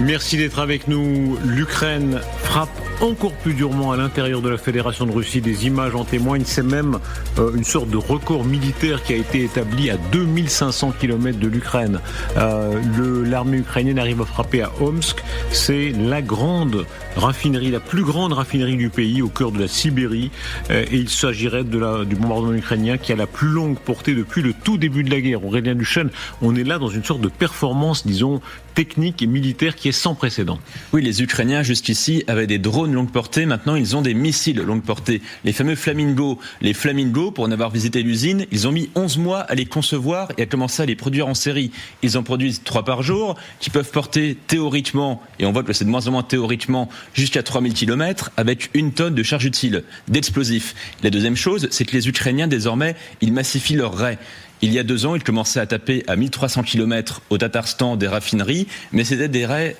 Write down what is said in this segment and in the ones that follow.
Merci d'être avec nous. L'Ukraine frappe encore plus durement à l'intérieur de la Fédération de Russie. Des images en témoignent. C'est même une sorte de record militaire qui a été établi à 2500 km de l'Ukraine. L'armée ukrainienne arrive à frapper à Omsk. C'est la grande raffinerie, la plus grande raffinerie du pays, au cœur de la Sibérie. Et il s'agirait du bombardement ukrainien qui a la plus longue portée depuis le tout début de la guerre. Aurélien Duchesne, on est là dans une sorte de performance, disons, technique et militaire qui est sans précédent. Oui, les Ukrainiens jusqu'ici avaient des drones longue portée, maintenant ils ont des missiles longue portée, les fameux Flamingo. Les Flamingo, pour en avoir visité l'usine, ils ont mis 11 mois à les concevoir et à commencer à les produire en série. Ils en produisent 3 par jour, qui peuvent porter théoriquement, et on voit que c'est de moins en moins théoriquement, jusqu'à 3000 km, avec 1 tonne de charge utile, d'explosifs. La deuxième chose, c'est que les Ukrainiens, désormais, ils massifient leurs raies. Il y a 2 ans, ils commençaient à taper à 1300 km au Tatarstan des raffineries, mais c'était des raies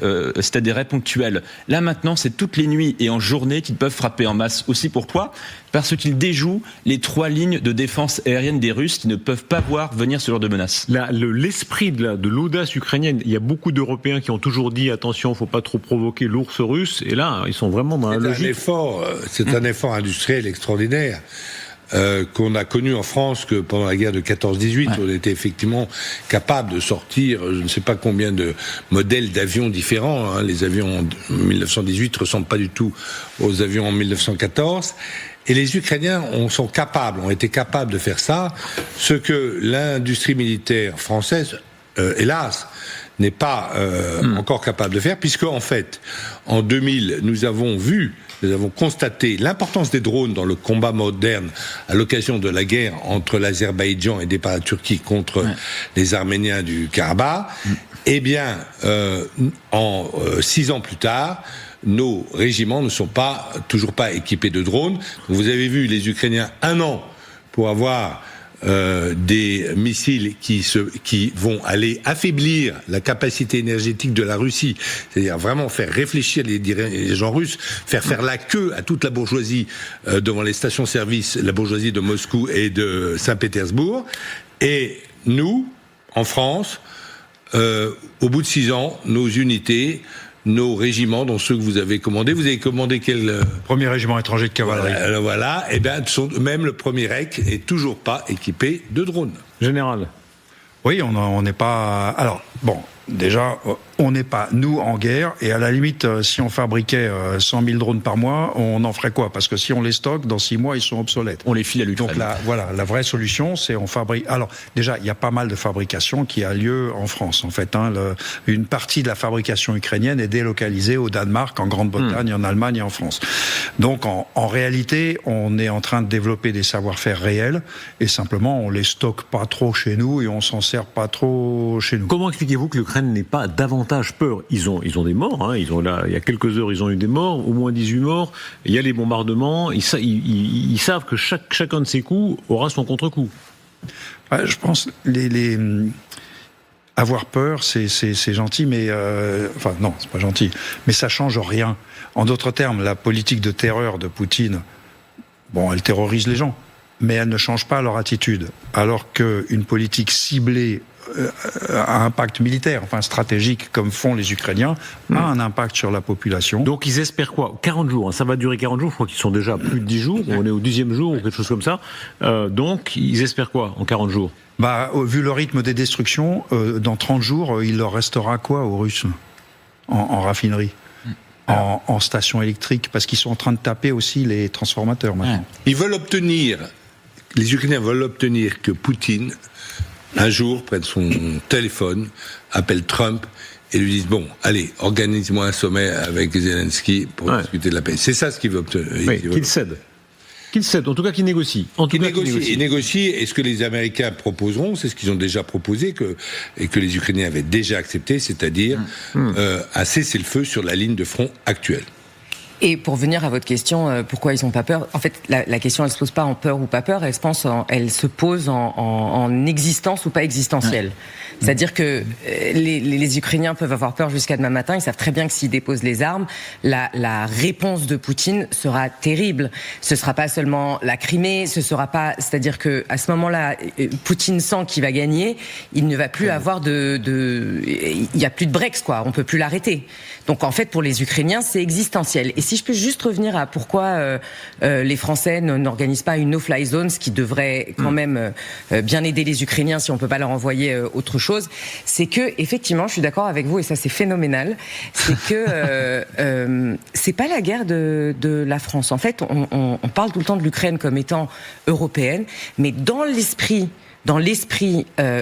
ponctuelles. Là maintenant, c'est toutes les nuits et en journée qu'ils peuvent frapper en masse. Aussi pourquoi ? Parce qu'ils déjouent les 3 lignes de défense aérienne des Russes qui ne peuvent pas voir venir ce genre de menace. L'esprit de l'audace ukrainienne, il y a beaucoup d'Européens qui ont toujours dit attention, faut pas trop provoquer l'ours russe, et là, ils sont vraiment dans la logique. C'est un effort industriel extraordinaire. Qu'on a connu en France que pendant la guerre de 14-18, on était effectivement capable de sortir je ne sais pas combien de modèles d'avions différents. Les avions en 1918 ressemblent pas du tout aux avions en 1914. Et les Ukrainiens ont été capables de faire ça, ce que l'industrie militaire française, hélas, n'est pas encore capable de faire, puisque en fait, en 2000, nous avons constaté l'importance des drones dans le combat moderne à l'occasion de la guerre entre l'Azerbaïdjan et par la Turquie contre les Arméniens du Karabakh. Eh bien, 6 ans plus tard, nos régiments ne sont toujours pas équipés de drones. Vous avez vu les Ukrainiens 1 an pour avoir des missiles qui vont aller affaiblir la capacité énergétique de la Russie, c'est-à-dire vraiment faire réfléchir les gens russes, faire la queue à toute la bourgeoisie devant les stations-service, la bourgeoisie de Moscou et de Saint-Pétersbourg. Et nous, en France, au bout de 6 ans, nos unités, nos régiments, dont ceux que vous avez commandé quel... Premier régiment étranger de cavalerie. Voilà, et bien même le premier REC est toujours pas équipé de drones. Général. Oui, on n'est pas... Alors, bon, déjà, on n'est pas, nous, en guerre, et à la limite, si on fabriquait 100 000 drones par mois, on en ferait quoi ? Parce que si on les stocke, dans 6 mois, ils sont obsolètes. On les file à l'Ukraine. Donc la vraie solution, c'est on fabrique... Alors, déjà, il y a pas mal de fabrication qui a lieu en France, en fait. Une partie de la fabrication ukrainienne est délocalisée au Danemark, en Grande-Bretagne, en Allemagne et en France. Donc, en réalité, on est en train de développer des savoir-faire réels, et simplement, on les stocke pas trop chez nous, et on s'en sert pas trop chez nous. Comment expliquez-vous que l'Ukraine n'ait pas davantage peur ? Ils ont des morts, il y a quelques heures, ils ont eu des morts, au moins 18 morts, il y a les bombardements, ils savent que chacun de ces coups aura son contre-coup. Je pense avoir peur, c'est gentil, mais enfin non, c'est pas gentil, mais ça change rien. En d'autres termes, la politique de terreur de Poutine, bon, elle terrorise les gens, mais elle ne change pas leur attitude. Alors qu'une politique ciblée à impact militaire, enfin stratégique, comme font les Ukrainiens, a un impact sur la population. Donc ils espèrent quoi ? 40 jours, ça va durer 40 jours, je crois qu'ils sont déjà à plus de 10 jours, on est au 10e jour ou quelque chose comme ça. Donc ils espèrent quoi en 40 jours ? Vu le rythme des destructions, dans 30 jours, il leur restera quoi aux Russes en raffinerie ? En station électrique, parce qu'ils sont en train de taper aussi les transformateurs maintenant. Les Ukrainiens veulent obtenir que Poutine, un jour, prenne son téléphone, appelle Trump et lui dise bon, allez, organise-moi un sommet avec Zelensky pour discuter de la paix. C'est ça ce qu'il veut obtenir. Oui, qu'il cède. Qu'il cède, en tout cas qu'il négocie. Il négocie, et ce que les Américains proposeront, c'est ce qu'ils ont déjà proposé, et que les Ukrainiens avaient déjà accepté, c'est-à-dire un cessez-le-feu sur la ligne de front actuelle. Et pour venir à votre question, pourquoi ils n'ont pas peur ? En fait, la question, elle se pose pas en peur ou pas peur, elle se pose en existence ou pas existentielle. Ouais. C'est-à-dire que les Ukrainiens peuvent avoir peur jusqu'à demain matin. Ils savent très bien que s'ils déposent les armes, la réponse de Poutine sera terrible. Ce sera pas seulement la Crimée, c'est-à-dire que à ce moment-là, Poutine sent qu'il va gagner. Il ne va plus avoir il y a plus de breaks, quoi. On peut plus l'arrêter. Donc en fait, pour les Ukrainiens, c'est existentiel. Et si je peux juste revenir à pourquoi les Français n'organisent pas une no-fly zone, ce qui devrait quand même bien aider les Ukrainiens si on peut pas leur envoyer autre chose, c'est que effectivement, je suis d'accord avec vous et ça c'est phénoménal. C'est que c'est pas la guerre de la France. En fait, on parle tout le temps de l'Ukraine comme étant européenne, mais dans l'esprit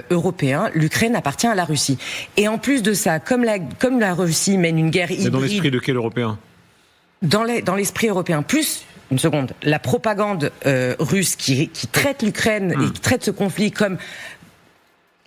européen, l'Ukraine appartient à la Russie. Et en plus de ça, comme la Russie mène une guerre hybride... Mais dans l'esprit de quel européen ? Dans l'esprit européen. Plus, une seconde, la propagande russe qui traite l'Ukraine et qui traite ce conflit comme...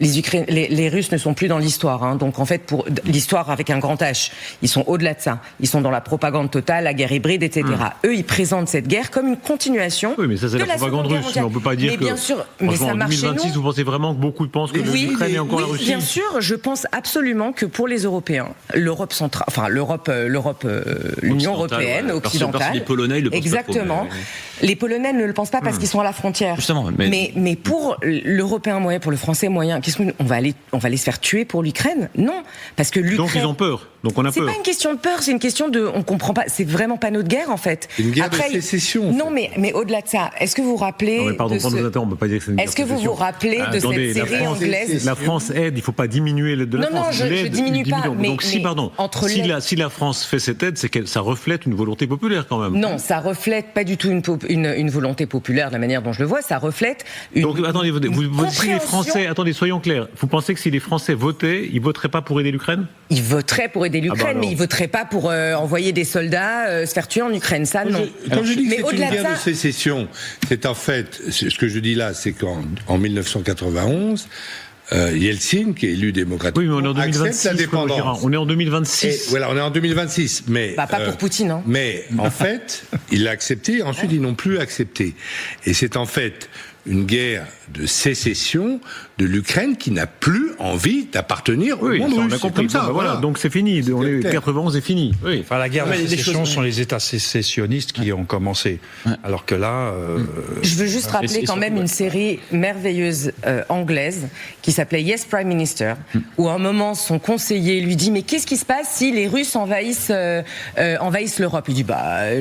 Les Russes ne sont plus dans l'histoire, hein. Donc en fait, pour l'histoire avec un grand H, ils sont au-delà de ça. Ils sont dans la propagande totale, la guerre hybride, etc. Eux, ils présentent cette guerre comme une continuation. Oui, mais ça c'est la propagande russe. Mais on peut pas dire que. Bien sûr, mais ça marche chez nous. En 2026, vous pensez vraiment que beaucoup pensent que l'Ukraine est encore la Russie ? Bien sûr, je pense absolument que pour les Européens, l'Europe centrale, enfin l'Union européenne, occidentale. Parce que les Polonais, ils le pensent exactement. Pas trop, les Polonais ne le pensent pas parce qu'ils sont à la frontière. Justement. Mais pour l'Européen moyen, pour le Français moyen, on va aller se faire tuer pour l'Ukraine ? Non, parce que l'Ukraine... Donc ils ont peur. Donc on a peur. C'est pas une question de peur, c'est une question de... On comprend pas, c'est vraiment pas notre guerre en fait. C'est une guerre de sécession. Non, mais au-delà de ça, est-ce que vous vous rappelez... Non mais pardon, on peut pas dire que c'est une guerre de sécession. Est-ce que vous vous rappelez de cette série anglaise... La France aide, il faut pas diminuer l'aide de la France. Non, je diminue pas, mais... Donc si la France fait cette aide, c'est que ça reflète une volonté populaire quand même. Non, ça reflète pas du tout une volonté populaire de la manière dont je le vois, ça reflète une... Donc attendez, si les Français... Attendez, soyons clairs. Vous pensez que si les Français votaient, ils voteraient pas pour aider l'Ukraine ? Ils voteraient pour aider l'Ukraine, mais ils voteraient pas pour envoyer des soldats se faire tuer en Ukraine, ça non. Quand je dis que c'est une guerre de sécession, c'est en fait, ce que je dis là, c'est qu'en 1991, Yeltsin, qui est élu démocratiquement, oui, mais on est en 2026, accepte la dépendance. On est en 2026. Et, voilà, on est en 2026, mais pas pour Poutine. Hein. Mais en fait, il l'a accepté. Ensuite, ils n'ont plus accepté. Et c'est en fait une guerre de sécession de l'Ukraine qui n'a plus envie d'appartenir au monde russe. On a compris. Ça, voilà. Donc c'est fini. 91 est fini. Oui. Enfin, la guerre de sécession sont les États sécessionnistes qui ont commencé. Alors que là... Je veux juste rappeler quand même une série merveilleuse anglaise qui s'appelait Yes Prime Minister, où à un moment son conseiller lui dit mais qu'est-ce qui se passe si les Russes envahissent l'Europe ? Il dit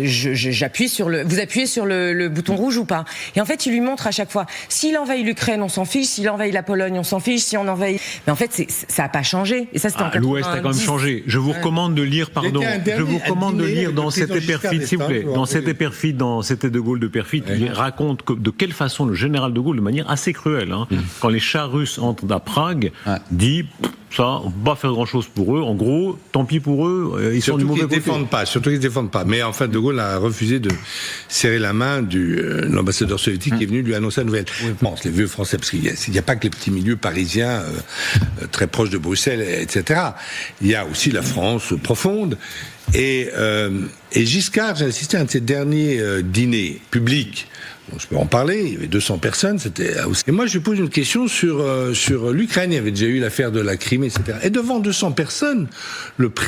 j'appuie sur vous appuyez sur le bouton rouge ou pas ? Et en fait il lui montre à chaque fois s'il envahit l'Ukraine on s'en fiche, s'il envahit la Pologne on s'en fiche, si on envahit... Mais en fait ça a pas changé. Et ça c'était en 90. L'Ouest a quand même changé. Je vous recommande de lire, dans C'était perfide, s'il vous plaît, dans C'était perfide, dans C'était de Gaulle de perfide, il raconte de quelle façon le général de Gaulle, de manière assez cruelle, quand les chars russes entrent à Prague, dit ça, on ne va pas faire grand-chose pour eux. En gros, tant pis pour eux, ils sont du mauvais côté. Surtout qu'ils ne défendent pas. Mais en fait, de Gaulle a refusé de serrer la main de l'ambassadeur soviétique qui est venu lui annoncer la nouvelle. Bon, c'est les vieux Français, parce qu'il n'y a pas que les petits milieux parisiens très proches de Bruxelles, etc. Il y a aussi la France profonde. Et Giscard, j'ai assisté à un de ses derniers dîners publics. Bon, je peux en parler, il y avait 200 personnes, c'était... Et moi, je lui pose une question sur l'Ukraine. Il y avait déjà eu l'affaire de la Crimée, etc. Et devant 200 personnes,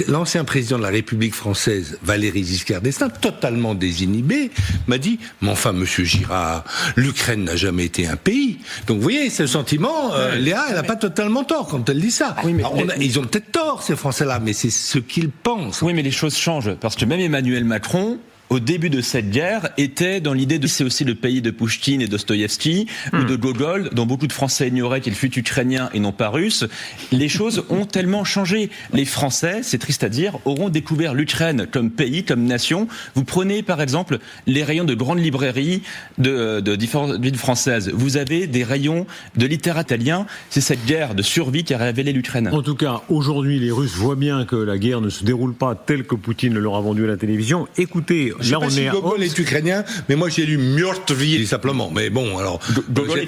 l'ancien président de la République française, Valéry Giscard d'Estaing, totalement désinhibé, m'a dit « Mais enfin, monsieur Girard, l'Ukraine n'a jamais été un pays. » Donc, vous voyez, ce sentiment, Léa, elle n'a pas totalement tort quand elle dit ça. Oui, mais ils ont peut-être tort, ces Français-là, mais c'est ce qu'ils pensent. Oui, mais les choses changent, parce que même Emmanuel Macron... au début de cette guerre, était dans l'idée de c'est aussi le pays de Pouchkine et Dostoïevski, ou de Gogol, dont beaucoup de Français ignoraient qu'il fut ukrainien et non pas russe. Les choses ont tellement changé. Les Français, c'est triste à dire, auront découvert l'Ukraine comme pays, comme nation. Vous prenez par exemple les rayons de grandes librairies de différentes villes françaises. Vous avez des rayons de littérature italien. C'est cette guerre de survie qui a révélé l'Ukraine. En tout cas, aujourd'hui, les Russes voient bien que la guerre ne se déroule pas telle que Poutine le leur a vendu à la télévision. Écoutez, Je sais là, pas on si est à Gogol Homs. est ukrainien, mais moi j'ai lu Murtvi simplement. Mais bon, alors Gogol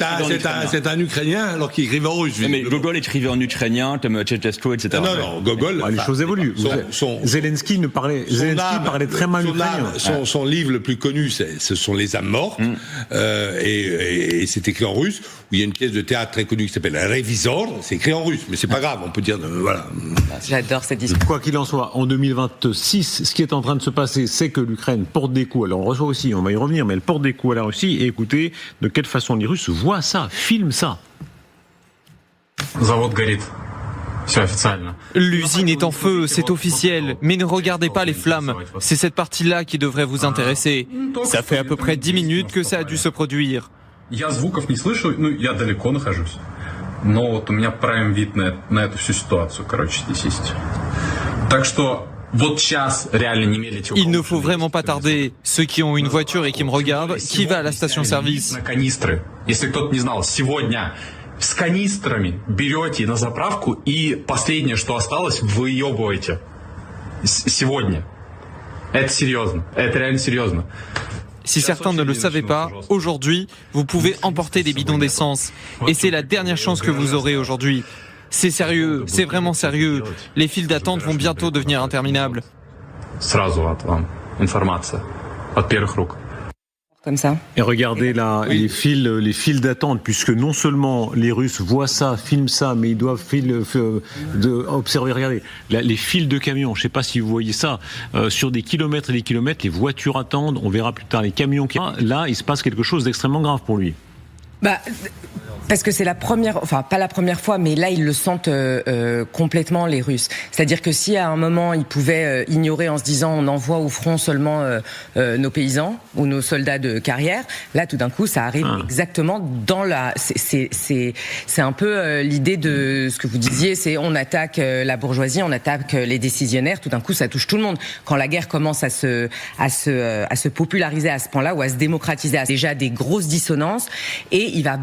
c'est un Ukrainien alors qu'il écrivait en russe. Mais visiblement. Gogol écrivait en ukrainien, comme Ceausescu, etc. Non, Gogol. Les choses évoluent. Zelensky âme, parlait très mal ukrainien. Son livre le plus connu, ce sont Les âmes mortes, et c'est écrit en russe. Où il y a une pièce de théâtre très connue qui s'appelle Révisor. C'est écrit en russe, mais c'est pas grave. On peut dire voilà. J'adore cette discussion. Quoi qu'il en soit, en 2026, ce qui est en train de se passer, c'est que l'Ukraine porte des coups. Alors on reçoit aussi, on va y revenir, mais elle porte des coups à la Russie. Et écoutez, de quelle façon les Russes voient ça, filment ça. Завод горит. Все официально. L'usine est en feu, c'est officiel, mais ne regardez pas les flammes. C'est cette partie-là qui devrait vous intéresser. Ça fait à peu près 10 minutes que ça a dû se produire. Я звуков не слышу, я далеко нахожусь. Но вот у меня prime вид на эту всю ситуацию, короче, здесь есть. Так что вот сейчас реально не медлите. Il ne faut vraiment pas tarder. Ceux qui ont une voiture et qui me regardent, qui va à la station-service? На канистры. Если кто-то не знал, сегодня с канистрами берете на заправку и последнее, что осталось, выебываете. Сегодня. Это серьезно. Это реально серьезно. Si certains ne le savaient pas, aujourd'hui, vous pouvez emporter des bidons d'essence. Et c'est la dernière chance que vous aurez aujourd'hui. C'est sérieux, c'est vraiment sérieux. Les files d'attente vont bientôt devenir interminables. Сразу от вам информация от первых рук. Comme ça. Et regardez là les files d'attente, puisque non seulement les Russes voient ça, filment ça, mais ils doivent observer. Regardez, les files de camions. Je ne sais pas si vous voyez ça, sur des kilomètres et des kilomètres, les voitures attendent. On verra plus tard les camions. Là, il se passe quelque chose d'extrêmement grave pour lui. Parce que c'est la première, enfin pas la première fois, mais là ils le sentent complètement les Russes. C'est-à-dire que si à un moment ils pouvaient ignorer en se disant on envoie au front seulement nos paysans ou nos soldats de carrière, là tout d'un coup ça arrive exactement dans la. C'est un peu l'idée de ce que vous disiez, c'est on attaque la bourgeoisie, on attaque les décisionnaires. Tout d'un coup ça touche tout le monde. Quand la guerre commence à se populariser à ce point-là ou à se démocratiser, à déjà des grosses dissonances et il va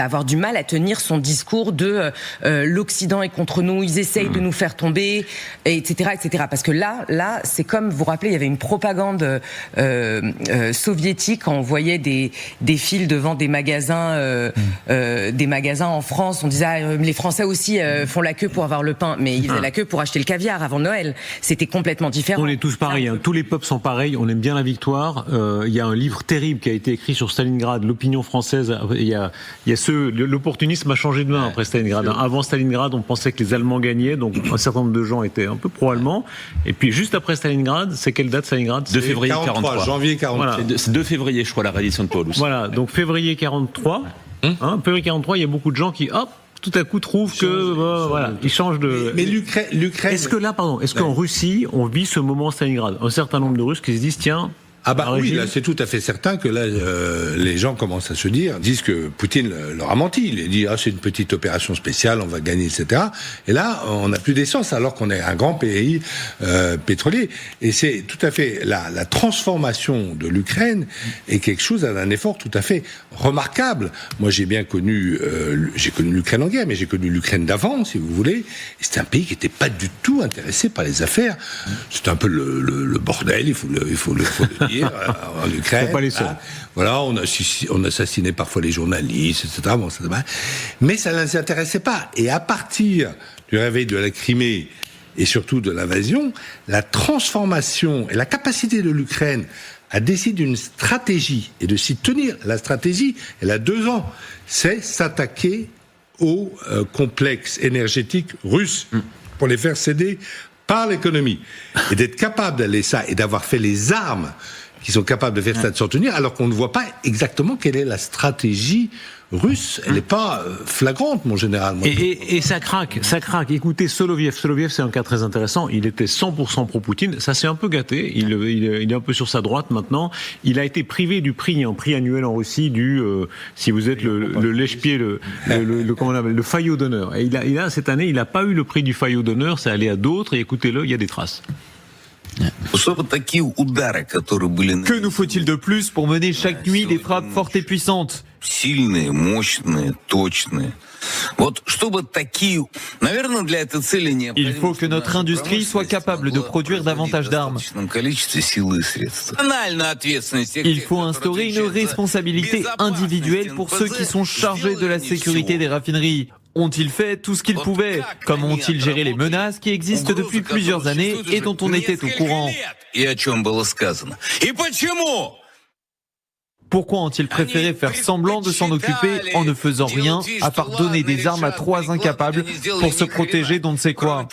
avoir du mal à tenir son discours de l'Occident est contre nous, ils essayent de nous faire tomber, etc., etc. Parce que là, c'est comme, vous vous rappelez, il y avait une propagande soviétique quand on voyait des files devant des magasins en France. On disait les Français aussi font la queue pour avoir le pain, mais ils faisaient la queue pour acheter le caviar avant Noël. C'était complètement différent. On est tous pareils, tous les peuples sont pareils. On aime bien la victoire. Il y a un livre terrible qui a été écrit sur Stalingrad, l'opinion française. Il y a l'opportunisme a changé de main après Stalingrad. Avant Stalingrad, on pensait que les Allemands gagnaient, donc un certain nombre de gens étaient un peu pro-allemands. Et puis juste après Stalingrad, c'est quelle date Stalingrad? 2 février 43. Janvier 43. Voilà. C'est 2 février, je crois, la reddition de Paulus. Voilà, donc février 43. Février 43, il y a beaucoup de gens qui, tout à coup trouvent que voilà, ils changent de. Mais l'Ukraine. Est-ce que là, est-ce qu'en Russie, on vit ce moment Stalingrad? Un certain nombre de Russes qui se disent tiens. Oui, là c'est tout à fait certain que là les gens commencent à se disent que Poutine leur a menti. Il dit c'est une petite opération spéciale, on va gagner, etc. Et là on n'a plus d'essence alors qu'on est un grand pays pétrolier. Et c'est tout à fait la transformation de l'Ukraine est quelque chose d'un effort tout à fait remarquable. Moi j'ai connu l'Ukraine en guerre, mais j'ai connu l'Ukraine d'avant, si vous voulez. Et c'était un pays qui n'était pas du tout intéressé par les affaires. C'était un peu le bordel, il faut le dire. En Ukraine, pas les seuls. Voilà, on assassinait parfois les journalistes, etc. Mais ça ne les intéressait pas. Et à partir du réveil de la Crimée et surtout de l'invasion, la transformation et la capacité de l'Ukraine à décider d'une stratégie et de s'y tenir, la stratégie, elle a 2 ans, c'est s'attaquer au complexe énergétique russe pour les faire céder par l'économie. Et d'être capable d'aller ça et d'avoir fait les armes qui sont capables de faire ça, de s'en tenir, alors qu'on ne voit pas exactement quelle est la stratégie russe. Elle n'est pas flagrante, mon général. Et ça craque. Écoutez, Soloviev, c'est un cas très intéressant. Il était 100% pro-Poutine. Ça s'est un peu gâté. Il est un peu sur sa droite maintenant. Il a été privé du prix, un prix annuel en Russie si vous êtes le lèche-pied, comment on appelle, le faillot d'honneur. Et il a cette année, il n'a pas eu le prix du faillot d'honneur. C'est allé à d'autres. Et écoutez-le, il y a des traces. Que nous faut-il de plus pour mener chaque nuit des frappes fortes et puissantes? сильные, мощные, точные. Вот чтобы такие, наверное, для этой цели необходимо. Il faut que notre industrie soit capable de produire davantage d'armes. Il faut instaurer une responsabilité individuelle pour ceux qui sont chargés de la sécurité des raffineries. Ont-ils fait tout ce qu'ils pouvaient? Comment ont-ils géré les menaces qui existent depuis plusieurs années et dont on était au courant? Pourquoi ont-ils préféré faire semblant de s'en occuper en ne faisant rien, à part donner des armes à 3 incapables pour se protéger d'on ne sait quoi?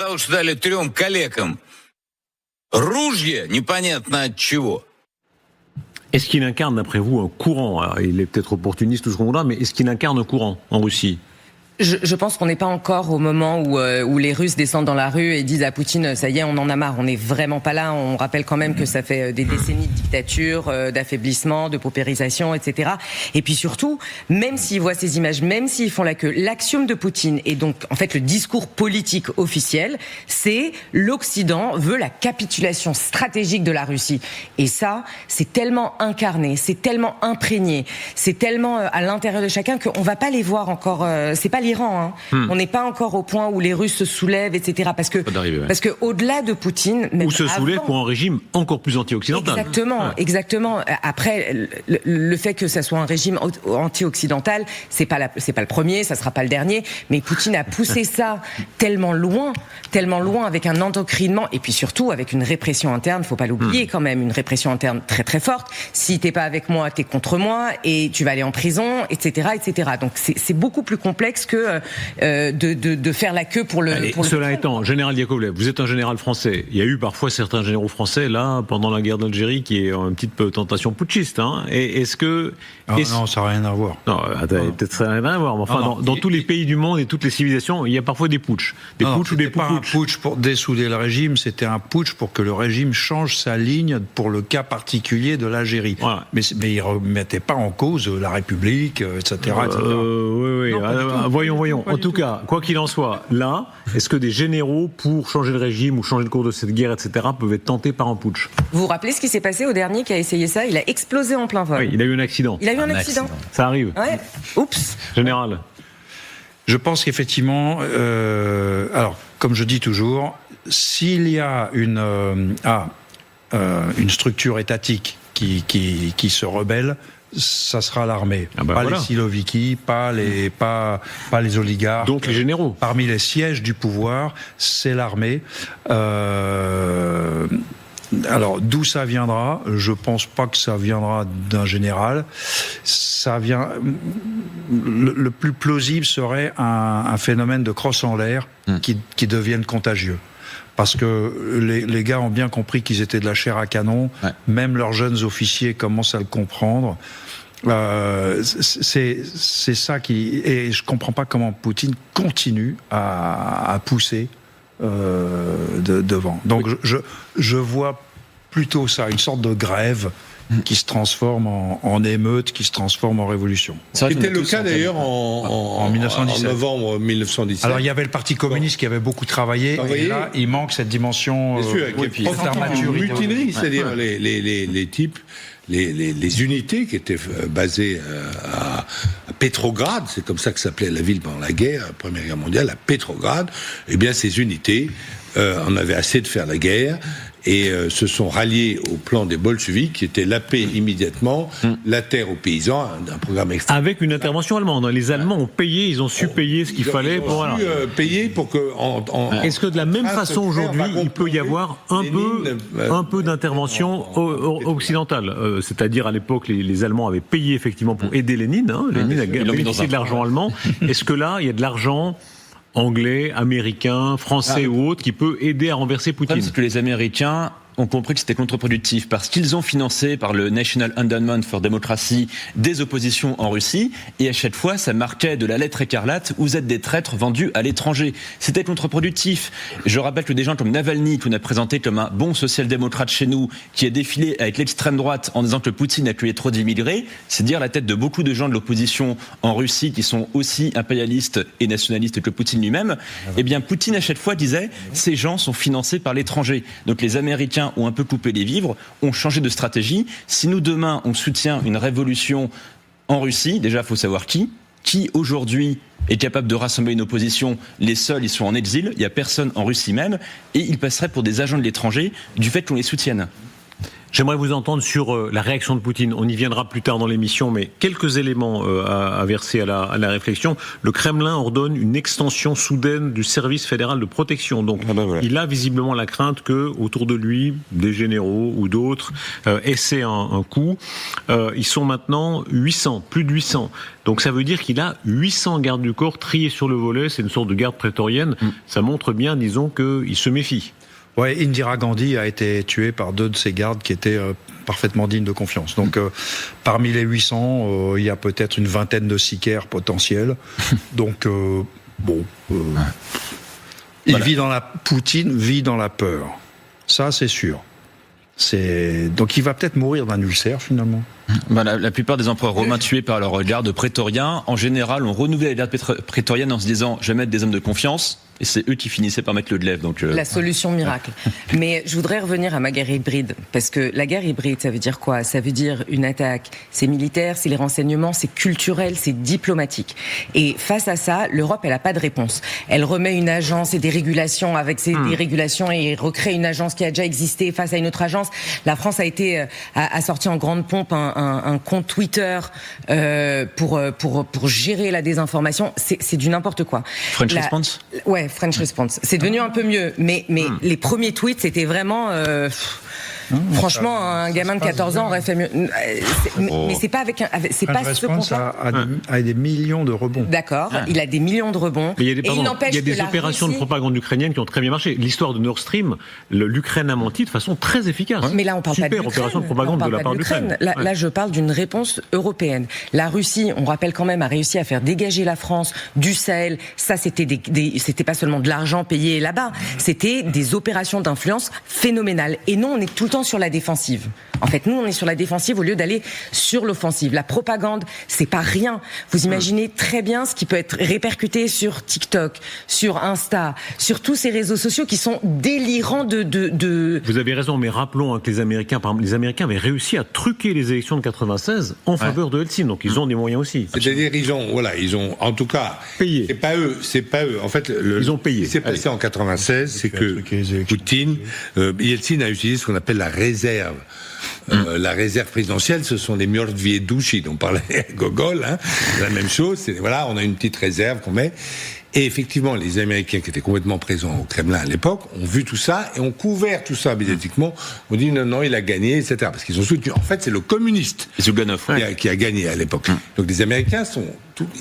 Est-ce qu'il incarne, d'après vous, un courant? Alors, il est peut-être opportuniste ou ce qu'on voudra, mais est-ce qu'il incarne un courant en Russie? Je pense qu'on n'est pas encore au moment où les Russes descendent dans la rue et disent à Poutine, ça y est, on en a marre. On n'est vraiment pas là. On rappelle quand même que ça fait des décennies de dictature, d'affaiblissement, de paupérisation, etc. Et puis surtout, même s'ils voient ces images, même s'ils font la queue, l'axiome de Poutine et donc en fait le discours politique officiel, c'est l'Occident veut la capitulation stratégique de la Russie. Et ça, c'est tellement incarné, c'est tellement imprégné, c'est tellement à l'intérieur de chacun qu'on va pas les voir encore. C'est pas l'Iran. On n'est pas encore au point où les Russes se soulèvent, etc. Parce que au-delà de Poutine, même ou se soulèvent pour un régime encore plus anti-occidental. Exactement. Après, le fait que ça soit un régime anti-occidental, c'est pas le premier, ça sera pas le dernier. Mais Poutine a poussé ça tellement loin, avec un endoctrinement et puis surtout avec une répression interne. Faut pas l'oublier quand même, une répression interne très très forte. Si t'es pas avec moi, t'es contre moi et tu vas aller en prison, etc., etc. Donc c'est beaucoup plus complexe que de faire la queue pour le. Allez, pour cela le étant, général Yakovlev, vous êtes un général français. Il y a eu parfois certains généraux français là pendant la guerre d'Algérie qui est une petite tentation putschiste. Et est-ce que non, ça n'a rien à voir. Non, attendez, peut-être ça n'a rien à voir. Mais enfin, dans tous les pays du monde et toutes les civilisations, il y a parfois des putschs, ou des pas un putsch pour dessouder le régime, c'était un putsch pour que le régime change sa ligne pour le cas particulier de l'Algérie. Voilà. Mais il ne remettait pas en cause la République, etc. Oui. Voyons. En tout cas, quoi qu'il en soit, là, est-ce que des généraux, pour changer le régime ou changer le cours de cette guerre, etc., peuvent être tentés par un putsch? Vous vous rappelez ce qui s'est passé au dernier qui a essayé ça? Il a explosé en plein vol. Oui, il a eu un accident. Un accident. Ça arrive. Ouais. Oups. Général. Je pense qu'effectivement, alors, comme je dis toujours, s'il y a une structure étatique qui se rebelle, ça sera l'armée, les Siloviki, pas les oligarques. Donc les généraux. Parmi les sièges du pouvoir, c'est l'armée. Alors d'où ça viendra? Je pense pas que ça viendra d'un général. Ça vient. Le plus plausible serait un phénomène de crosse en l'air qui devienne contagieux. Parce que les gars ont bien compris qu'ils étaient de la chair à canon. Ouais. Même leurs jeunes officiers commencent à le comprendre. C'est ça qui... Et je comprends pas comment Poutine continue à pousser devant. Donc je vois plutôt ça, une sorte de grève qui se transforme en émeute, qui se transforme en révolution. C'était le cas d'ailleurs en 1917. En novembre 1917. Alors il y avait le Parti communiste qui avait beaucoup travaillé, et là il manque cette dimension mutinerie, c'est-à-dire les types, les unités qui étaient basées à Pétrograd, c'est comme ça que s'appelait la ville pendant la Première Guerre mondiale, à Pétrograd, eh bien ces unités en avaient assez de faire la guerre, et se sont ralliés au plan des bolcheviks qui était la paix immédiatement, la terre aux paysans, un programme extra. Avec une intervention allemande. Les Allemands ont payé, ils ont su payer ce qu'il fallait pour payer pour que. Est-ce que de la même façon aujourd'hui, il peut y avoir un peu d'intervention occidentale, c'est-à-dire à l'époque les Allemands avaient payé effectivement pour aider Lénine. Lénine a bénéficié de l'argent allemand. Est-ce que là il y a de l'argent anglais, américain, français ou autre qui peut aider à renverser Poutine? C'est que les Américains ont compris que c'était contre-productif parce qu'ils ont financé par le National Endowment for Democracy des oppositions en Russie, et à chaque fois ça marquait de la lettre écarlate: vous êtes des traîtres vendus à l'étranger. C'était contre-productif. Je rappelle que des gens comme Navalny, qu'on a présenté comme un bon social-démocrate chez nous, qui a défilé avec l'extrême droite en disant que Poutine accueillait trop d'immigrés, c'est dire la tête de beaucoup de gens de l'opposition en Russie qui sont aussi impérialistes et nationalistes que Poutine lui-même. Eh bien Poutine à chaque fois disait: ces gens sont financés par l'étranger. Donc les Américains ont un peu coupé les vivres, ont changé de stratégie. Si nous demain on soutient une révolution en Russie. Déjà, il faut savoir qui aujourd'hui est capable de rassembler une opposition. Les seuls, ils sont en exil, il n'y a personne en Russie même, et ils passeraient pour des agents de l'étranger du fait qu'on les soutienne. J'aimerais vous entendre sur la réaction de Poutine. On y viendra plus tard dans l'émission, mais quelques éléments à verser à la réflexion. Le Kremlin ordonne une extension soudaine du service fédéral de protection. Donc, voilà. Il a visiblement la crainte que, autour de lui, des généraux ou d'autres essaient un coup. Ils sont maintenant 800, plus de 800. Donc ça veut dire qu'il a 800 gardes du corps triés sur le volet. C'est une sorte de garde prétorienne. Ça montre bien, disons, qu'il se méfie. Ouais, Indira Gandhi a été tuée par 2 de ses gardes qui étaient parfaitement dignes de confiance. Donc, parmi les 800, il y a peut-être une vingtaine de sicaires potentiels. Donc, Poutine vit dans la peur. Ça, c'est sûr. Donc, il va peut-être mourir d'un ulcère, finalement. La plupart des empereurs romains tués par leurs gardes prétoriens, en général, ont renouvelé la garde prétorienne en se disant « je vais mettre des hommes de confiance ». Et c'est eux qui finissaient par mettre le glaive. Donc la solution miracle. Mais je voudrais revenir à ma guerre hybride. Parce que la guerre hybride, ça veut dire quoi ? Ça veut dire une attaque. C'est militaire, c'est les renseignements, c'est culturel, c'est diplomatique. Et face à ça, l'Europe, elle n'a pas de réponse. Elle remet une agence et des régulations avec ses dérégulations et recrée une agence qui a déjà existé face à une autre agence. La France a sorti en grande pompe un compte Twitter pour gérer la désinformation. C'est du n'importe quoi. French Response ? Ouais, French Response. C'est devenu un peu mieux, mais les premiers tweets, c'était vraiment... franchement, un gamin de 14 ans aurait fait mieux. Mais c'est pas avec c'est pas ce compte-là. A des millions de rebonds. D'accord, il a des millions de rebonds. Mais il y a des opérations de propagande ukrainienne qui ont très bien marché. L'histoire de Nord Stream, l'Ukraine a menti de façon très efficace. Mais là, on parle pas de l'Ukraine. Super opération de propagande de la part de l'Ukraine. Là, je parle d'une réponse européenne. La Russie, on rappelle quand même, a réussi à faire dégager la France du Sahel. Ça, c'était pas seulement de l'argent payé là-bas. C'était des opérations d'influence phénoménales. Et nous, on est tout le temps sur la défensive. En fait, nous, on est sur la défensive au lieu d'aller sur l'offensive. La propagande, c'est pas rien. Vous imaginez très bien ce qui peut être répercuté sur TikTok, sur Insta, sur tous ces réseaux sociaux qui sont délirants de... Vous avez raison, mais rappelons que les Américains avaient réussi à truquer les élections de 96 en faveur de Helsinki. Donc, ils ont des moyens aussi. C'est-à-dire, ils ont, en tout cas, payé. C'est pas eux. En fait, ils ont payé. Ce qui s'est passé en 96, c'est que Poutine, Yeltsin a utilisé ce qu'on appelle la réserve. La réserve présidentielle, ce sont les mёrtvié-douchi dont parlait Gogol. La même chose. On a une petite réserve qu'on met. Et effectivement, les Américains qui étaient complètement présents au Kremlin à l'époque ont vu tout ça et ont couvert tout ça médiatiquement. On dit non, il a gagné, etc. Parce qu'ils ont soutenu. En fait, c'est le communiste qui a gagné à l'époque. Donc les Américains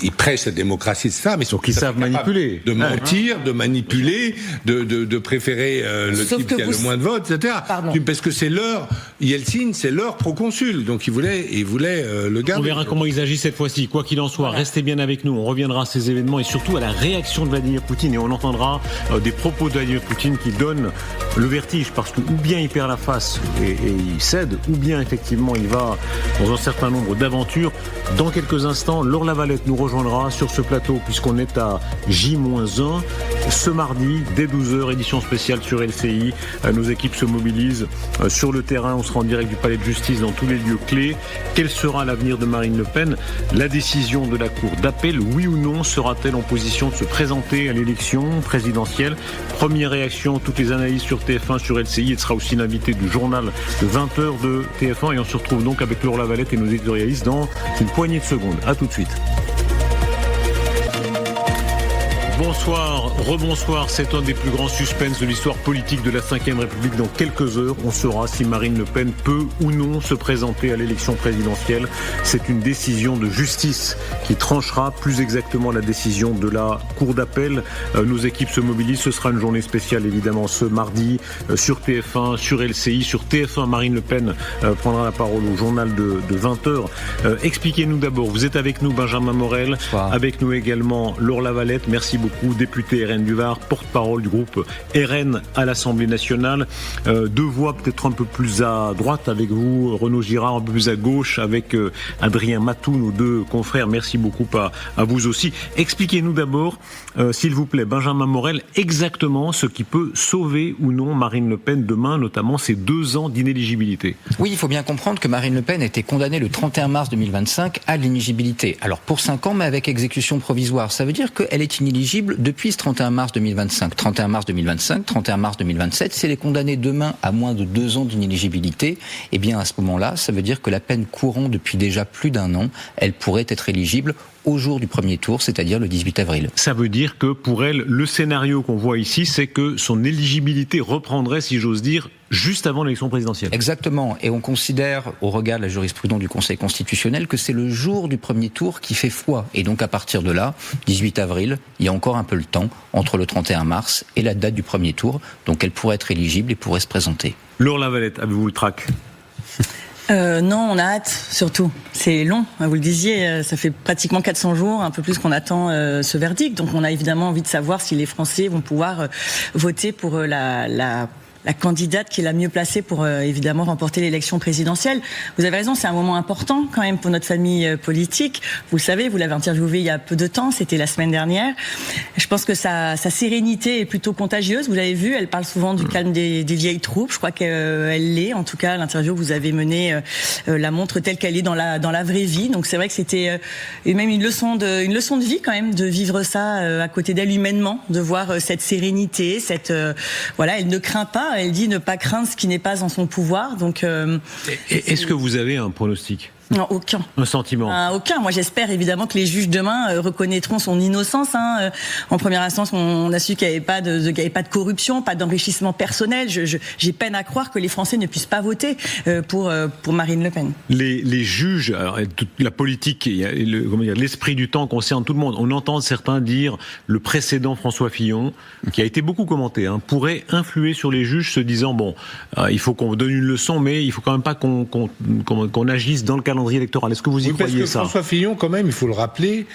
ils prêchent la démocratie, etc. Mais ils savent manipuler. De mentir, de manipuler, de préférer le type qui a le moins de votes, etc. Parce que Yeltsin, c'est leur proconsul. Donc ils voulaient le garder. On verra comment ils agissent cette fois-ci. Quoi qu'il en soit, restez bien avec nous. On reviendra à ces événements et surtout à la réaction de Vladimir Poutine. Et on entendra des propos de Vladimir Poutine qui donnent le vertige. Parce que ou bien il perd la face et il cède, ou bien effectivement il va dans un certain nombre d'aventures. Dans quelques instants, Laure Lavalette nous rejoindra sur ce plateau puisqu'on est à J-1 ce mardi dès 12h, édition spéciale sur LCI. Nos équipes se mobilisent sur le terrain. On sera en direct du palais de justice dans tous les lieux clés. Quel sera l'avenir de Marine Le Pen ? La décision de la Cour d'appel, oui ou non, sera-t-elle en position de se présenter à l'élection présidentielle ? Première réaction, toutes les analyses sur TF1, sur LCI. Elle sera aussi l'invitée du journal de 20h de TF1 et on se retrouve donc avec Laure Lavalette et nos éditorialistes dans une poignée de secondes. À tout de suite. Bonsoir, rebonsoir, c'est un des plus grands suspens de l'histoire politique de la Ve République. Dans quelques heures, on saura si Marine Le Pen peut ou non se présenter à l'élection présidentielle. C'est une décision de justice qui tranchera plus exactement la décision de la Cour d'appel. Nos équipes se mobilisent, ce sera une journée spéciale évidemment ce mardi sur TF1, sur LCI, sur TF1. Marine Le Pen prendra la parole au journal de 20h. Expliquez-nous d'abord, vous êtes avec nous Benjamin Morel, avec nous également Laure Lavalette, merci beaucoup beaucoup, député RN du Var, porte-parole du groupe RN à l'Assemblée nationale. Deux voix peut-être un peu plus à droite avec vous, Renaud Girard, un peu plus à gauche avec Adrien Matou, nos deux confrères. Merci beaucoup à vous aussi. Expliquez-nous d'abord, s'il vous plaît, Benjamin Morel, exactement ce qui peut sauver ou non Marine Le Pen demain, notamment ces 2 ans d'inéligibilité. Oui, il faut bien comprendre que Marine Le Pen a été condamnée le 31 mars 2025 à l'inéligibilité. Alors pour 5 ans, mais avec exécution provisoire. Ça veut dire qu'elle est inéligible depuis ce 31 mars 2025. 31 mars 2025, 31 mars 2027, si elle est condamnée demain à moins de 2 ans d'inéligibilité, eh bien à ce moment-là, ça veut dire que la peine courant depuis déjà plus d'1 an, elle pourrait être éligible au jour du premier tour, c'est-à-dire le 18 avril. Ça veut dire que pour elle, le scénario qu'on voit ici, c'est que son éligibilité reprendrait, si j'ose dire, juste avant l'élection présidentielle. Exactement. Et on considère, au regard de la jurisprudence du Conseil constitutionnel, que c'est le jour du premier tour qui fait foi. Et donc à partir de là, 18 avril, il y a encore un peu le temps entre le 31 mars et la date du premier tour. Donc elle pourrait être éligible et pourrait se présenter. Laure Lavalette, avez-vous le trac ? Non, on a hâte, surtout. C'est long, vous le disiez, ça fait pratiquement 400 jours, un peu plus qu'on attend ce verdict. Donc on a évidemment envie de savoir si les Français vont pouvoir voter pour la candidate qui est la mieux placée pour évidemment remporter l'élection présidentielle. Vous avez raison, c'est un moment important quand même pour notre famille politique. Vous le savez, vous l'avez interviewé il y a peu de temps, c'était la semaine dernière. Je pense que sa sérénité est plutôt contagieuse. Vous l'avez vu, elle parle souvent du calme des vieilles troupes. Je crois qu'elle l'est. En tout cas, l'interview que vous avez menée la montre telle qu'elle est dans la vraie vie. Donc c'est vrai que c'était même une leçon de vie quand même de vivre ça à côté d'elle humainement, de voir cette sérénité, voilà, elle ne craint pas. Elle dit ne pas craindre ce qui n'est pas en son pouvoir. Donc, est-ce que vous avez un pronostic ? Non, aucun. Un sentiment? Aucun. Moi, j'espère évidemment que les juges demain reconnaîtront son innocence. En première instance, on a su qu'il n'y avait pas de corruption, pas d'enrichissement personnel. J'ai peine à croire que les Français ne puissent pas voter pour Marine Le Pen. Les juges, alors, toute la politique, l'esprit du temps concerne tout le monde. On entend certains dire le précédent François Fillon, qui a été beaucoup commenté, pourrait influer sur les juges, se disant il faut qu'on donne une leçon, mais il faut quand même pas qu'on agisse dans le calendrier électoral. Est-ce que vous y croyez ça ? François Fillon, quand même, il faut le rappeler,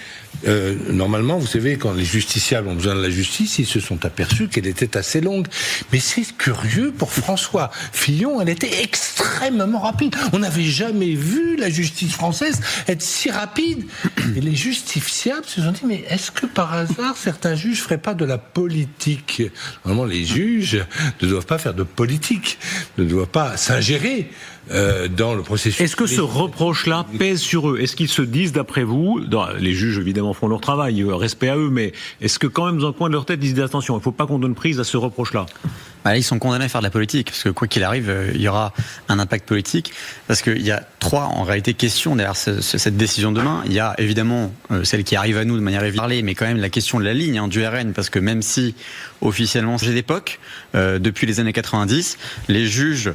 normalement, vous savez, quand les justiciables ont besoin de la justice, ils se sont aperçus qu'elle était assez longue. Mais c'est curieux, pour François Fillon, elle était extrêmement rapide. On n'avait jamais vu la justice française être si rapide. Et les justiciables se sont dit, mais est-ce que par hasard, certains juges ne feraient pas de la politique ? Normalement, les juges ne doivent pas faire de politique, ne doivent pas s'ingérer dans le processus. Est-ce que ce reproche-là pèse sur eux ? Est-ce qu'ils se disent, d'après vous, les juges évidemment font leur travail, respect à eux, mais est-ce que quand même dans un coin de leur tête ils se disent attention, il ne faut pas qu'on donne prise à ce reproche-là ? Ils sont condamnés à faire de la politique, parce que quoi qu'il arrive, il y aura un impact politique, parce qu'il y a 3 en réalité questions derrière cette décision de demain. Il y a évidemment celle qui arrive à nous de manière évidente, mais quand même la question de la ligne du RN, parce que même si officiellement j'ai d'époque, depuis les années 90, les juges,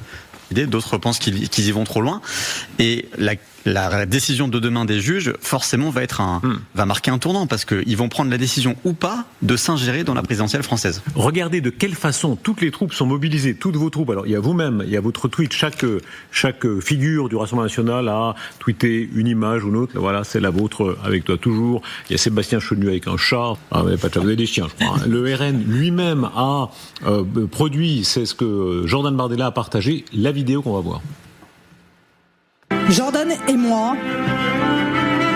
d'autres pensent qu'ils y vont trop loin, et la décision de demain des juges, forcément, va marquer un tournant, parce qu'ils vont prendre la décision ou pas de s'ingérer dans la présidentielle française. Regardez de quelle façon toutes les troupes sont mobilisées, toutes vos troupes. Alors, il y a vous-même, il y a votre tweet. Chaque figure du Rassemblement national a tweeté une image ou une autre. Voilà, c'est la vôtre avec toi toujours. Il y a Sébastien Chenu avec un chat. Vous n'avez pas de chat, vous avez des chiens, je crois. Le RN lui-même a produit, c'est ce que Jordan Bardella a partagé, la vidéo qu'on va voir. Jordan et moi,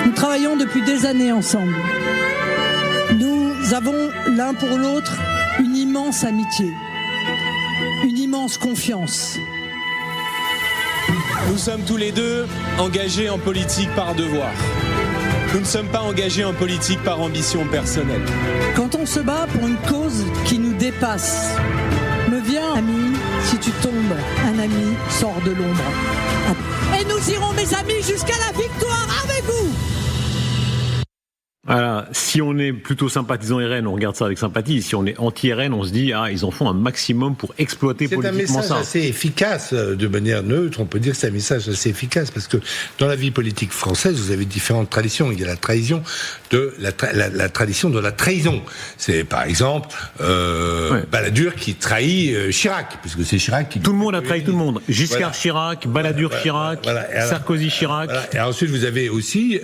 nous travaillons depuis des années ensemble. Nous avons l'un pour l'autre une immense amitié, une immense confiance. Nous sommes tous les deux engagés en politique par devoir. Nous ne sommes pas engagés en politique par ambition personnelle. Quand on se bat pour une cause qui nous dépasse, me vient, ami, si tu tombes, un ami sort de l'ombre. Et nous irons, mes amis, jusqu'à la victoire avec vous. Voilà, si on est plutôt sympathisant RN, on regarde ça avec sympathie. Si on est anti-RN, on se dit ils en font un maximum pour exploiter politiquement ça. C'est un message assez efficace, de manière neutre. On peut dire que c'est un message assez efficace parce que dans la vie politique française, vous avez différentes traditions. Il y a la tradition de la tradition de la trahison. C'est par exemple Balladur qui trahit Chirac, puisque c'est Chirac qui. Tout le monde a trahi tout le monde. Giscard Chirac, Balladur Chirac, Sarkozy Chirac. Voilà. Et ensuite vous avez aussi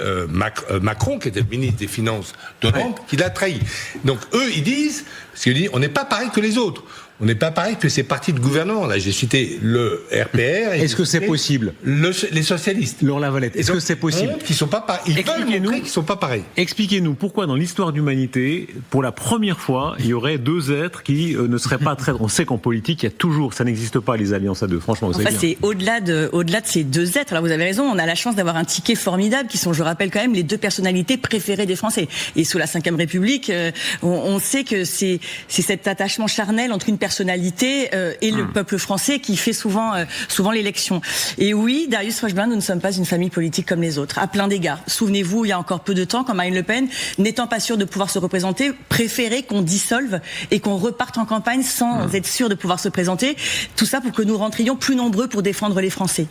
Macron qui était ministre des Finances d'Hollande qui l'a trahi. Donc eux, ils disent, parce qu'ils disent, on n'est pas pareil que les autres. On n'est pas pareil que ces partis de gouvernement. Là, j'ai cité le RPR. Est-ce que c'est possible? Les socialistes. Laure Lavalette, est-ce que c'est possible? Ils sont pas pareils. Ils veulent montrer qu'ils sont pas pareils. Expliquez-nous pourquoi dans l'histoire d'humanité, pour la première fois, il y aurait deux êtres qui ne seraient pas très... On sait qu'en politique, il y a toujours, ça n'existe pas les alliances à deux. Franchement, vous savez bien. C'est au-delà de ces deux êtres. Alors vous avez raison, on a la chance d'avoir un ticket formidable qui sont, je rappelle quand même, les deux personnalités préférées des Français. Et sous la Ve République, on sait que c'est cet attachement charnel entre une personnalité et le peuple français qui fait souvent l'élection. Et oui, Darius Rocheblin, nous ne sommes pas une famille politique comme les autres, à plein d'égards. Souvenez-vous, il y a encore peu de temps, quand Marine Le Pen, n'étant pas sûre de pouvoir se représenter, préférait qu'on dissolve et qu'on reparte en campagne sans être sûr de pouvoir se présenter. Tout ça pour que nous rentrions plus nombreux pour défendre les Français.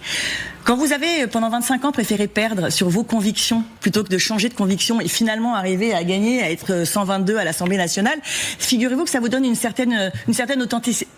Quand vous avez, pendant 25 ans, préféré perdre sur vos convictions plutôt que de changer de conviction et finalement arriver à gagner, à être 122 à l'Assemblée nationale, figurez-vous que ça vous donne une certaine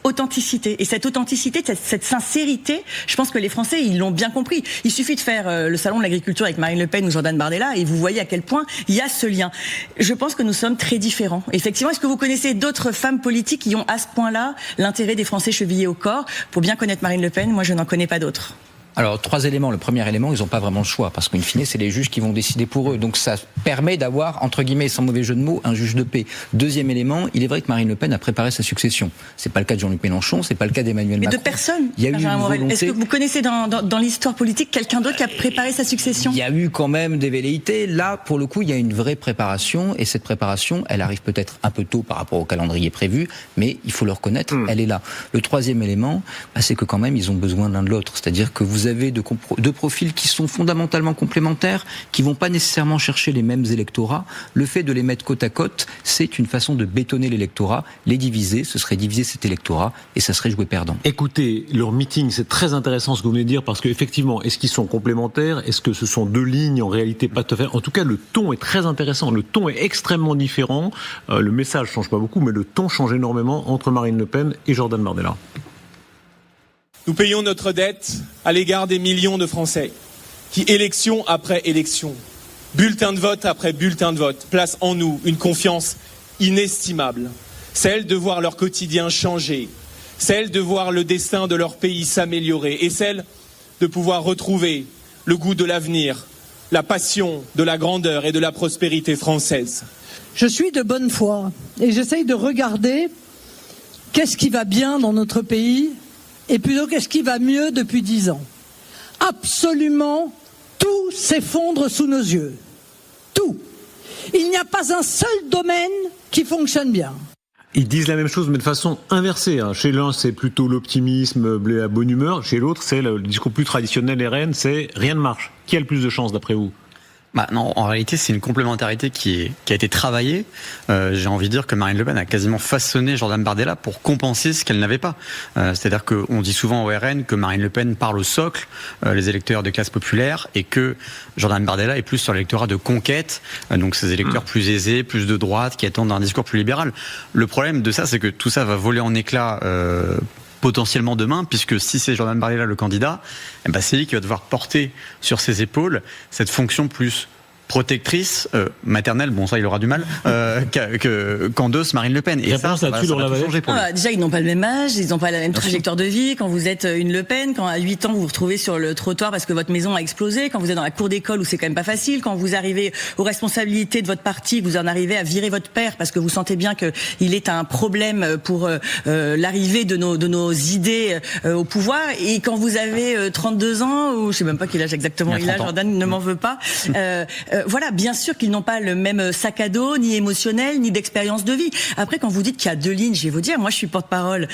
authenticité. Et cette authenticité, cette sincérité, je pense que les Français, ils l'ont bien compris. Il suffit de faire le salon de l'agriculture avec Marine Le Pen ou Jordan Bardella et vous voyez à quel point il y a ce lien. Je pense que nous sommes très différents. Effectivement, est-ce que vous connaissez d'autres femmes politiques qui ont à ce point-là l'intérêt des Français chevillés au corps? Pour bien connaître Marine Le Pen, moi je n'en connais pas d'autres. Alors, 3 éléments. Le premier élément, ils n'ont pas vraiment le choix, parce qu'in fine, c'est les juges qui vont décider pour eux. Donc ça permet d'avoir, entre guillemets, sans mauvais jeu de mots, un juge de paix. Deuxième élément, il est vrai que Marine LePen a préparé sa succession. C'est pas le cas de Jean-Luc Mélenchon, c'est pas le cas d'Emmanuel Macron. Mais de personne. Il y a eu une volonté... Est-ce que vous connaissez dans l'histoire politique quelqu'un d'autre qui a préparé sa succession? Il y a eu quand même des velléités. Là, pour le coup, il y a une vraie préparation, et cette préparation, elle arrive peut-être un peu tôt par rapport au calendrier prévu, mais il faut le reconnaître, elle est là. Le troisième élément, c'est que quand même, ils ont besoin l'un de l'autre. C'est-à-dire que vous avez deux profils qui sont fondamentalement complémentaires, qui vont pas nécessairement chercher les mêmes électorats. Le fait de les mettre côte à côte, c'est une façon de bétonner l'électorat, les diviser, ce serait diviser cet électorat, et ça serait jouer perdant. Écoutez, leur meeting, c'est très intéressant ce que vous venez de dire, parce qu'effectivement, est-ce qu'ils sont complémentaires? Est-ce que ce sont deux lignes, en réalité pas tout à fait? En tout cas, le ton est très intéressant, le ton est extrêmement différent, le message change pas beaucoup, mais le ton change énormément entre Marine Le Pen et Jordan Bardella. Nous payons notre dette à l'égard des millions de Français qui, élection après élection, bulletin de vote après bulletin de vote, placent en nous une confiance inestimable, celle de voir leur quotidien changer, celle de voir le destin de leur pays s'améliorer et celle de pouvoir retrouver le goût de l'avenir, la passion de la grandeur et de la prospérité française. Je suis de bonne foi et j'essaye de regarder qu'est-ce qui va bien dans notre pays et plutôt qu'est-ce qui va mieux depuis 10 ans. Absolument tout s'effondre sous nos yeux. Tout. Il n'y a pas un seul domaine qui fonctionne bien. Ils disent la même chose, mais de façon inversée. Chez l'un, c'est plutôt l'optimisme, la bonne humeur. Chez l'autre, c'est le discours plus traditionnel RN, c'est rien ne marche. Qui a le plus de chance, d'après vous? Non, en réalité, c'est une complémentarité qui a été travaillée. J'ai envie de dire que Marine Le Pen a quasiment façonné Jordan Bardella pour compenser ce qu'elle n'avait pas. C'est-à-dire qu'on dit souvent au RN que Marine Le Pen parle au socle, les électeurs de classe populaire, et que Jordan Bardella est plus sur l'électorat de conquête, donc ces électeurs plus aisés, plus de droite, qui attendent un discours plus libéral. Le problème de ça, c'est que tout ça va voler en éclats potentiellement demain, puisque si c'est Jordan Bardella le candidat, c'est lui qui va devoir porter sur ses épaules cette fonction plus protectrice, maternelle, bon ça il aura du mal, qu'endosse Marine Le Pen. Et ça va tout changer pour lui. Déjà ils n'ont pas le même âge, ils n'ont pas la même trajectoire de vie. Quand vous êtes une Le Pen, quand à 8 ans vous vous retrouvez sur le trottoir parce que votre maison a explosé, quand vous êtes dans la cour d'école où c'est quand même pas facile, quand vous arrivez aux responsabilités de votre parti, vous en arrivez à virer votre père parce que vous sentez bien qu'il est un problème pour l'arrivée de nos idées au pouvoir, et quand vous avez 32 ans, ou je sais même pas quel âge exactement il a, Jordan ne m'en veut pas, voilà, bien sûr qu'ils n'ont pas le même sac à dos, ni émotionnel, ni d'expérience de vie. Après, quand vous dites qu'il y a deux lignes, je vais vous dire, moi je suis porte-parole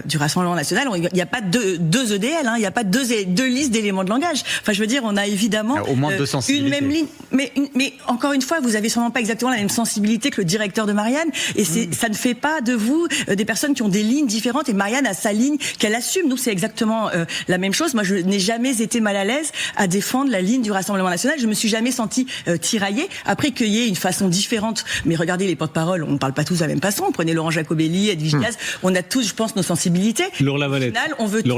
du Rassemblement National, il n'y a pas deux EDL, il n'y a pas deux listes d'éléments de langage. Enfin, je veux dire, on a évidemment au moins une même ligne. Mais encore une fois, vous avez sûrement pas exactement la même sensibilité que le directeur de Marianne, et ça ne fait pas de vous des personnes qui ont des lignes différentes, et Marianne a sa ligne qu'elle assume. Nous, c'est exactement la même chose. Moi, je n'ai jamais été mal à l'aise à défendre la ligne du Rassemblement National. Je me suis jamais sentie parti tiraillé. Après qu'il y ait une façon différente, mais regardez les porte-paroles, on ne parle pas tous de la même façon. Prenez Laurent Jacobelli, Edwige Diaz, on a tous, je pense, nos sensibilités. Laure Lavalette. Au final, on veut tous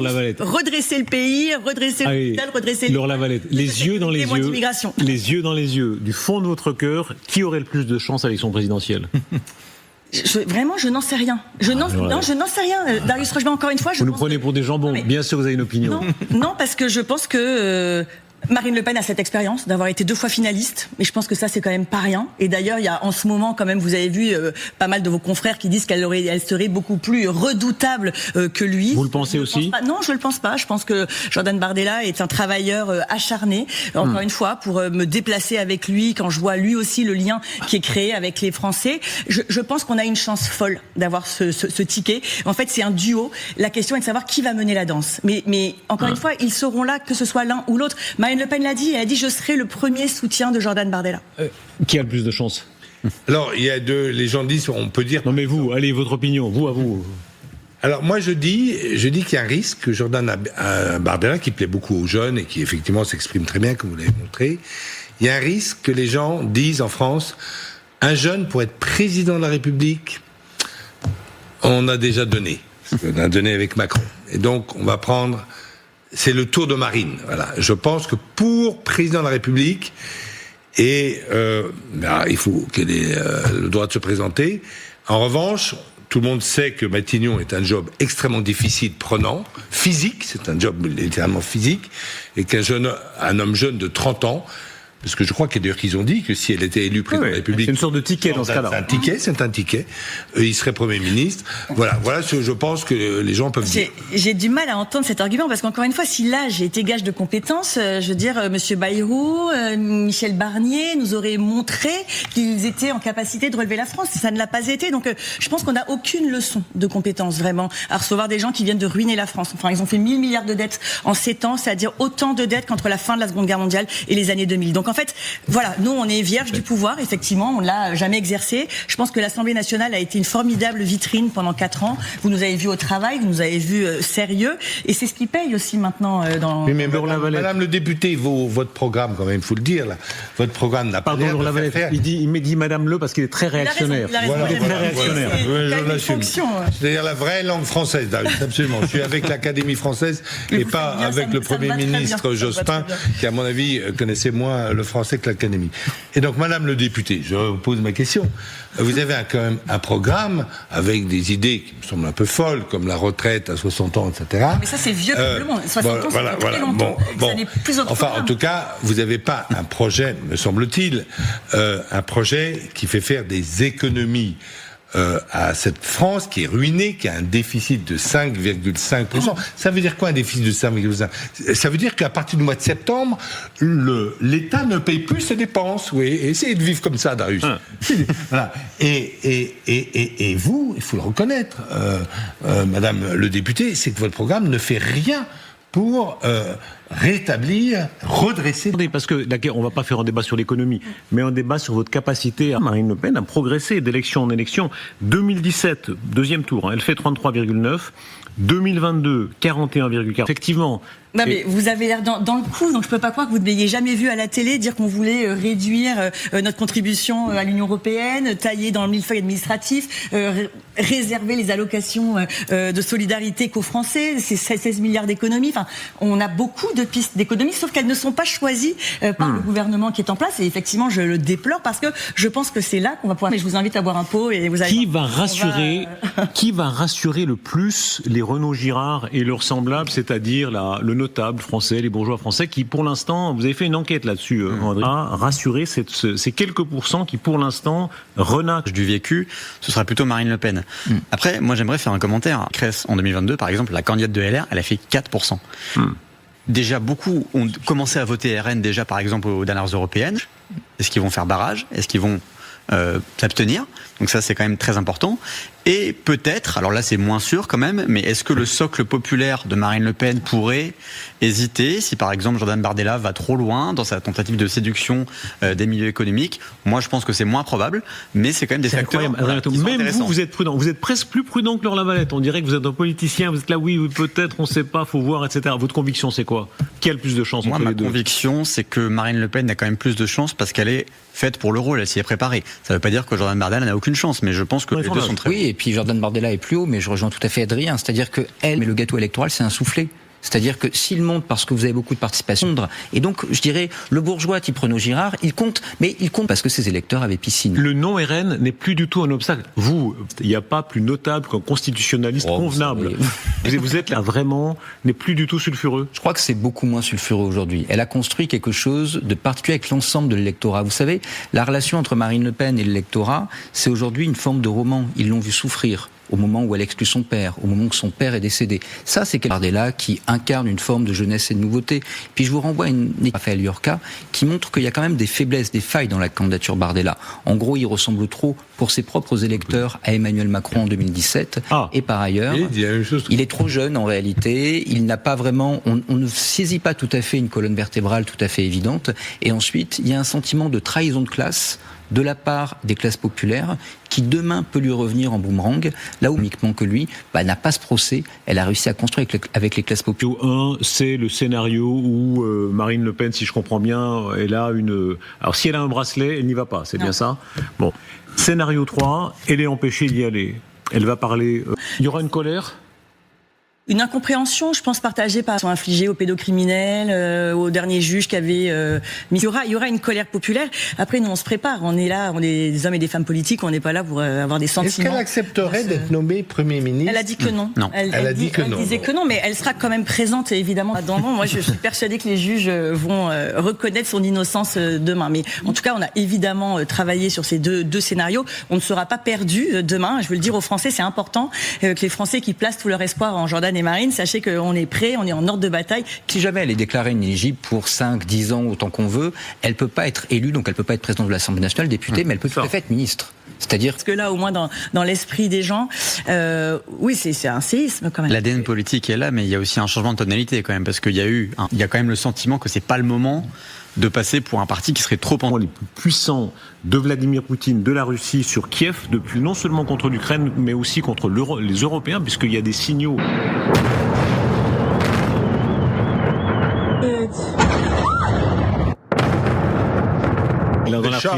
redresser le pays, redresser l'hôpital, redresser Laure Lavalette. Les yeux dans les yeux, les yeux dans les yeux, du fond de votre cœur, qui aurait le plus de chance à l'élection présidentielle? Vraiment, je n'en sais rien. Je n'en sais rien. Darius Rochebin, encore une fois, vous nous prenez pour des jambons. Bien sûr, vous avez une opinion. Non, parce que je pense que Marine Le Pen a cette expérience d'avoir été 2 fois finaliste, mais je pense que ça c'est quand même pas rien. Et d'ailleurs, il y a en ce moment quand même, vous avez vu pas mal de vos confrères qui disent qu'elle serait beaucoup plus redoutable que lui. Vous le pensez aussi? Non, je le pense pas. Je pense que Jordan Bardella est un travailleur acharné. Encore une fois, pour me déplacer avec lui, quand je vois lui aussi le lien qui est créé avec les Français, je pense qu'on a une chance folle d'avoir ce ticket. En fait, c'est un duo. La question est de savoir qui va mener la danse. Mais encore une fois, ils seront là, que ce soit l'un ou l'autre. Marine Le Pen l'a dit, elle a dit je serai le premier soutien de Jordan Bardella. Qui a le plus de chance? Alors, il y a les gens disent, on peut dire... Non mais vous, allez, votre opinion, à vous. Alors moi je dis qu'il y a un risque que Jordan Bardella, qui plaît beaucoup aux jeunes et qui effectivement s'exprime très bien, comme vous l'avez montré, il y a un risque que les gens disent en France, un jeune pour être président de la République, on a déjà donné. On a donné avec Macron. Et donc on va prendre... C'est le tour de Marine. Voilà. Je pense que pour président de la République, il faut qu'elle ait le droit de se présenter. En revanche, tout le monde sait que Matignon est un job extrêmement difficile, prenant, physique, c'est un job littéralement physique, et un homme jeune de 30 ans, parce que je crois qu'ils ont dit que si elle était élue président de la République... C'est une sorte de ticket dans ce cas-là. C'est un ticket. Il serait Premier ministre. Voilà ce que je pense que les gens peuvent dire. J'ai du mal à entendre cet argument, parce qu'encore une fois, si l'âge était gage de compétences, je veux dire, Monsieur Bayrou, Michel Barnier nous auraient montré qu'ils étaient en capacité de relever la France. Ça ne l'a pas été. Donc je pense qu'on n'a aucune leçon de compétences, vraiment, à recevoir des gens qui viennent de ruiner la France. Enfin, ils ont fait 1000 milliards de dettes en 7 ans, c'est-à-dire autant de dettes qu'entre la fin de la Seconde Guerre mondiale et les années 2000. Donc en fait, voilà, nous on est vierge du pouvoir, effectivement, on l'a jamais exercé. Je pense que l'Assemblée nationale a été une formidable vitrine pendant 4 ans. Vous nous avez vu au travail, vous nous avez vu sérieux, et c'est ce qui paye aussi maintenant dans... Oui, mais Madame le député, votre programme, quand même, il faut le dire, là, votre programme n'a pas l'air de faire... Il me dit Madame le parce qu'il est très réactionnaire. Il est très réactionnaire. C'est-à-dire la vraie langue française, absolument. Je suis avec l'Académie française et pas avec le Premier ministre Jospin, qui à mon avis connaissait moins le français que l'Académie. Et donc, Madame le député, je vous pose ma question. Vous avez quand même un programme avec des idées qui me semblent un peu folles, comme la retraite à 60 ans, etc. Mais ça, c'est vieux comme le monde. 60 ans, c'est très longtemps. Ça n'est plus autre enfin, programme. en tout cas, vous n'avez pas un projet, me semble-t-il, un projet qui fait faire des économies à cette France qui est ruinée, qui a un déficit de 5,5%. Ça veut dire quoi un déficit de 5,5%? Ça veut dire qu'à partir du mois de septembre, l'État ne paye plus ses dépenses. Oui, essayez de vivre comme ça, Darius. Voilà. Et vous, il faut le reconnaître, Madame le député, c'est que votre programme ne fait rien pour rétablir, redresser... Parce que on ne va pas faire un débat sur l'économie, mais un débat sur votre capacité, Marine Le Pen, à progresser d'élection en élection. 2017, deuxième tour, elle fait 33,9. 2022, 41,4. Effectivement. Non, mais vous avez l'air dans le coup, donc je peux pas croire que vous ne l'ayez jamais vu à la télé dire qu'on voulait réduire notre contribution à l'Union européenne, tailler dans le millefeuille administratif, réserver les allocations de solidarité qu'aux Français, c'est 16 milliards d'économies. Enfin, on a beaucoup de pistes d'économies, sauf qu'elles ne sont pas choisies par le gouvernement qui est en place. Et effectivement, je le déplore parce que je pense que c'est là qu'on va pouvoir. Mais je vous invite à boire un pot et vous allez. Qui va rassurer le plus les Renaud Girard et leurs semblables, c'est-à-dire le notable français, les bourgeois français, qui pour l'instant, vous avez fait une enquête là-dessus, André, à rassurer ces quelques pourcents qui pour l'instant renaquent du vécu, ce sera plutôt Marine Le Pen. Après, moi j'aimerais faire un commentaire. Cress, en 2022, par exemple, la candidate de LR, elle a fait 4%. Déjà, beaucoup ont commencé à voter RN déjà, par exemple, aux dernières européennes. Est-ce qu'ils vont faire barrage? Est-ce qu'ils vont s'abstenir? Donc ça, c'est quand même très important. Et peut-être, alors là c'est moins sûr quand même, mais est-ce que le socle populaire de Marine Le Pen pourrait hésiter si par exemple Jordan Bardella va trop loin dans sa tentative de séduction des milieux économiques? Moi je pense que c'est moins probable, mais c'est quand même des facteurs qui sont même intéressants. vous êtes prudent, vous êtes presque plus prudent que Laure Lavalette. On dirait que vous êtes un politicien, vous êtes là, oui, peut-être, on ne sait pas, faut voir, etc. Votre conviction c'est quoi? Qui a le plus de chance Moi entre ma les deux? conviction c'est que Marine Le Pen a quand même plus de chance parce qu'elle est faite pour le rôle, elle s'y est préparée. Ça ne veut pas dire que Jordan Bardella n'a aucune chance, mais je pense que les deux sont très Oui, et puis Jordan Bardella est plus haut, mais je rejoins tout à fait Adrien, c'est-à-dire que mais le gâteau électoral, c'est un soufflé. C'est-à-dire que s'il monte parce que vous avez beaucoup de participation, et donc je dirais le bourgeois type Renaud Girard, il compte, mais il compte parce que ses électeurs avaient piscine. Le non RN n'est plus du tout un obstacle. Vous, il n'y a pas plus notable qu'un constitutionnaliste convenable. Vous êtes là vraiment, n'est plus du tout sulfureux. Je crois que c'est beaucoup moins sulfureux aujourd'hui. Elle a construit quelque chose de particulier avec l'ensemble de l'électorat. Vous savez, la relation entre Marine Le Pen et l'électorat, c'est aujourd'hui une forme de roman. Ils l'ont vu souffrir au moment où elle exclut son père, au moment où son père est décédé. Ça, c'est Bardella qui incarne une forme de jeunesse et de nouveauté. Puis je vous renvoie à une Raphaël Yorka qui montre qu'il y a quand même des faiblesses, des failles dans la candidature Bardella. En gros, il ressemble trop, pour ses propres électeurs, à Emmanuel Macron en 2017. Et par ailleurs, il est trop jeune en réalité. Il n'a pas vraiment, on ne saisit pas tout à fait une colonne vertébrale tout à fait évidente. Et ensuite, il y a un sentiment de trahison de classe de la part des classes populaires qui demain peut lui revenir en boomerang, là où uniquement que lui n'a pas ce procès, elle a réussi à construire avec les classes populaires. 1, c'est le scénario où Marine Le Pen, si je comprends bien, elle a une... Alors si elle a un bracelet, elle n'y va pas, c'est bien ça? Bon. Scénario 3, elle est empêchée d'y aller. Elle va parler... Il y aura une colère? Une incompréhension, je pense, partagée par sont infligés aux pédocriminels, aux derniers juges qui avaient mis. Il y aura une colère populaire. Après, nous, on se prépare. On est là, on est des hommes et des femmes politiques. On n'est pas là pour avoir des sentiments. Est-ce qu'elle accepterait d'être nommée Premier ministre? Elle a dit que non. Elle a dit que non. Elle disait que non, mais elle sera quand même présente, évidemment. Moi, je suis persuadée que les juges vont reconnaître son innocence demain. Mais en tout cas, on a évidemment travaillé sur ces deux scénarios. On ne sera pas perdu demain. Je veux le dire aux Français, c'est important que les Français qui placent tout leur espoir en Jordan et Marine, sachez qu'on est prêt, on est en ordre de bataille. Si jamais elle est déclarée inéligible pour 5, 10 ans, autant qu'on veut, elle peut pas être élue, donc elle peut pas être présidente de l'Assemblée nationale, députée, mais elle peut tout à fait être ministre. C'est-à-dire... Parce que là, au moins dans l'esprit des gens, oui, c'est un séisme quand même. L'ADN politique est là, mais il y a aussi un changement de tonalité quand même, parce qu'il y a quand même le sentiment que c'est pas le moment de passer pour un parti qui serait trop... Les plus puissants de Vladimir Poutine, de la Russie sur Kiev, depuis non seulement contre l'Ukraine, mais aussi contre les Européens, puisqu'il y a des signaux...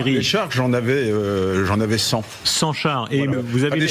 Les chars, j'en avais 100. 100 chars. Et voilà. vous avez des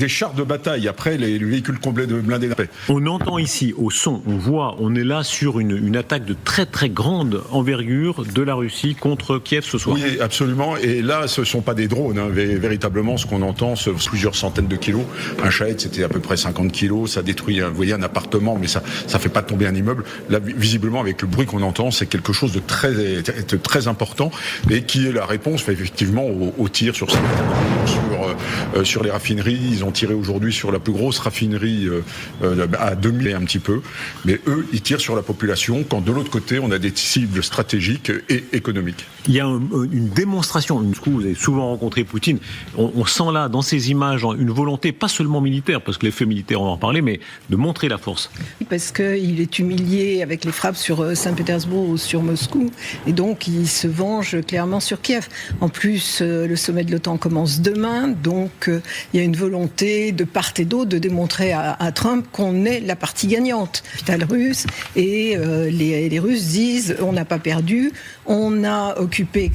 chars de bataille. Après, les véhicules complets de blindés de paix. On entend ici, au son, on est là sur une attaque de très très grande envergure de la Russie contre Kiev ce soir. Oui, absolument. Et là, ce ne sont pas des drones. Véritablement, ce qu'on entend, c'est plusieurs centaines de kilos. Un Shahed, c'était à peu près 50 kilos. Ça détruit, vous voyez, un appartement, mais ça fait pas tomber un immeuble. Là, visiblement, avec le bruit qu'on entend, c'est quelque chose de très important et qui est la réponse effectivement aux tirs sur les raffineries. Ils ont tiré aujourd'hui sur la plus grosse raffinerie à 2000 et un petit peu. Mais eux, ils tirent sur la population quand de l'autre côté, on a des cibles stratégiques et économiques. Il y a une démonstration. Vous avez souvent rencontré Poutine. On sent là, dans ces images, une volonté, pas seulement militaire, parce que les faits militaires, on va en reparler, mais de montrer la force. Parce qu'il est humilié avec les frappes sur Saint-Pétersbourg ou sur Moscou. Et donc, il se venge clairement sur Kiev. En plus, le sommet de l'OTAN commence demain. Donc, il y a une volonté de part et d'autre de démontrer à Trump qu'on est la partie gagnante. Capitale russe. Et les Russes disent, on n'a pas perdu. On a occupé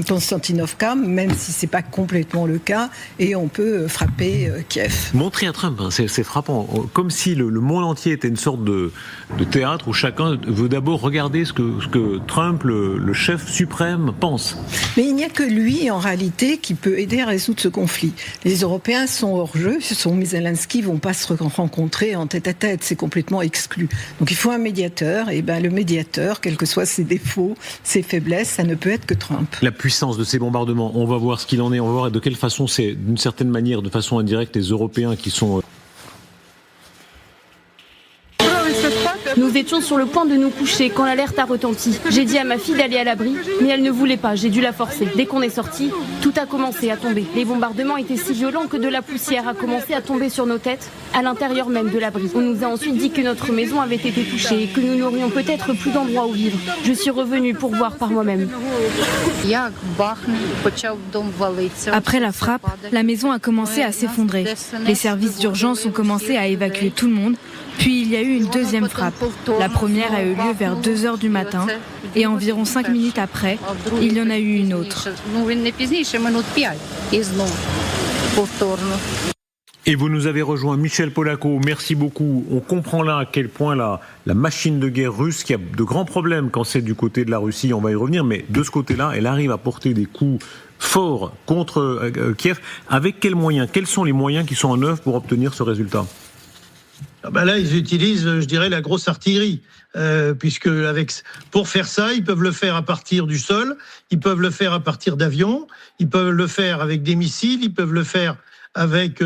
Konstantinovka, même si c'est pas complètement le cas, et on peut frapper Kiev. Montrer à Trump, c'est frappant. Comme si le monde entier était une sorte de théâtre où chacun veut d'abord regarder ce que Trump, le chef suprême, pense. Mais il n'y a que lui, en réalité, qui peut aider à résoudre ce conflit. Les Européens sont hors jeu, Zelensky vont pas se rencontrer en tête-à-tête, c'est complètement exclu. Donc il faut un médiateur, et le médiateur, quels que soient ses défauts, ses faiblesses, ça ne peut être que Trump. La puissance de ces bombardements, on va voir ce qu'il en est, on va voir de quelle façon c'est, d'une certaine manière, de façon indirecte, les Européens qui sont... Nous étions sur le point de nous coucher quand l'alerte a retenti. J'ai dit à ma fille d'aller à l'abri, mais elle ne voulait pas, j'ai dû la forcer. Dès qu'on est sorti, tout a commencé à tomber. Les bombardements étaient si violents que de la poussière a commencé à tomber sur nos têtes, à l'intérieur même de l'abri. On nous a ensuite dit que notre maison avait été touchée et que nous n'aurions peut-être plus d'endroit où vivre. Je suis revenue pour voir par moi-même. Après la frappe, la maison a commencé à s'effondrer. Les services d'urgence ont commencé à évacuer tout le monde. Puis il y a eu une deuxième frappe. La première a eu lieu vers 2h du matin et environ 5 minutes après, il y en a eu une autre. Et vous nous avez rejoint, Michel Polaco, merci beaucoup. On comprend là à quel point la machine de guerre russe, qui a de grands problèmes quand c'est du côté de la Russie, on va y revenir, mais de ce côté-là, elle arrive à porter des coups forts contre Kiev. Avec quels moyens ? Quels sont les moyens qui sont en œuvre pour obtenir ce résultat ? Là, ils utilisent, je dirais, la grosse artillerie, puisque pour faire ça, ils peuvent le faire à partir du sol, ils peuvent le faire à partir d'avions, ils peuvent le faire avec des missiles, ils peuvent le faire avec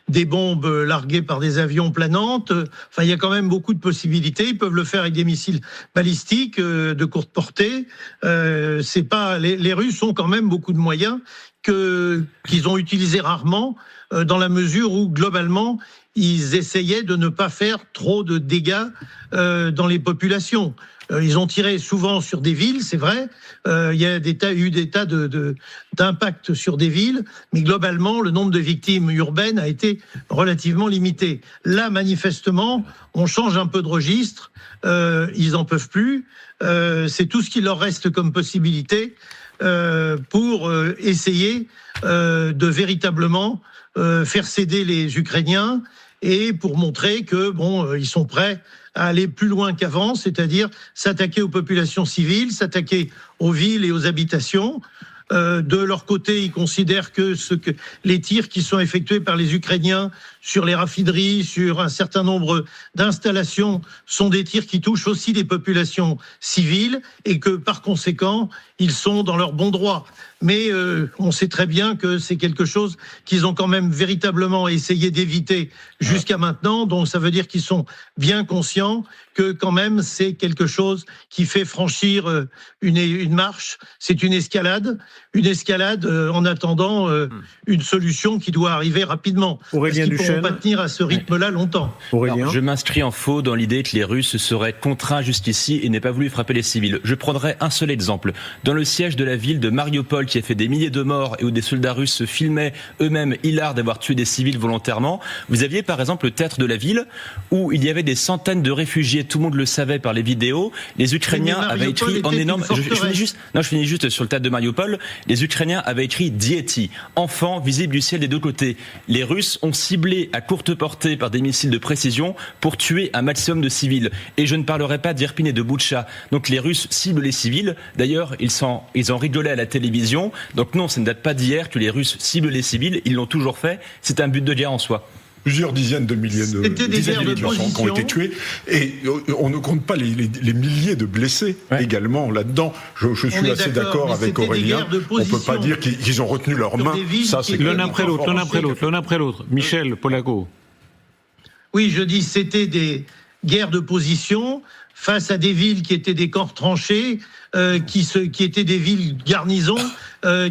des bombes larguées par des avions planantes. Enfin, il y a quand même beaucoup de possibilités. Ils peuvent le faire avec des missiles balistiques de courte portée. C'est pas les Russes ont quand même beaucoup de moyens qu'ils ont utilisés rarement, dans la mesure où globalement ils essayaient de ne pas faire trop de dégâts dans les populations. Ils ont tiré souvent sur des villes, c'est vrai. Il y a eu des tas d'impacts sur des villes, mais globalement, le nombre de victimes urbaines a été relativement limité. Là, manifestement, on change un peu de registre. Ils en peuvent plus. C'est tout ce qui leur reste comme possibilité pour essayer de véritablement faire céder les Ukrainiens et pour montrer que ils sont prêts à aller plus loin qu'avant, c'est-à-dire s'attaquer aux populations civiles, s'attaquer aux villes et aux habitations. De leur côté, ils considèrent que les tirs qui sont effectués par les Ukrainiens sur les raffineries, sur un certain nombre d'installations, sont des tirs qui touchent aussi des populations civiles et que par conséquent, ils sont dans leur bon droit. Mais on sait très bien que c'est quelque chose qu'ils ont quand même véritablement essayé d'éviter jusqu'à maintenant. Donc ça veut dire qu'ils sont bien conscients que quand même c'est quelque chose qui fait franchir une marche. C'est une escalade en attendant une solution qui doit arriver rapidement. Aurélien Duchesne. Ils ne pourront pas tenir à ce rythme-là longtemps. Alors, je m'inscris en faux dans l'idée que les Russes seraient contraints jusqu'ici et n'aient pas voulu frapper les civils. Je prendrai un seul exemple. Dans le siège de la ville de Mariupol, qui a fait des milliers de morts et où des soldats russes se filmaient eux-mêmes hilares d'avoir tué des civils volontairement, vous aviez par exemple le théâtre de la ville où il y avait des centaines de réfugiés, tout le monde le savait par les vidéos. Les Ukrainiens avaient écrit en énorme... Je finis juste sur le théâtre de Mariupol. Les Ukrainiens avaient écrit Dieti, enfants visibles du ciel des deux côtés. Les Russes ont ciblé à courte portée par des missiles de précision pour tuer un maximum de civils. Et je ne parlerai pas d'Irpin et de Boutcha. Donc les Russes ciblent les civils. D'ailleurs, ils en rigolaient à la télévision. Donc non, ça ne date pas d'hier que les Russes ciblent les civils. Ils l'ont toujours fait. C'est un but de guerre en soi. Plusieurs dizaines de milliers de personnes qui ont été tuées et on ne compte pas les milliers de blessés également là-dedans. Je suis assez d'accord avec Aurélien. On ne peut pas dire qu'ils ont retenu leurs mains. Ça, c'est l'un après l'autre. Michel Polaco. Oui, je dis c'était des guerres de position face à des villes qui étaient des corps tranchés, qui étaient des villes garnisons,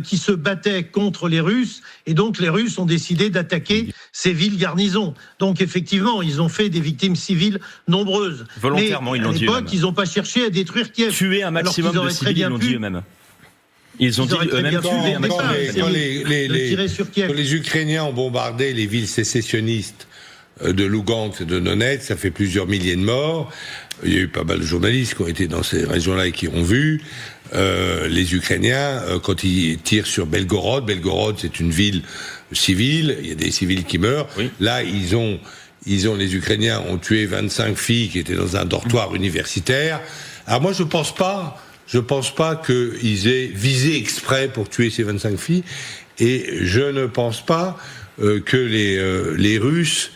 qui se battaient contre les Russes, et donc les Russes ont décidé d'attaquer ces villes garnisons. Donc effectivement, ils ont fait des victimes civiles nombreuses. Volontairement, ils l'ont dit eux-mêmes. À l'époque, ils n'ont pas cherché à détruire Kiev. Tuer un maximum de civils, ils l'ont dit eux-mêmes. Ils ont dit eux-mêmes tuer un maximum de civils. Quand les Ukrainiens ont bombardé les villes sécessionnistes de Lugansk et de Donetsk, ça fait plusieurs milliers de morts. Il y a eu pas mal de journalistes qui ont été dans ces régions-là et qui ont vu les Ukrainiens quand ils tirent sur Belgorod. Belgorod, c'est une ville civile. Il y a des civils qui meurent. Oui. Là, les Ukrainiens ont tué 25 filles qui étaient dans un dortoir universitaire. Alors moi, je pense pas qu'ils aient visé exprès pour tuer ces 25 filles. Et je ne pense pas que les Russes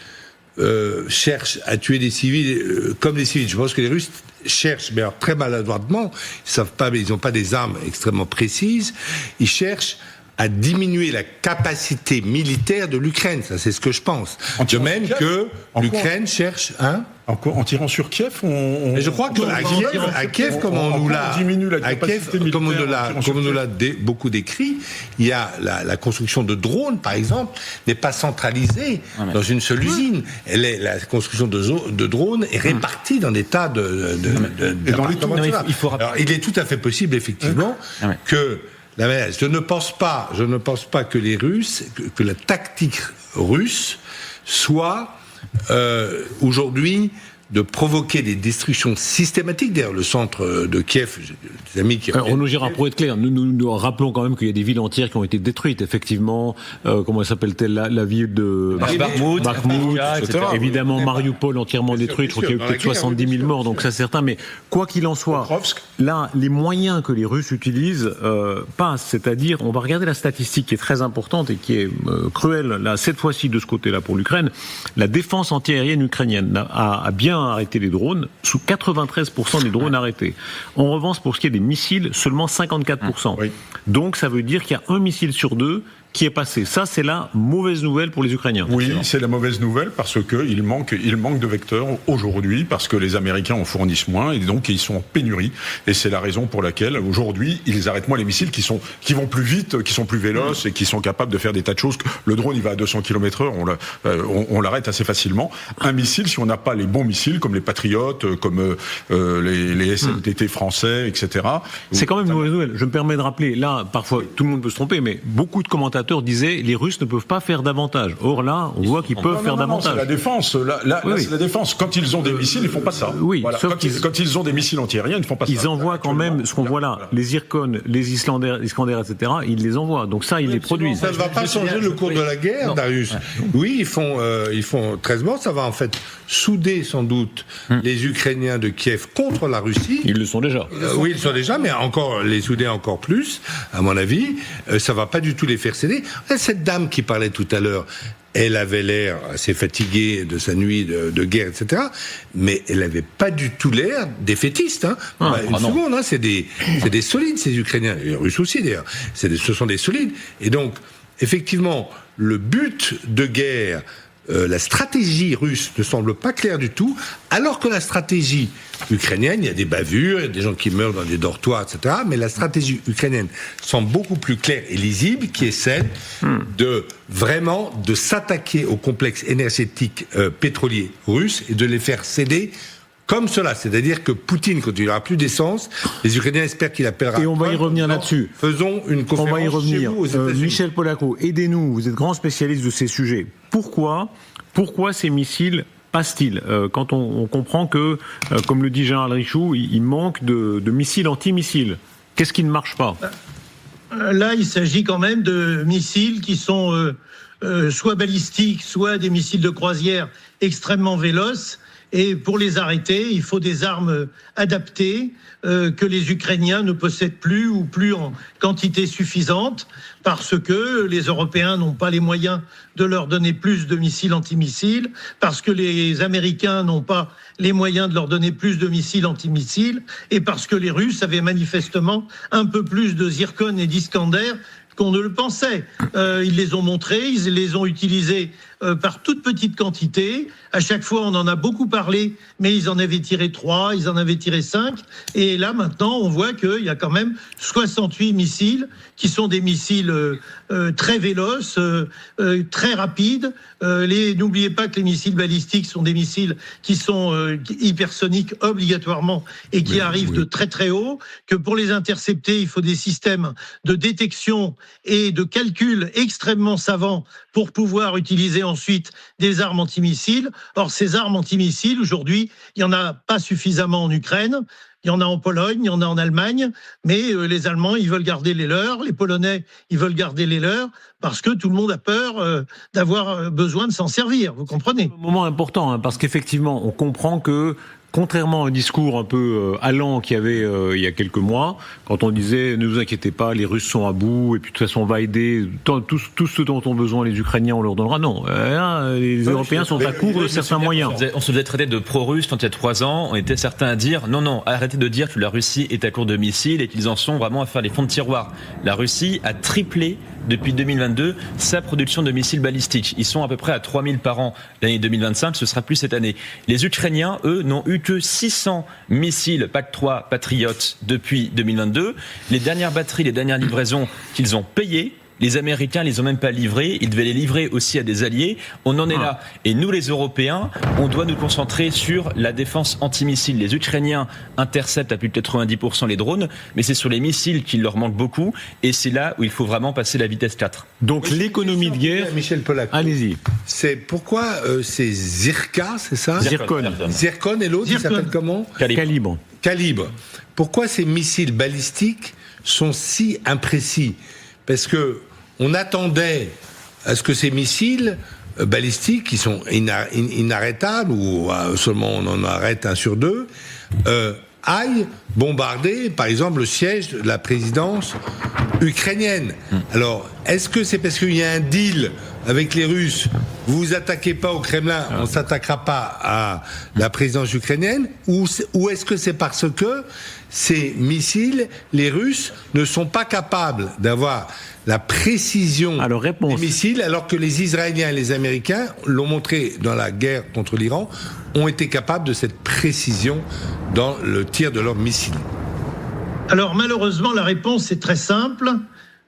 cherchent à tuer des civils comme des civils. Je pense que les Russes cherchent, mais alors très maladroitement, ils n'ont pas des armes extrêmement précises, ils cherchent à diminuer la capacité militaire de l'Ukraine. Ça, c'est ce que je pense. De même que l'Ukraine cherche... En tirant sur Kiev, Mais je crois qu'à Kiev, comme on nous l'a beaucoup décrit, il y a la construction de drones, par exemple, n'est pas centralisée dans une seule usine. La construction de drones est répartie dans des tas d'appartements. Alors, il est tout à fait possible, effectivement, que je ne pense pas que les Russes, que la tactique russe soit aujourd'hui de provoquer des destructions systématiques. D'ailleurs, le centre de Kiev, des amis qui... Renaud Girard, pour être clair, nous rappelons quand même qu'il y a des villes entières qui ont été détruites, effectivement. Comment s'appelle-t-elle la ville de Bakhmout, etc. Évidemment, Mariupol entièrement détruite. Je crois qu'il y a eu peut-être 70 000 morts, donc ça c'est certain. Mais quoi qu'il en soit, là, les moyens que les Russes utilisent passent. C'est-à-dire, on va regarder la statistique qui est très importante et qui est cruelle, là, cette fois-ci de ce côté-là pour l'Ukraine. La défense antiaérienne ukrainienne a bien arrêté les drones, sous 93% des drones arrêtés. En revanche, pour ce qui est des missiles, seulement 54%. Donc ça veut dire qu'il y a un missile sur deux qui est passé. Ça, c'est la mauvaise nouvelle pour les Ukrainiens. Oui, c'est la mauvaise nouvelle parce qu'il manque de vecteurs aujourd'hui, parce que les Américains en fournissent moins et donc ils sont en pénurie. Et c'est la raison pour laquelle aujourd'hui, ils arrêtent moins les missiles qui vont plus vite, qui sont plus véloces et qui sont capables de faire des tas de choses. Le drone, il va à 200 km/h, on l'arrête assez facilement. Un missile, si on n'a pas les bons missiles, comme les Patriotes, comme les SLTT français, etc. C'est quand même une mauvaise nouvelle. Je me permets de rappeler, là, parfois, tout le monde peut se tromper, mais beaucoup de commentateurs disaient les Russes ne peuvent pas faire davantage. Or là, on voit qu'ils peuvent faire davantage. C'est la défense. Là, c'est la défense. Quand ils ont des missiles, ils font pas ça. Oui, voilà. Quand ils ont des missiles antiaériens, ils ne font pas ça. Ils envoient quand même ce qu'on voit là, les Zircon, les Iskander, etc. Ils les envoient. Donc ça, ils les produisent. Ça ne va pas changer le cours de la guerre, Darius. Oui, ils font 13 morts. Ça va en fait souder sans doute les Ukrainiens de Kiev contre la Russie. Ils le sont déjà. Oui, ils le sont déjà, mais les souder encore plus, à mon avis. Ça va pas du tout les faire céder. Cette dame qui parlait tout à l'heure, elle avait l'air assez fatiguée de sa nuit de guerre, etc. Mais elle n'avait pas du tout l'air défaitiste. Seconde, c'est des solides, ces Ukrainiens. Les Russes aussi, d'ailleurs. Ce sont des solides. Et donc, effectivement, le but de guerre, la stratégie russe ne semble pas claire du tout, alors que la stratégie ukrainienne, il y a des bavures, il y a des gens qui meurent dans des dortoirs, etc. Mais la stratégie ukrainienne semble beaucoup plus claire et lisible, qui est celle de s'attaquer au complexe énergétique pétrolier russe et de les faire céder comme cela. C'est-à-dire que Poutine, quand il n'aura plus d'essence, les Ukrainiens espèrent qu'il appellera... Et on va y revenir là-dessus. Faisons une conférence. On va y revenir. Chez vous, aux États-Unis. Michel Polaco, aidez-nous. Vous êtes grand spécialiste de ces sujets. Pourquoi ces missiles passent-ils quand on comprend que, comme le dit Général Richoux, il manque de missiles anti-missiles? Qu'est-ce qui ne marche pas? Là, il s'agit quand même de missiles qui sont soit balistiques, soit des missiles de croisière extrêmement véloces. Et pour les arrêter, il faut des armes adaptées que les Ukrainiens ne possèdent plus ou plus en quantité suffisante, parce que les Européens n'ont pas les moyens de leur donner plus de missiles antimissiles, parce que les Américains n'ont pas les moyens de leur donner plus de missiles antimissiles, et parce que les Russes avaient manifestement un peu plus de Zircon et d'Iskander qu'on ne le pensait. Ils les ont montrés, ils les ont utilisés par toute petite quantité. À chaque fois, on en a beaucoup parlé, mais ils en avaient tiré 3, ils en avaient tiré 5. Et là, maintenant, on voit qu'il y a quand même 68 missiles qui sont des missiles très véloces, très rapides. N'oubliez pas que les missiles balistiques sont des missiles qui sont hypersoniques obligatoirement et qui arrivent de très très haut, que pour les intercepter, il faut des systèmes de détection et de calcul extrêmement savants pour pouvoir utiliser ensuite des armes antimissiles. Or, ces armes antimissiles, aujourd'hui, il n'y en a pas suffisamment en Ukraine. Il y en a en Pologne, il y en a en Allemagne, mais les Allemands, ils veulent garder les leurs, les Polonais, ils veulent garder les leurs, parce que tout le monde a peur d'avoir besoin de s'en servir, vous comprenez ? Un moment important, parce qu'effectivement, on comprend que, contrairement à un discours un peu allant qu'il y avait il y a quelques mois, quand on disait « ne vous inquiétez pas, les Russes sont à bout, et puis de toute façon on va aider tout ce dont ont besoin les Ukrainiens, on leur donnera ». Non, les Européens sont à court de certains moyens. On se faisait traiter de pro-russe quand il y a 3 ans, on était certains à dire « non, arrêtez de dire que la Russie est à court de missiles et qu'ils en sont vraiment à faire les fonds de tiroir ». La Russie a triplé depuis 2022 sa production de missiles balistiques. Ils sont à peu près à 3000 par an l'année 2025, ce sera plus cette année. Les Ukrainiens, eux, n'ont eu que 600 missiles PAC-3 Patriot depuis 2022. Les dernières batteries, les dernières livraisons qu'ils ont payées, les Américains les ont même pas livrés, ils devaient les livrer aussi à des alliés. On en est là. Et nous, les Européens, on doit nous concentrer sur la défense antimissile. Les Ukrainiens interceptent à plus de 90% les drones, mais c'est sur les missiles qu'il leur manque beaucoup. Et c'est là où il faut vraiment passer la vitesse 4. Donc l'économie de guerre... Michel Polaco. Allez-y. C'est pourquoi c'est Zirka, c'est ça? Zircon et l'autre, il s'appelle comment? Calibre. Pourquoi ces missiles balistiques sont si imprécis? Parce que on attendait à ce que ces missiles balistiques, qui sont inarrêtables, ou seulement on en arrête 1 sur 2, aillent bombarder, par exemple, le siège de la présidence ukrainienne. Alors, est-ce que c'est parce qu'il y a un deal avec les Russes, vous vous attaquez pas au Kremlin, on s'attaquera pas à la présidence ukrainienne, ou est-ce que c'est parce que ces missiles, les Russes ne sont pas capables d'avoir la précision des missiles, alors que les Israéliens et les Américains l'ont montré dans la guerre contre l'Iran, ont été capables de cette précision dans le tir de leurs missiles? Alors malheureusement, la réponse est très simple.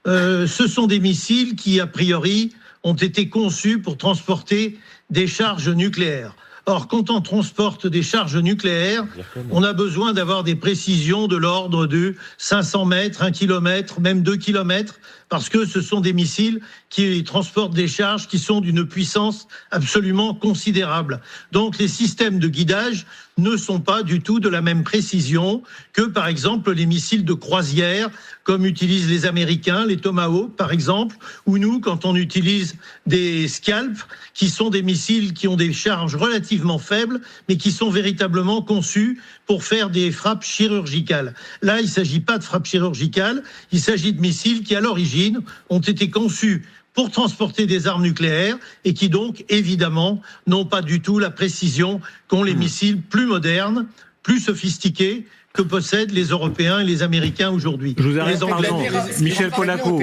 Ce sont des missiles qui, a priori, ont été conçus pour transporter des charges nucléaires. Or, quand on transporte des charges nucléaires, on a besoin d'avoir des précisions de l'ordre de 500 mètres, 1 kilomètre, même 2 kilomètres, parce que ce sont des missiles qui transportent des charges qui sont d'une puissance absolument considérable. Donc, les systèmes de guidage ne sont pas du tout de la même précision que, par exemple, les missiles de croisière, comme utilisent les Américains, les Tomahawk, par exemple, ou nous, quand on utilise des Scalp, qui sont des missiles qui ont des charges relativement faibles, mais qui sont véritablement conçus pour faire des frappes chirurgicales. Là, il ne s'agit pas de frappes chirurgicales, il s'agit de missiles qui, à l'origine, ont été conçus pour transporter des armes nucléaires et qui donc, évidemment, n'ont pas du tout la précision qu'ont les missiles plus modernes, plus sophistiqués, que possèdent les Européens et les Américains aujourd'hui. Je vous arrête, pardon. Michel Polaco.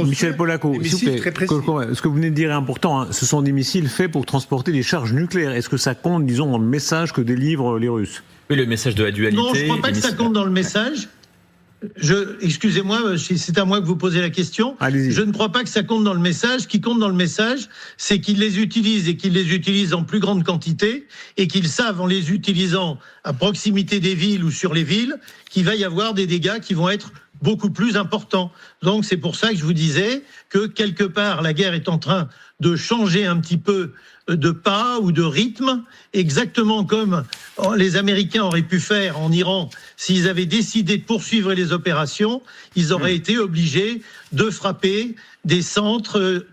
Michel Polaco, s'il vous plaît. Ce que vous venez de dire est important. Hein. Ce sont des missiles faits pour transporter des charges nucléaires. Est-ce que ça compte, disons, dans le message que délivrent les Russes? Oui, le message de la dualité. Non, je ne crois pas que ça compte dans le message. Excusez-moi, c'est à moi que vous posez la question. Allez-y. Je ne crois pas que ça compte dans le message. Ce qui compte dans le message, c'est qu'ils les utilisent et qu'ils les utilisent en plus grande quantité et qu'ils savent, en les utilisant à proximité des villes ou sur les villes, qu'il va y avoir des dégâts qui vont être beaucoup plus importants. Donc c'est pour ça que je vous disais que quelque part la guerre est en train de changer un petit peu de pas ou de rythme, exactement comme les Américains auraient pu faire en Iran s'ils avaient décidé de poursuivre les opérations. Ils auraient été obligés de frapper des centres,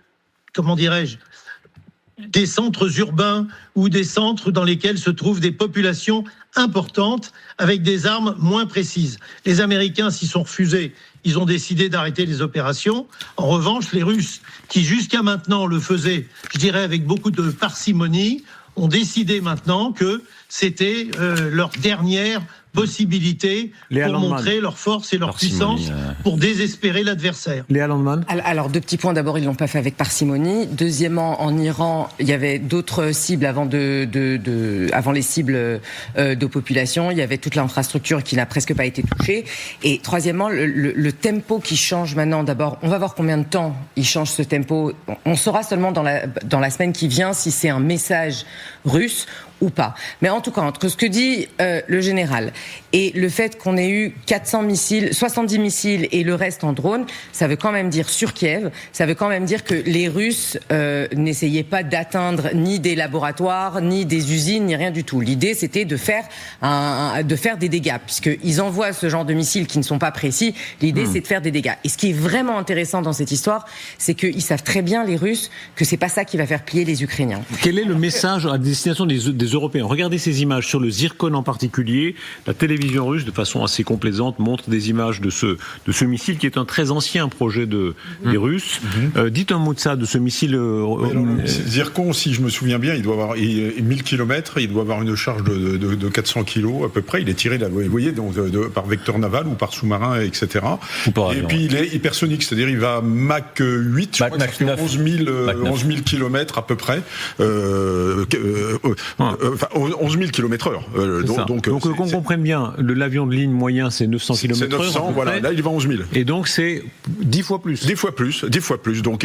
des centres urbains ou des centres dans lesquels se trouvent des populations importantes avec des armes moins précises. Les Américains s'y sont refusés. Ils ont décidé d'arrêter les opérations. En revanche, les Russes, qui jusqu'à maintenant le faisaient, je dirais, avec beaucoup de parcimonie, ont décidé maintenant que c'était leur dernière possibilité pour montrer leur force et leur puissance pour désespérer l'adversaire. Léa Landman. Alors, 2 petits points. D'abord, ils l'ont pas fait avec parcimonie. Deuxièmement, en Iran, il y avait d'autres cibles avant les cibles de population. Il y avait toute l'infrastructure qui n'a presque pas été touchée. Et troisièmement, le tempo qui change maintenant. D'abord, on va voir combien de temps il change ce tempo. On saura seulement dans la semaine qui vient si c'est un message russe ou pas. Mais en tout cas, entre ce que dit le général et le fait qu'on ait eu 400 missiles, 70 missiles et le reste en drone, ça veut quand même dire sur Kiev, ça veut quand même dire que les Russes n'essayaient pas d'atteindre ni des laboratoires, ni des usines, ni rien du tout. L'idée, c'était de faire des dégâts, puisqu'ils envoient ce genre de missiles qui ne sont pas précis. L'idée, c'est de faire des dégâts. Et ce qui est vraiment intéressant dans cette histoire, c'est qu'ils savent très bien, les Russes, que c'est pas ça qui va faire plier les Ukrainiens. Quel est le message à destination des Européens? Regardez ces images sur le Zircon en particulier. La télévision télévision russe, de façon assez complaisante, montre des images de ce missile qui est un très ancien projet des Russes. Dites un mot de ça, de ce missile. Zircon, si je me souviens bien, il doit avoir 1000 km, il doit avoir une charge de 400 kg à peu près. Il est tiré, vous voyez, donc, par vecteur naval ou par sous-marin, etc. Et puis il est hypersonique, c'est-à-dire il va Mach 8, je crois que ça fait 11 000 km à peu près. 11 000 km/h. Donc qu'on comprenne bien, l'avion de ligne moyen c'est 900 km/h. C'est 900, voilà, là il va 11 000. Et donc c'est 10 fois plus. 10 fois plus. Donc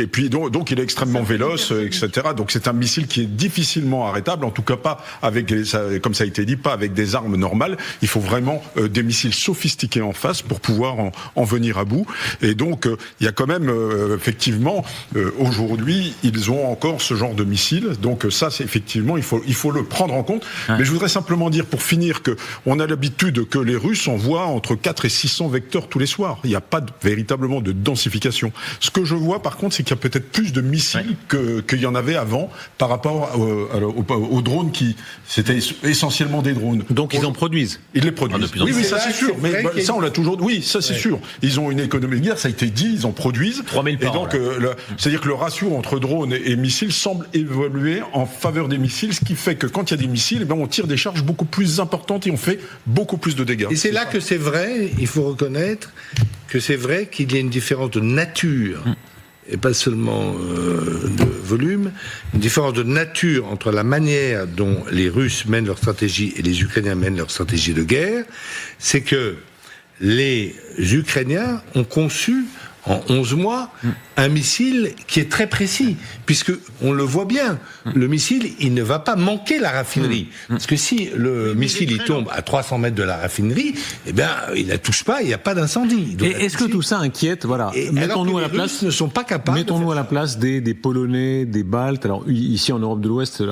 il est extrêmement véloce, etc. Donc c'est un missile qui est difficilement arrêtable, en tout cas pas avec, comme ça a été dit, pas avec des armes normales. Il faut vraiment des missiles sophistiqués en face pour pouvoir en venir à bout. Et donc il y a quand même effectivement aujourd'hui ils ont encore ce genre de missiles. Donc ça c'est effectivement il faut le prendre en compte. Mais je voudrais simplement dire pour finir que on a l'habitude que les Russes envoient entre 4 et 600 vecteurs tous les soirs. Il n'y a pas véritablement de densification. Ce que je vois par contre, c'est qu'il y a peut-être plus de missiles qu'il y en avait avant par rapport aux drones c'était essentiellement des drones. Donc ils en produisent. Ils les produisent. Oui, ça c'est sûr. Mais ça on l'a toujours. Oui, ça c'est sûr. Ils ont une économie de guerre, ça a été dit. Ils en produisent. 3000 par an. Et donc c'est-à-dire que le ratio entre drones et missiles semble évoluer en faveur des missiles, ce qui fait que quand il y a des missiles, on tire des charges beaucoup plus importantes et on fait beaucoup plus de dégâts. Et c'est là que c'est vrai, il faut reconnaître que c'est vrai qu'il y a une différence de nature, et pas seulement de volume, une différence de nature entre la manière dont les Russes mènent leur stratégie et les Ukrainiens mènent leur stratégie de guerre. C'est que les Ukrainiens ont conçu en 11 mois un missile qui est très précis, puisque on le voit bien, le missile, il ne va pas manquer la raffinerie. Parce que si le missile il tombe à 300 mètres de la raffinerie, eh bien, il la touche pas, il n'y a pas d'incendie. Et est-ce que tout ça inquiète? Voilà. Mettons-nous à la place. Ne sont pas capables. Mettons-nous à la place des Polonais, des Baltes. Alors ici en Europe de l'Ouest,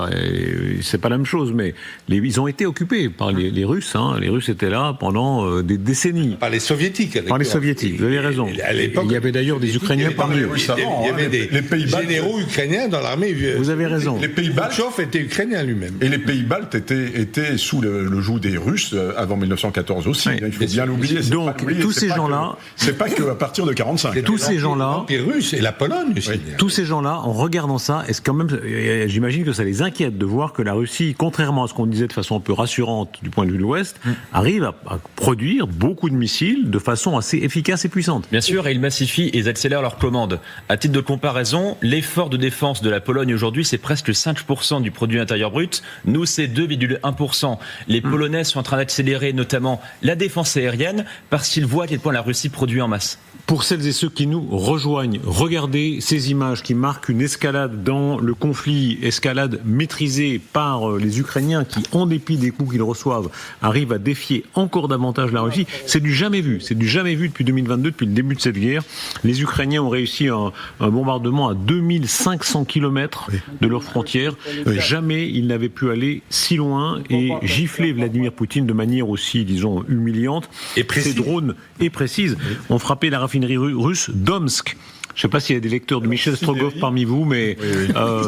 c'est pas la même chose, mais ils ont été occupés par les Russes. Les Russes étaient là pendant des décennies. Par les Soviétiques. Par les Soviétiques. Vous avez raison. À l'époque, il y avait d'ailleurs des Ukrainiens parmi eux. Il y avait des généraux ukrainiens dans l'armée. Vous avez raison. Les pays baltes. Khrouchtchev était ukrainien lui-même. Et les pays baltes étaient sous le joug des Russes avant 1914 aussi. Il faut bien l'oublier. Donc tous ces gens-là, c'est pas qu'à partir de 45. Tous ces gens-là, l'Empire russe et la Pologne aussi. Tous ces gens-là, en regardant ça, est-ce quand même, j'imagine que ça les inquiète de voir que la Russie, contrairement à ce qu'on disait de façon un peu rassurante du point de vue de l'Ouest, arrive à produire beaucoup de missiles de façon assez efficace et puissante. Bien sûr, et ils massifient et ils accélèrent leurs commandes. À titre de comparaison, l'effort de défense de la Pologne aujourd'hui, c'est presque 5% du produit intérieur brut. Nous, c'est 2,1%. Les Polonais sont en train d'accélérer notamment la défense aérienne parce qu'ils voient à quel point la Russie produit en masse. Pour celles et ceux qui nous rejoignent, regardez ces images qui marquent une escalade dans le conflit, escalade maîtrisée par les Ukrainiens qui, en dépit des coups qu'ils reçoivent, arrivent à défier encore davantage la Russie. C'est du jamais vu depuis 2022, depuis le début de cette guerre. Les Ukrainiens ont réussi un bombardement à 2500 km de leurs frontières. Jamais ils n'avaient pu aller si loin et gifler Vladimir Poutine de manière aussi, disons, humiliante. Et précise. Ces drones, et précises, ont frappé la raffinerie russe d'Omsk. Je ne sais pas s'il y a des lecteurs de Michel Strogoff parmi vous, mais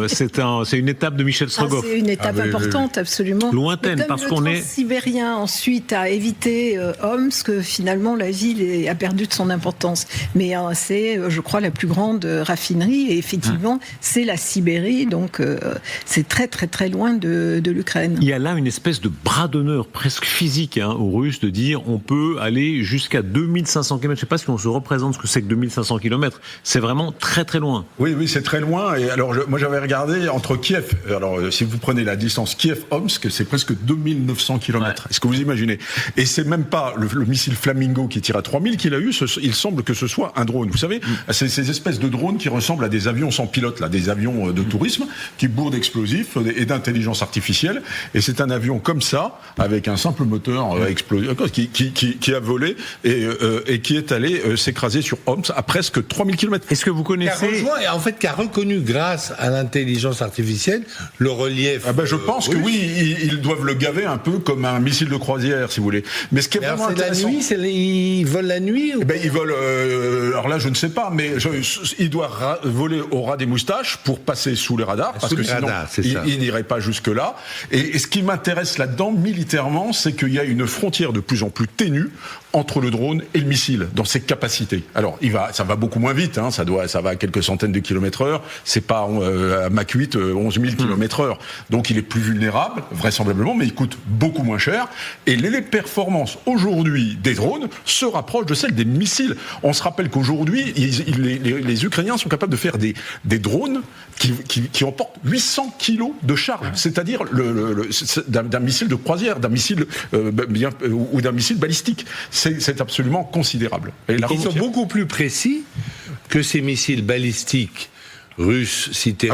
c'est une étape de Michel Strogoff. C'est une étape importante, absolument. Lointaine, parce qu'on est... Le transsibérien, ensuite, a évité Omsk, finalement, la ville a perdu de son importance. Mais c'est, je crois, la plus grande raffinerie, et effectivement, c'est la Sibérie, donc c'est très, très, très loin de l'Ukraine. Il y a là une espèce de bras d'honneur presque physique aux Russes de dire on peut aller jusqu'à 2500 km. Je ne sais pas si on se représente ce que c'est que 2500 km. C'est vraiment très très loin. Oui, c'est très loin. Et alors, moi j'avais regardé entre Kiev, alors si vous prenez la distance Kiev-Omsk, c'est presque 2900 km. Est-ce que vous imaginez? Et c'est même pas le missile Flamingo qui tire à 3000 qu'il a eu, il semble que ce soit un drone. Vous savez, c'est ces espèces de drones qui ressemblent à des avions sans pilote, là, des avions de tourisme, qui bourrent d'explosifs et d'intelligence artificielle. Et c'est un avion comme ça, avec un simple moteur explosif, qui a volé et qui est allé s'écraser sur Omsk à presque 3000 km. Est-ce que vous connaissez... qui a reconnu grâce à l'intelligence artificielle le relief. Je pense que oui, ils doivent le gaver un peu comme un missile de croisière, si vous voulez. Mais ce qui est vraiment intéressant... Ils volent la nuit ou... Ils volent... alors là, je ne sais pas, mais ils doivent voler au ras des moustaches pour passer sous les radars, parce que sinon, ils n'iraient pas jusque-là. Et ce qui m'intéresse là-dedans, militairement, c'est qu'il y a une frontière de plus en plus ténue entre le drone et le missile, dans ses capacités. Alors, ça va beaucoup moins vite, ça va à quelques centaines de kilomètres heure, c'est pas à Mach 8, 11 000 kilomètres heure. Donc il est plus vulnérable, vraisemblablement, mais il coûte beaucoup moins cher. Et les performances aujourd'hui des drones se rapprochent de celles des missiles. On se rappelle qu'aujourd'hui, les Ukrainiens sont capables de faire des drones qui emportent 800 kilos de charge, c'est-à-dire d'un missile de croisière, d'un missile ou d'un missile balistique. C'est absolument considérable. Et ils sont beaucoup plus précis que ces missiles balistiques russes cités,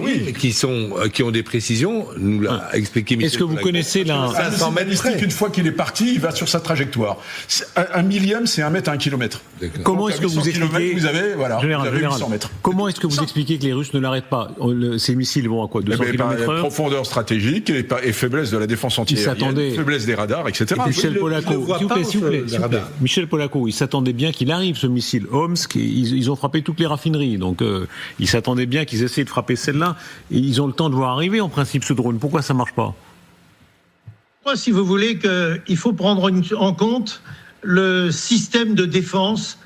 qui ont des précisions, nous l'a expliqué Michel. Est-ce que vous connaissez un missile balistique, une fois qu'il est parti, il va sur sa trajectoire. Un millième, c'est 1 mètre à 1 kilomètre. Comment est-ce que vous expliquez... Vous avez 800 mètres. Comment est-ce que vous expliquez que les Russes ne l'arrêtent pas? Ces missiles vont à quoi, 200 km/h? Profondeur stratégique et faiblesse de la défense antiaérienne, faiblesse des radars, etc. Michel Polaco, s'il vous plaît. Michel Polaco, ils s'attendaient bien qu'il arrive, ce missile Omsk. Ils ont frappé toutes les raffineries, donc ils s'attendaient bien qu'ils essaient de frapper celle-là, et ils ont le temps de voir arriver en principe ce drone. Pourquoi ça marche pas? Moi, si vous voulez, qu'il faut prendre en compte le système de défense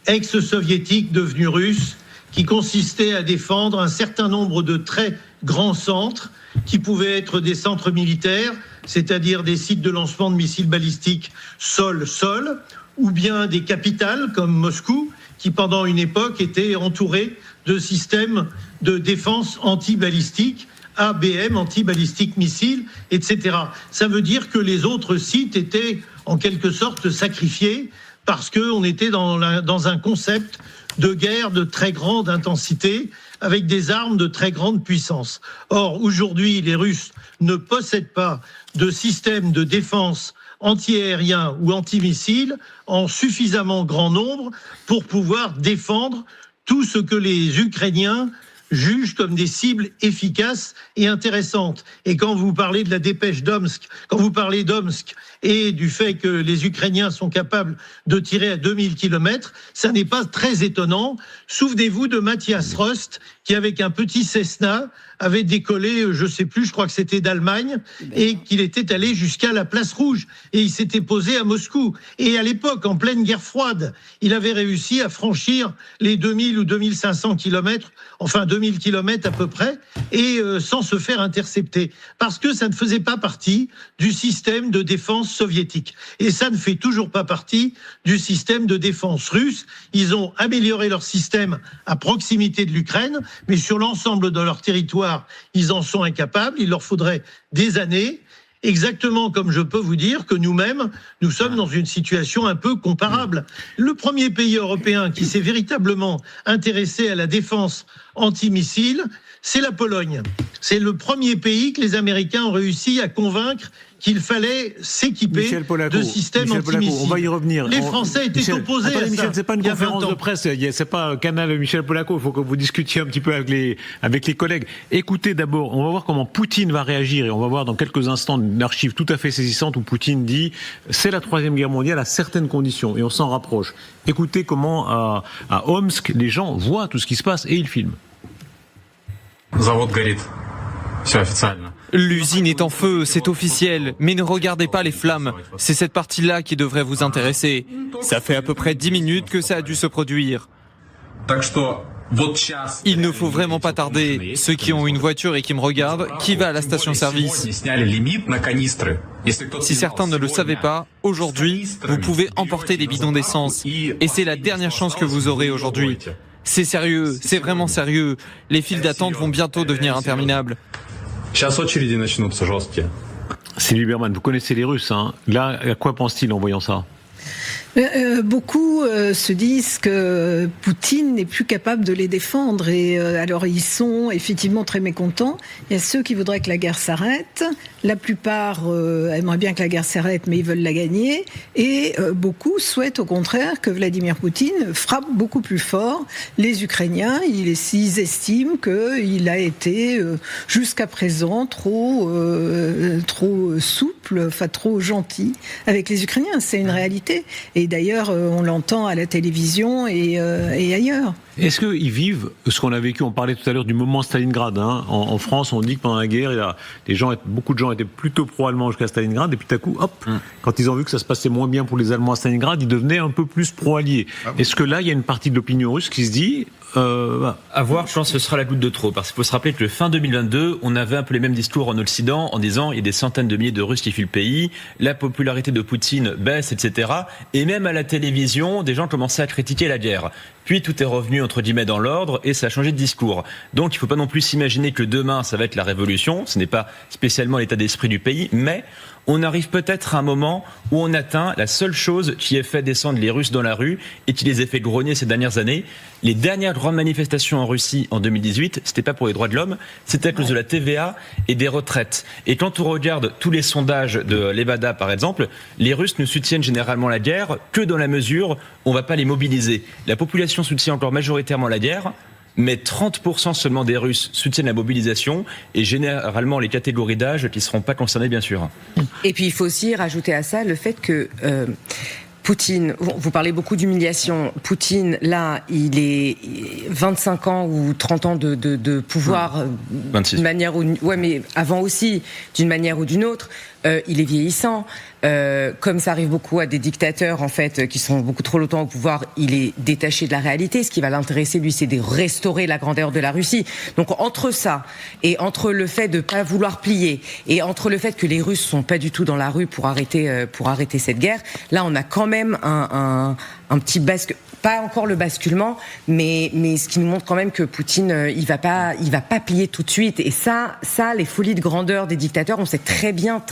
ex-soviétique devenu russe, qui consistait à défendre un certain nombre de très grands centres, qui pouvaient être des centres militaires, c'est-à-dire des sites de lancement de missiles balistiques sol-sol, ou bien des capitales comme Moscou, qui pendant une époque étaient entourées de systèmes de défense anti-balistique, ABM, anti-balistique missile, etc. Ça veut dire que les autres sites étaient en quelque sorte sacrifiés parce qu'on était dans un concept de guerre de très grande intensité avec des armes de très grande puissance. Or, aujourd'hui, les Russes ne possèdent pas de système de défense anti-aérien ou anti-missile en suffisamment grand nombre pour pouvoir défendre tout ce que les Ukrainiens jugent comme des cibles efficaces et intéressantes. Et quand vous parlez de la dépêche d'Omsk, quand vous parlez d'Omsk et du fait que les Ukrainiens sont capables de tirer à 2000 km, ça n'est pas très étonnant. Souvenez-vous de Matthias Rust, qui avec un petit Cessna avait décollé, je sais plus, je crois que c'était d'Allemagne, et qu'il était allé jusqu'à la place Rouge, et il s'était posé à Moscou. Et à l'époque, en pleine guerre froide, il avait réussi à franchir les 2000 ou 2500 km, enfin 2000 km à peu près, et sans se faire intercepter. Parce que ça ne faisait pas partie du système de défense soviétique. Et ça ne fait toujours pas partie du système de défense russe. Ils ont amélioré leur système à proximité de l'Ukraine, mais sur l'ensemble de leur territoire, ils en sont incapables. Il leur faudrait des années. Exactement comme je peux vous dire que nous-mêmes, nous sommes dans une situation un peu comparable. Le premier pays européen qui s'est véritablement intéressé à la défense antimissile, c'est la Pologne. C'est le premier pays que les Américains ont réussi à convaincre qu'il fallait s'équiper de systèmes antimissiles. On va y revenir. Les Français étaient opposés à ça. Michel, c'est pas une conférence de presse, c'est pas un canal Michel Polaco, il faut que vous discutiez un petit peu avec les collègues. Écoutez d'abord, on va voir comment Poutine va réagir, et on va voir dans quelques instants une archive tout à fait saisissante où Poutine dit c'est la Troisième Guerre mondiale à certaines conditions, et on s'en rapproche. Écoutez comment à Omsk, les gens voient tout ce qui se passe et ils filment. Завод горит. Все официально. L'usine est en feu, c'est officiel, mais ne regardez pas les flammes. C'est cette partie-là qui devrait vous intéresser. Ça fait à peu près 10 minutes que ça a dû se produire. Il ne faut vraiment pas tarder. Ceux qui ont une voiture et qui me regardent, qui va à la station-service? Si certains ne le savaient pas, aujourd'hui, vous pouvez emporter des bidons d'essence. Et c'est la dernière chance que vous aurez aujourd'hui. C'est sérieux, c'est vraiment sérieux. Les files d'attente vont bientôt devenir interminables. Sylvie Berman, vous connaissez les Russes, hein. Là, à quoi pense-t-il en voyant ça? Beaucoup se disent que Poutine n'est plus capable de les défendre et alors ils sont effectivement très mécontents. Il y a ceux qui voudraient que la guerre s'arrête, la plupart aimeraient bien que la guerre s'arrête mais ils veulent la gagner et beaucoup souhaitent au contraire que Vladimir Poutine frappe beaucoup plus fort les Ukrainiens. Ils estiment qu'il a été jusqu'à présent trop souple, enfin trop gentil avec les Ukrainiens. C'est une réalité. Et d'ailleurs, on l'entend à la télévision et ailleurs. Est-ce qu'ils vivent ce qu'on a vécu? On parlait tout à l'heure du moment Stalingrad. En France, on dit que pendant la guerre, beaucoup de gens étaient plutôt pro-allemands jusqu'à Stalingrad. Et puis tout à coup, quand ils ont vu que ça se passait moins bien pour les Allemands à Stalingrad, ils devenaient un peu plus pro-alliés. Est-ce que là, il y a une partie de l'opinion russe qui se dit... À voir, je pense que ce sera la goutte de trop. Parce qu'il faut se rappeler que fin 2022, on avait un peu les mêmes discours en Occident en disant il y a des centaines de milliers de Russes qui fuient le pays, la popularité de Poutine baisse, etc. Et même à la télévision, des gens commençaient à critiquer la guerre. Puis tout est revenu entre guillemets dans l'ordre et ça a changé de discours. Donc il ne faut pas non plus s'imaginer que demain ça va être la révolution. Ce n'est pas spécialement l'état d'esprit du pays, mais on arrive peut-être à un moment où on atteint la seule chose qui ait fait descendre les Russes dans la rue et qui les ait fait grogner ces dernières années. Les dernières grandes manifestations en Russie en 2018, c'était pas pour les droits de l'homme, c'était à cause de la TVA et des retraites. Et quand on regarde tous les sondages de Levada par exemple, les Russes ne soutiennent généralement la guerre que dans la mesure où on va pas les mobiliser. La population soutient encore majoritairement la guerre, mais 30% seulement des Russes soutiennent la mobilisation et généralement les catégories d'âge qui ne seront pas concernées bien sûr. Et puis il faut aussi rajouter à ça le fait que Poutine, vous parlez beaucoup d'humiliation. Poutine, là, il est 25 ans ou 30 ans de pouvoir, 26. D'une manière ou ouais, mais avant aussi, d'une manière ou d'une autre. Il est vieillissant. Comme ça arrive beaucoup à des dictateurs, en fait, qui sont beaucoup trop longtemps au pouvoir, il est détaché de la réalité. Ce qui va l'intéresser, lui, c'est de restaurer la grandeur de la Russie. Donc, entre ça, et entre le fait de pas vouloir plier, et entre le fait que les Russes sont pas du tout dans la rue pour arrêter cette guerre, là, on a quand même un petit pas encore le basculement, mais ce qui nous montre quand même que Poutine, il va pas plier tout de suite. Et ça, les folies de grandeur des dictateurs, on sait très bien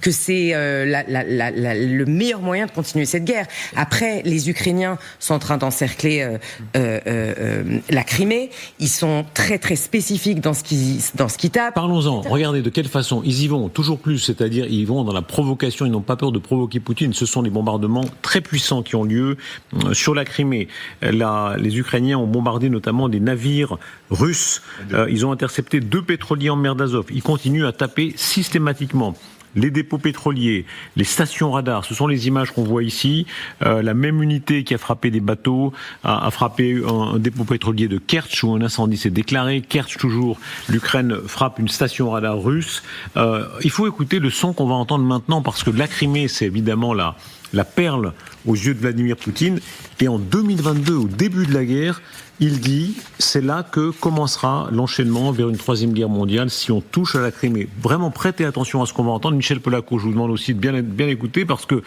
que c'est le meilleur moyen de continuer cette guerre. Après, les Ukrainiens sont en train d'encercler la Crimée. Ils sont très très spécifiques dans ce qu'ils tapent. Parlons-en. Regardez de quelle façon ils y vont toujours plus, c'est-à-dire ils vont dans la provocation. Ils n'ont pas peur de provoquer Poutine. Ce sont des bombardements très puissants qui ont lieu sur la Crimée. Les Ukrainiens ont bombardé notamment des navires russes. Ils ont intercepté 2 pétroliers en mer d'Azov. Ils continuent à taper systématiquement les dépôts pétroliers, les stations radars. Ce sont les images qu'on voit ici. La même unité qui a frappé des bateaux a frappé un dépôt pétrolier de Kerch où un incendie s'est déclaré. Kerch toujours, l'Ukraine frappe une station radar russe. Il faut écouter le son qu'on va entendre maintenant parce que la Crimée, c'est évidemment la perle aux yeux de Vladimir Poutine. Et en 2022, au début de la guerre, il dit, c'est là que commencera l'enchaînement vers une 3e guerre mondiale si on touche à la Crimée. Vraiment prêtez attention à ce qu'on va entendre. Michel Polaco, je vous demande aussi de bien écouter parce que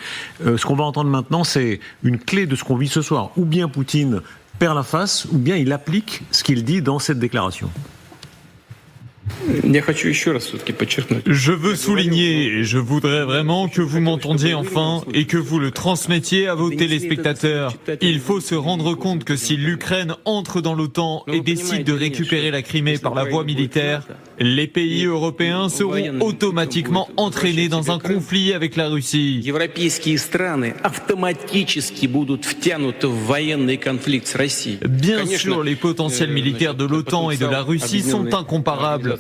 ce qu'on va entendre maintenant, c'est une clé de ce qu'on vit ce soir. Ou bien Poutine perd la face, ou bien il applique ce qu'il dit dans cette déclaration. Je veux souligner, et je voudrais vraiment que vous m'entendiez enfin et que vous le transmettiez à vos téléspectateurs. Il faut se rendre compte que si l'Ukraine entre dans l'OTAN et décide de récupérer la Crimée par la voie militaire, les pays européens seront automatiquement entraînés dans un conflit avec la Russie. Bien sûr, les potentiels militaires de l'OTAN et de la Russie sont incomparables.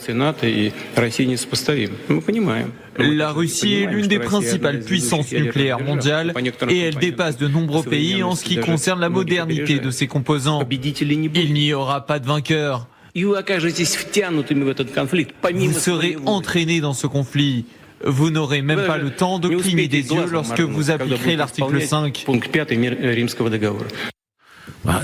La Russie est l'une des principales puissances nucléaires mondiales et elle dépasse de nombreux pays en ce qui concerne la modernité de ses composants. Il n'y aura pas de vainqueur. Vous serez entraîné dans ce conflit. Vous n'aurez même pas le temps de cligner des yeux lorsque vous appliquerez l'article 5.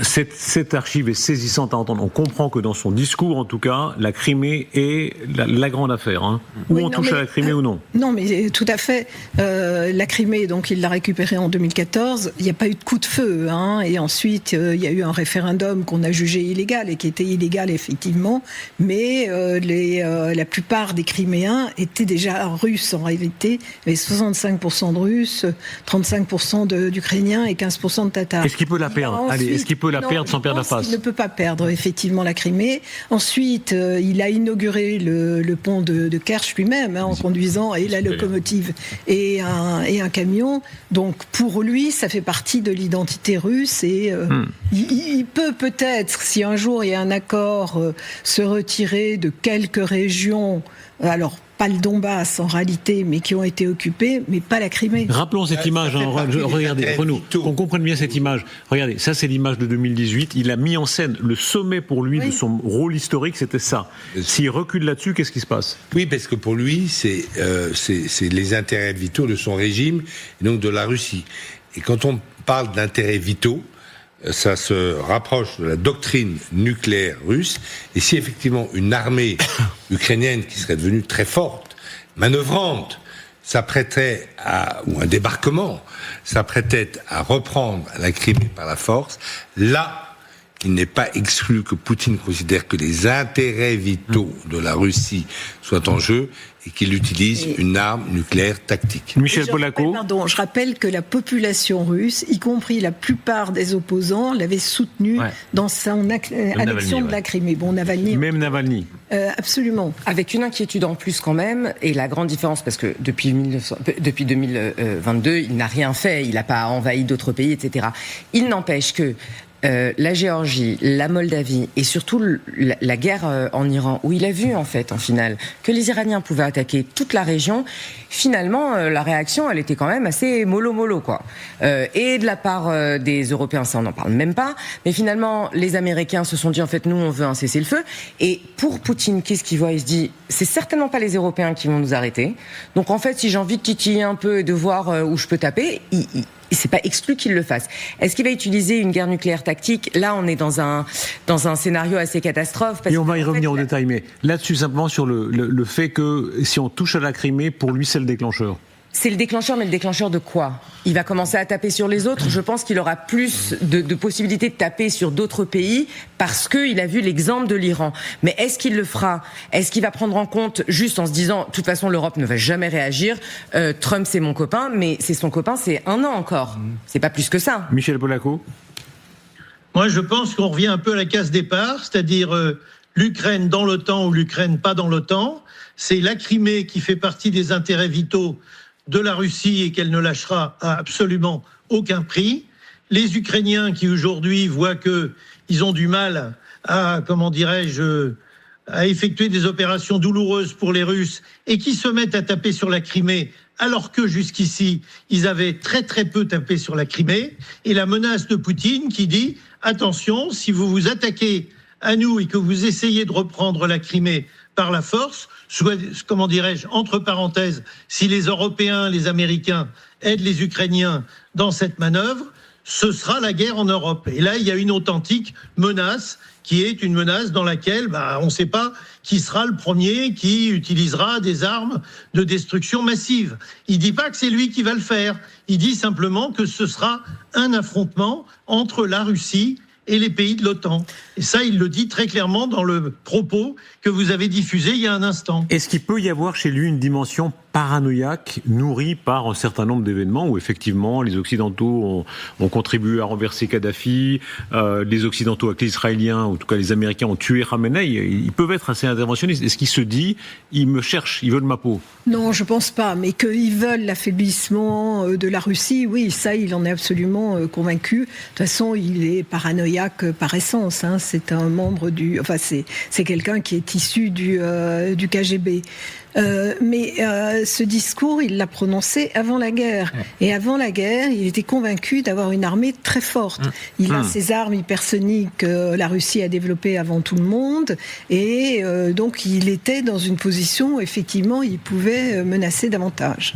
Cette archive est saisissante à entendre. On comprend que dans son discours, en tout cas, la Crimée est la grande affaire. Hein. Ou on touche à la Crimée ou non. Non, mais tout à fait. La Crimée, donc il l'a récupérée en 2014. Il n'y a pas eu de coup de feu. Hein, et ensuite, il y a eu un référendum qu'on a jugé illégal et qui était illégal, effectivement. Mais la plupart des Criméens étaient déjà russes, en réalité. Il y avait 65% de Russes, 35% d'Ukrainiens et 15% de Tatars. Est-ce qu'il peut la perdre ? Est-ce qu'il peut la perdre sans perdre la face ? Il ne peut pas perdre, effectivement, la Crimée. Ensuite, il a inauguré le pont de Kerch lui-même, en conduisant et la locomotive et un camion. Donc, pour lui, ça fait partie de l'identité russe. Et il peut peut-être, si un jour il y a un accord, se retirer de quelques régions. Alors, pas le Donbass en réalité, mais qui ont été occupés, mais pas la Crimée. Rappelons cette image, regardez, Renaud, qu'on comprenne bien cette image. Regardez, ça c'est l'image de 2018, il a mis en scène le sommet pour lui de son rôle historique, c'était ça. S'il recule là-dessus, qu'est-ce qui se passe ? Oui, parce que pour lui, c'est les intérêts vitaux de son régime, et donc de la Russie. Et quand on parle d'intérêts vitaux, ça se rapproche de la doctrine nucléaire russe. Et si effectivement une armée ukrainienne qui serait devenue très forte, manœuvrante, s'apprêtait ou un débarquement, s'apprêtait à reprendre la Crimée par la force, là, il n'est pas exclu que Poutine considère que les intérêts vitaux de la Russie soient en jeu et qu'il utilise une arme nucléaire tactique. Michel Polaco. Je rappelle que la population russe, y compris la plupart des opposants, l'avait soutenu dans son annexion de la Crimée. Bon, Navalny. Même Navalny. Absolument. Avec une inquiétude en plus quand même, et la grande différence, parce que depuis 2022, il n'a rien fait, il n'a pas envahi d'autres pays, etc. Il n'empêche que la Géorgie, la Moldavie et surtout la guerre en Iran, où il a vu en fait en finale que les Iraniens pouvaient attaquer toute la région, finalement la réaction elle était quand même assez mollo quoi. Et de la part des Européens, ça on n'en parle même pas, mais finalement les Américains se sont dit en fait nous on veut un cessez-le-feu, et pour Poutine qu'est-ce qu'il voit ? Il se dit c'est certainement pas les Européens qui vont nous arrêter, donc en fait si j'ai envie de titiller un peu et de voir où je peux taper, c'est pas exclu qu'il le fasse. Est-ce qu'il va utiliser une guerre nucléaire tactique ? Là, on est dans un scénario assez catastrophe. Et on va y revenir au détail, mais là-dessus, simplement sur le fait que si on touche à la Crimée, pour lui, c'est le déclencheur. C'est le déclencheur, mais le déclencheur de quoi ? Il va commencer à taper sur les autres. Je pense qu'il aura plus de possibilités de taper sur d'autres pays parce qu'il a vu l'exemple de l'Iran. Mais est-ce qu'il le fera ? Est-ce qu'il va prendre en compte, juste en se disant, de toute façon, l'Europe ne va jamais réagir, Trump, c'est mon copain, mais c'est son copain, c'est un an encore. C'est pas plus que ça. Michel Polaco ? Moi, je pense qu'on revient un peu à la case départ, c'est-à-dire l'Ukraine dans l'OTAN ou l'Ukraine pas dans l'OTAN. C'est la Crimée qui fait partie des intérêts vitaux de la Russie et qu'elle ne lâchera à absolument aucun prix. Les Ukrainiens qui aujourd'hui voient qu'ils ont du mal à, à effectuer des opérations douloureuses pour les Russes et qui se mettent à taper sur la Crimée alors que jusqu'ici, ils avaient très très peu tapé sur la Crimée. Et la menace de Poutine qui dit « Attention, si vous vous attaquez à nous et que vous essayez de reprendre la Crimée par la force, soit, entre parenthèses, si les Européens, les Américains aident les Ukrainiens dans cette manœuvre, ce sera la guerre en Europe. » Et là, il y a une authentique menace qui est une menace dans laquelle on ne sait pas qui sera le premier qui utilisera des armes de destruction massive. Il ne dit pas que c'est lui qui va le faire. Il dit simplement que ce sera un affrontement entre la Russie et les pays de l'OTAN. Et ça, il le dit très clairement dans le propos que vous avez diffusé il y a un instant. Est-ce qu'il peut y avoir chez lui une dimension paranoïaque nourrie par un certain nombre d'événements où effectivement les Occidentaux ont contribué à renverser Kadhafi, les Occidentaux avec les Israéliens, ou en tout cas les Américains ont tué Khamenei, ils peuvent être assez interventionnistes. Est-ce qu'il se dit, ils me cherchent, ils veulent ma peau ? Non, je pense pas, mais qu'ils veulent l'affaiblissement de la Russie, oui, ça il en est absolument convaincu. De toute façon, il est paranoïaque par essence, hein. C'est un membre c'est quelqu'un qui est issu du KGB. Mais ce discours, il l'a prononcé avant la guerre. Et avant la guerre, il était convaincu d'avoir une armée très forte. Il a ses armes hypersoniques que la Russie a développées avant tout le monde. Et donc, il était dans une position où, effectivement, il pouvait menacer davantage.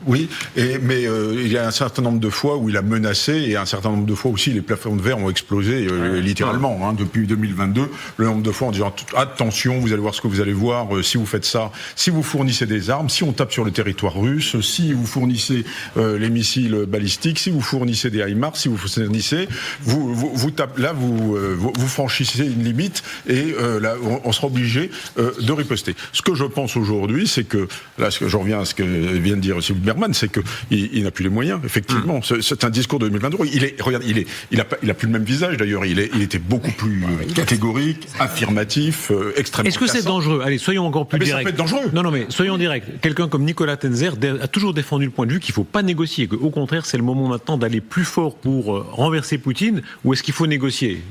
Oui, mais il y a un certain nombre de fois où il a menacé et un certain nombre de fois aussi les plafonds de verre ont explosé littéralement depuis 2022. Le nombre de fois en disant attention, vous allez voir ce que vous allez voir si vous faites ça, si vous fournissez des armes, si on tape sur le territoire russe, si vous fournissez les missiles balistiques, si vous fournissez des HIMARS, si vous fournissez, vous tapez, là vous franchissez une limite et là on sera obligé de riposter. Ce que je pense aujourd'hui, c'est que là, je reviens à ce que vient de dire aussi Berman, c'est que il n'a plus les moyens. Effectivement, c'est un discours de 2023. Il a plus le même visage d'ailleurs. Il était beaucoup plus catégorique, affirmatif, extrêmement. Est-ce que c'est dangereux? Allez, soyons encore plus directs. Ça peut être dangereux. Non, mais soyons directs. Quelqu'un comme Nicolas Tenzer a toujours défendu le point de vue qu'il ne faut pas négocier, qu'au contraire, c'est le moment maintenant d'aller plus fort pour renverser Poutine, ou est-ce qu'il faut négocier?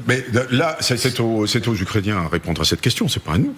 Mais là, c'est aux Ukrainiens à répondre à cette question. C'est pas à nous.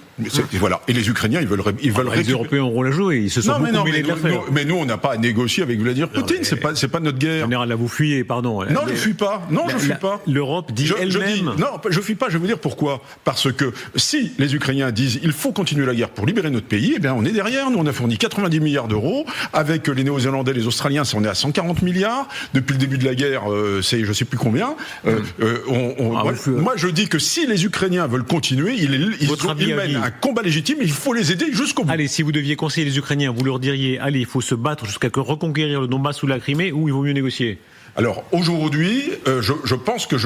Voilà. Et les Ukrainiens, ils veulent. Les Européens ont un rôle à jouer. Ils se sont beaucoup mêlés de l'affaire. Mais nous, on n'a pas à négocier avec Vladimir Poutine. C'est pas notre guerre. Général, là, vous fuyez, pardon. Non, je fuis pas. Non, je fuis pas. L'Europe dit elle-même. Non, je fuis pas. Je vais vous dire pourquoi. Parce que si les Ukrainiens disent il faut continuer la guerre pour libérer notre pays, eh bien, on est derrière. Nous, on a fourni 90 milliards d'euros. Avec les Néo-Zélandais, les Australiens, on est à 140 milliards. Depuis le début de la guerre, c'est je sais plus combien. Moi, je dis que si les Ukrainiens veulent continuer, ils mènent un combat légitime. Il faut les aider jusqu'au bout. Allez, si vous deviez conseiller les Ukrainiens, vous leur diriez allez, il faut se battre jusqu'à reconquérir le Donbass ou la Crimée, ou il vaut mieux négocier? Alors aujourd'hui, je pense que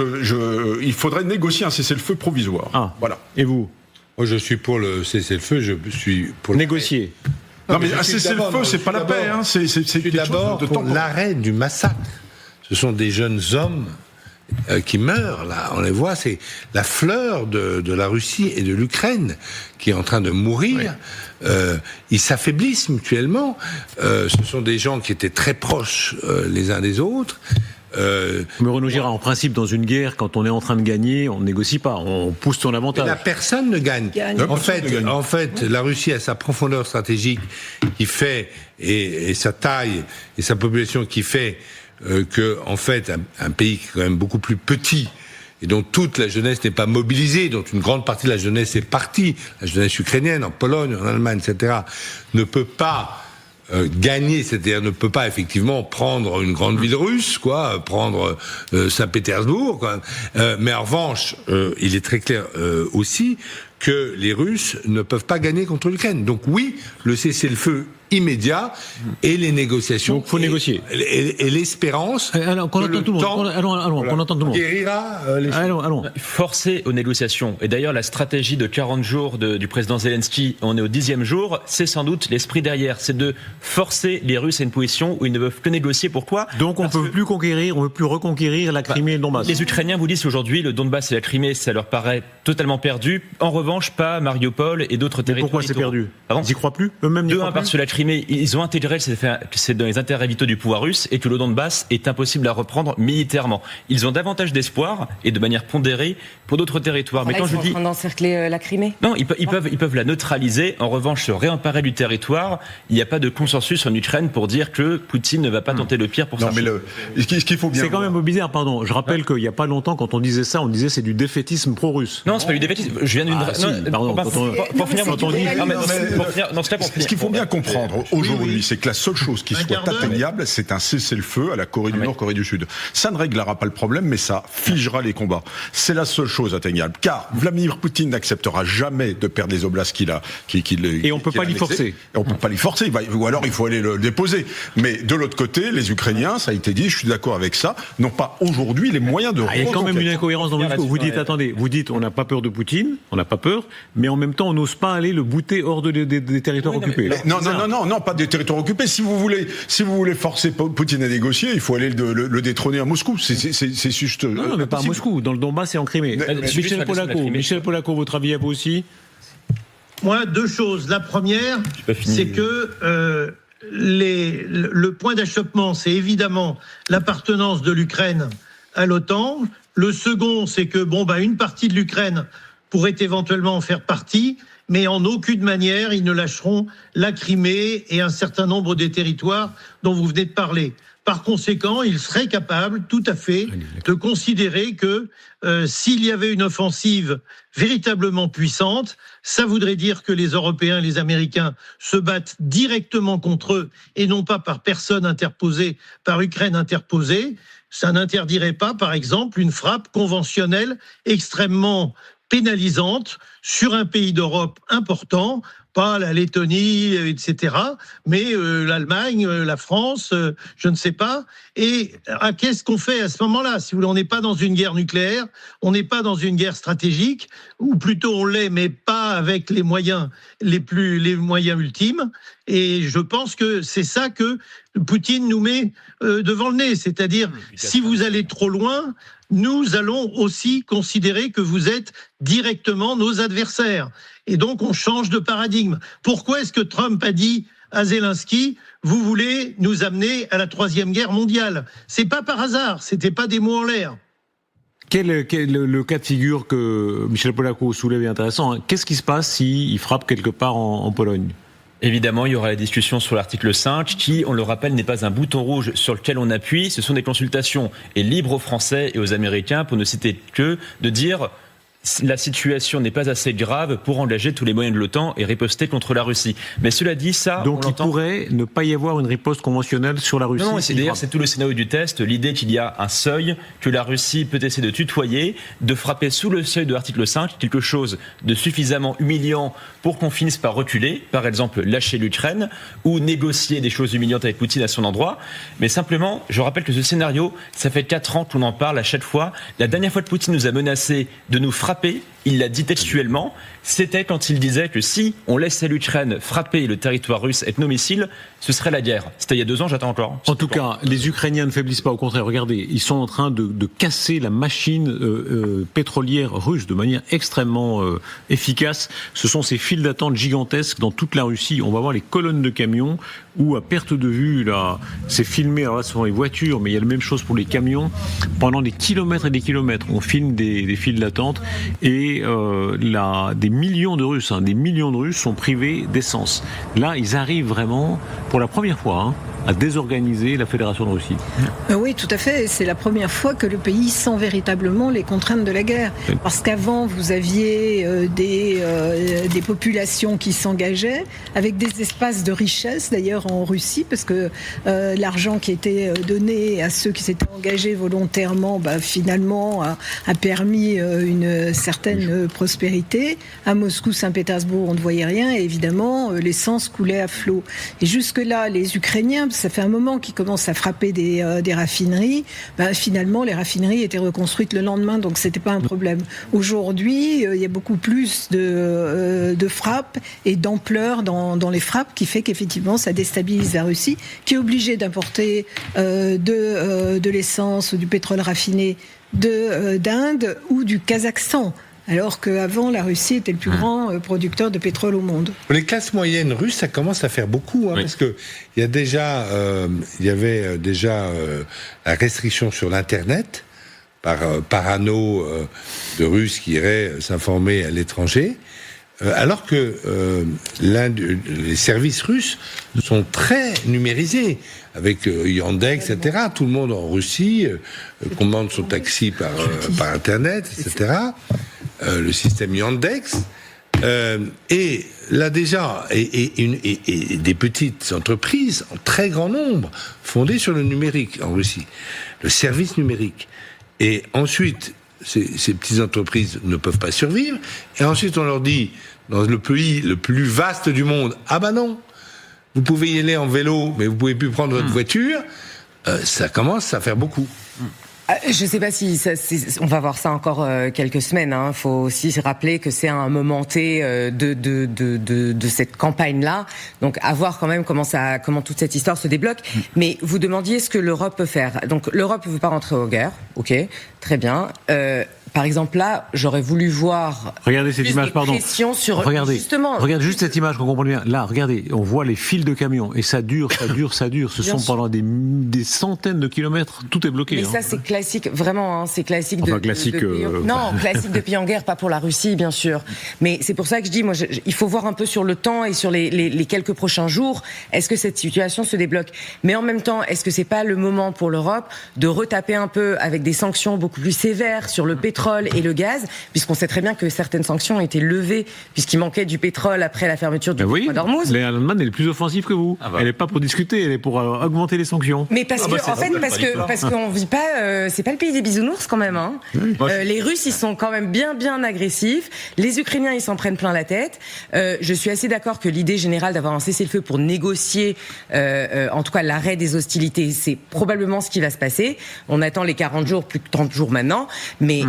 il faudrait négocier un cessez-le-feu provisoire. Ah, voilà. Et vous? Moi, je suis pour le cessez-le-feu. Je suis pour négocier. Non, mais un cessez-le-feu, c'est pas la paix. C'est d'abord pour l'arrêt du massacre. Ce sont des jeunes hommes qui meurent, là, on les voit, c'est la fleur de la Russie et de l'Ukraine qui est en train de mourir. Ils s'affaiblissent mutuellement. Ce sont des gens qui étaient très proches les uns des autres. Mais Renaud Girard, en principe, dans une guerre, quand on est en train de gagner, on ne négocie pas, on pousse son avantage. Mais la personne ne gagne. En fait, la Russie a sa profondeur stratégique qui fait, et sa taille et sa population qui fait que, en fait, un pays qui est quand même beaucoup plus petit et dont toute la jeunesse n'est pas mobilisée, dont une grande partie de la jeunesse est partie, la jeunesse ukrainienne, en Pologne, en Allemagne, etc., ne peut pas gagner, c'est-à-dire ne peut pas effectivement prendre une grande ville russe, prendre Saint-Pétersbourg, mais en revanche, il est très clair aussi que les Russes ne peuvent pas gagner contre l'Ukraine. Donc oui, le cessez-le-feu immédiat et les négociations. Donc il faut négocier. Et l'espérance. Alors qu'on entend tout le monde. Qu'on entend tout le monde. Guérira allons. Forcer aux négociations. Et d'ailleurs, la stratégie de 40 jours du président Zelensky, on est au 10e jour, c'est sans doute l'esprit derrière. C'est de forcer les Russes à une position où ils ne peuvent que négocier. Pourquoi? Donc on ne peut plus conquérir, on ne veut plus reconquérir la Crimée et le Donbass. Les Ukrainiens vous disent aujourd'hui, le Donbass et la Crimée, ça leur paraît totalement perdu. En revanche, pas Mariupol et d'autres territoires. Pourquoi c'est perdu? Ils n'y croient plus? Eux-mêmes n'y croient plus? Parce que la Crimée, ils ont intégré que c'est dans les intérêts vitaux du pouvoir russe et que le Donbass est impossible à reprendre militairement. Ils ont davantage d'espoir et de manière pondérée pour d'autres territoires. Mais quand je dis, ils sont en train d'encercler la Crimée. Non, ils peuvent la neutraliser. En revanche, se réemparer du territoire. Il n'y a pas de consensus en Ukraine pour dire que Poutine ne va pas tenter le pire pour ça. Non, mais ce qu'il faut bien. C'est quand même bizarre, pardon. Je rappelle qu'il n'y a pas longtemps, quand on disait ça, on disait c'est du défaitisme pro-russe. Non, c'est pas du défaitisme. Je viens d'une. Ce qu'il faut bien comprendre aujourd'hui, c'est que la seule chose qui soit atteignable, c'est un cessez-le-feu à la Corée du Nord, Corée du Sud. Ça ne réglera pas le problème, mais ça figera les combats. C'est la seule chose atteignable. Car Vladimir Poutine n'acceptera jamais de perdre les oblasts qu'il a. Et on ne peut pas l'y forcer. Et on peut pas l'y forcer. Ou alors il faut aller le déposer. Mais de l'autre côté, les Ukrainiens, ça a été dit, je suis d'accord avec ça, n'ont pas aujourd'hui les moyens de. Il y a quand même une incohérence dans le discours. Vous dites, attendez, on n'a pas peur de Poutine, on n'a pas peur, mais en même temps, on n'ose pas aller le bouter hors des territoires occupés. Non, pas des territoires occupés. Si vous voulez forcer Poutine à négocier, il faut aller le détrôner à Moscou. C'est juste. Non, mais pas à Moscou, dans le Donbass et en Crimée. Michel Polaco, votre avis à vous aussi? Moi, deux choses. La première, c'est que le point d'achoppement, c'est évidemment l'appartenance de l'Ukraine à l'OTAN. Le second, c'est que une partie de l'Ukraine pourrait éventuellement en faire partie, mais en aucune manière, ils ne lâcheront la Crimée et un certain nombre des territoires dont vous venez de parler. Par conséquent, il serait capable, tout à fait, de considérer que s'il y avait une offensive véritablement puissante, ça voudrait dire que les Européens, les Américains se battent directement contre eux et non pas par personne interposée, par Ukraine interposée. Ça n'interdirait pas, par exemple, une frappe conventionnelle extrêmement pénalisante sur un pays d'Europe important, pas la Lettonie, etc., mais l'Allemagne, la France, je ne sais pas. Et qu'est-ce qu'on fait à ce moment-là ? Si vous voulez, on n'est pas dans une guerre nucléaire, on n'est pas dans une guerre stratégique, ou plutôt on l'est, mais pas avec les moyens les moyens ultimes. Et je pense que c'est ça que Poutine nous met devant le nez. C'est-à-dire, si vous allez trop loin, nous allons aussi considérer que vous êtes directement nos adversaires. Et donc, on change de paradigme. Pourquoi est-ce que Trump a dit à Zelensky, vous voulez nous amener à la Troisième Guerre mondiale ? C'est pas par hasard, c'était pas des mots en l'air. Le cas de figure que Michel Polaco soulève est intéressant. Qu'est-ce qui se passe s'il frappe quelque part en Pologne ? Évidemment, il y aura la discussion sur l'article 5 qui, on le rappelle, n'est pas un bouton rouge sur lequel on appuie. Ce sont des consultations et libres aux Français et aux Américains, pour ne citer que, de dire la situation n'est pas assez grave pour engager tous les moyens de l'OTAN et riposter contre la Russie. Mais cela dit, ça... Donc il pourrait ne pas y avoir une riposte conventionnelle sur la Russie. Non, d'ailleurs, c'est tout le scénario du test, l'idée qu'il y a un seuil, que la Russie peut essayer de tutoyer, de frapper sous le seuil de l'article 5, quelque chose de suffisamment humiliant pour qu'on finisse par reculer, par exemple lâcher l'Ukraine, ou négocier des choses humiliantes avec Poutine à son endroit. Mais simplement, je rappelle que ce scénario, ça fait 4 ans qu'on en parle à chaque fois. La dernière fois que Poutine nous a menacé de nous frapper, il l'a dit textuellement, c'était quand il disait que si on laissait l'Ukraine frapper le territoire russe avec nos missiles, ce serait la guerre. C'était il y a 2 ans, j'attends encore. En tout cas, les Ukrainiens ne faiblissent pas, au contraire, regardez, ils sont en train de casser la machine pétrolière russe de manière extrêmement efficace. Ce sont ces files d'attente gigantesques dans toute la Russie. On va voir les colonnes de camions où, à perte de vue, là, c'est filmé, alors là, ce sont les voitures, mais il y a la même chose pour les camions. Pendant des kilomètres et des kilomètres, on filme des files d'attente et des millions de Russes sont privés d'essence. Là, ils arrivent vraiment, pour la première fois, à désorganiser la Fédération de Russie. Oui, tout à fait. C'est la première fois que le pays sent véritablement les contraintes de la guerre. Parce qu'avant, vous aviez des populations qui s'engageaient avec des espaces de richesse, d'ailleurs en Russie, parce que l'argent qui était donné à ceux qui s'étaient engagés volontairement, finalement, a permis une certaine prospérité. À Moscou, Saint-Pétersbourg, on ne voyait rien. Et évidemment, l'essence coulait à flot. Et jusque-là, les Ukrainiens, ça fait un moment qu'ils commencent à frapper des raffineries. Finalement, les raffineries étaient reconstruites le lendemain, donc c'était pas un problème. Aujourd'hui, il y a beaucoup plus de frappes et d'ampleur dans les frappes, qui fait qu'effectivement, ça déstabilise la Russie, qui est obligée d'importer de l'essence ou du pétrole raffiné d'Inde ou du Kazakhstan. Alors qu'avant, la Russie était le plus grand producteur de pétrole au monde. Pour les classes moyennes russes, ça commence à faire beaucoup, parce que il y avait déjà la restriction sur l'Internet par anneau de Russes qui iraient s'informer à l'étranger, alors que les services russes sont très numérisés. Avec Yandex, etc. Tout le monde en Russie commande son taxi par Internet, etc. Le système Yandex. Et là déjà, et des petites entreprises en très grand nombre fondées sur le numérique en Russie, le service numérique. Et ensuite, ces petites entreprises ne peuvent pas survivre. Et ensuite, on leur dit, dans le pays le plus vaste du monde, non, vous pouvez y aller en vélo, mais vous pouvez plus prendre votre voiture. Ça commence à faire beaucoup. Je ne sais pas si on va voir ça encore quelques semaines. Il faut aussi se rappeler que c'est un moment T de cette campagne-là. Donc, à voir quand même comment toute cette histoire se débloque. Mais vous demandiez ce que l'Europe peut faire. Donc, l'Europe ne veut pas rentrer aux guerres. Ok, très bien. par exemple là, j'aurais voulu voir. Regardez cette image, pardon. Regardez, justement. Regardez juste cette image qu'on comprend bien. Là, regardez, on voit les fils de camions et ça dure. Ce sont pendant des centaines de kilomètres, tout est bloqué. Mais ça, c'est classique, vraiment, c'est classique classique. Classique de pays en guerre, pas pour la Russie, bien sûr. Mais c'est pour ça que je dis, il faut voir un peu sur le temps et sur les quelques prochains jours. Est-ce que cette situation se débloque ? Mais en même temps, est-ce que c'est pas le moment pour l'Europe de retaper un peu avec des sanctions beaucoup plus sévères sur le pétrole et le gaz, puisqu'on sait très bien que certaines sanctions ont été levées, puisqu'il manquait du pétrole après la fermeture du détroit d'Ormuz. L'Allemagne est plus offensive que vous. Elle n'est pas pour discuter, elle est pour augmenter les sanctions. Mais parce qu'on vit pas, c'est pas le pays des bisounours quand même. Hein. Les Russes, ils sont quand même bien agressifs. Les Ukrainiens, ils s'en prennent plein la tête. Je suis assez d'accord que l'idée générale d'avoir un cessez-le-feu pour négocier, en tout cas l'arrêt des hostilités, c'est probablement ce qui va se passer. On attend les 40 jours, plus que 30 jours maintenant, mais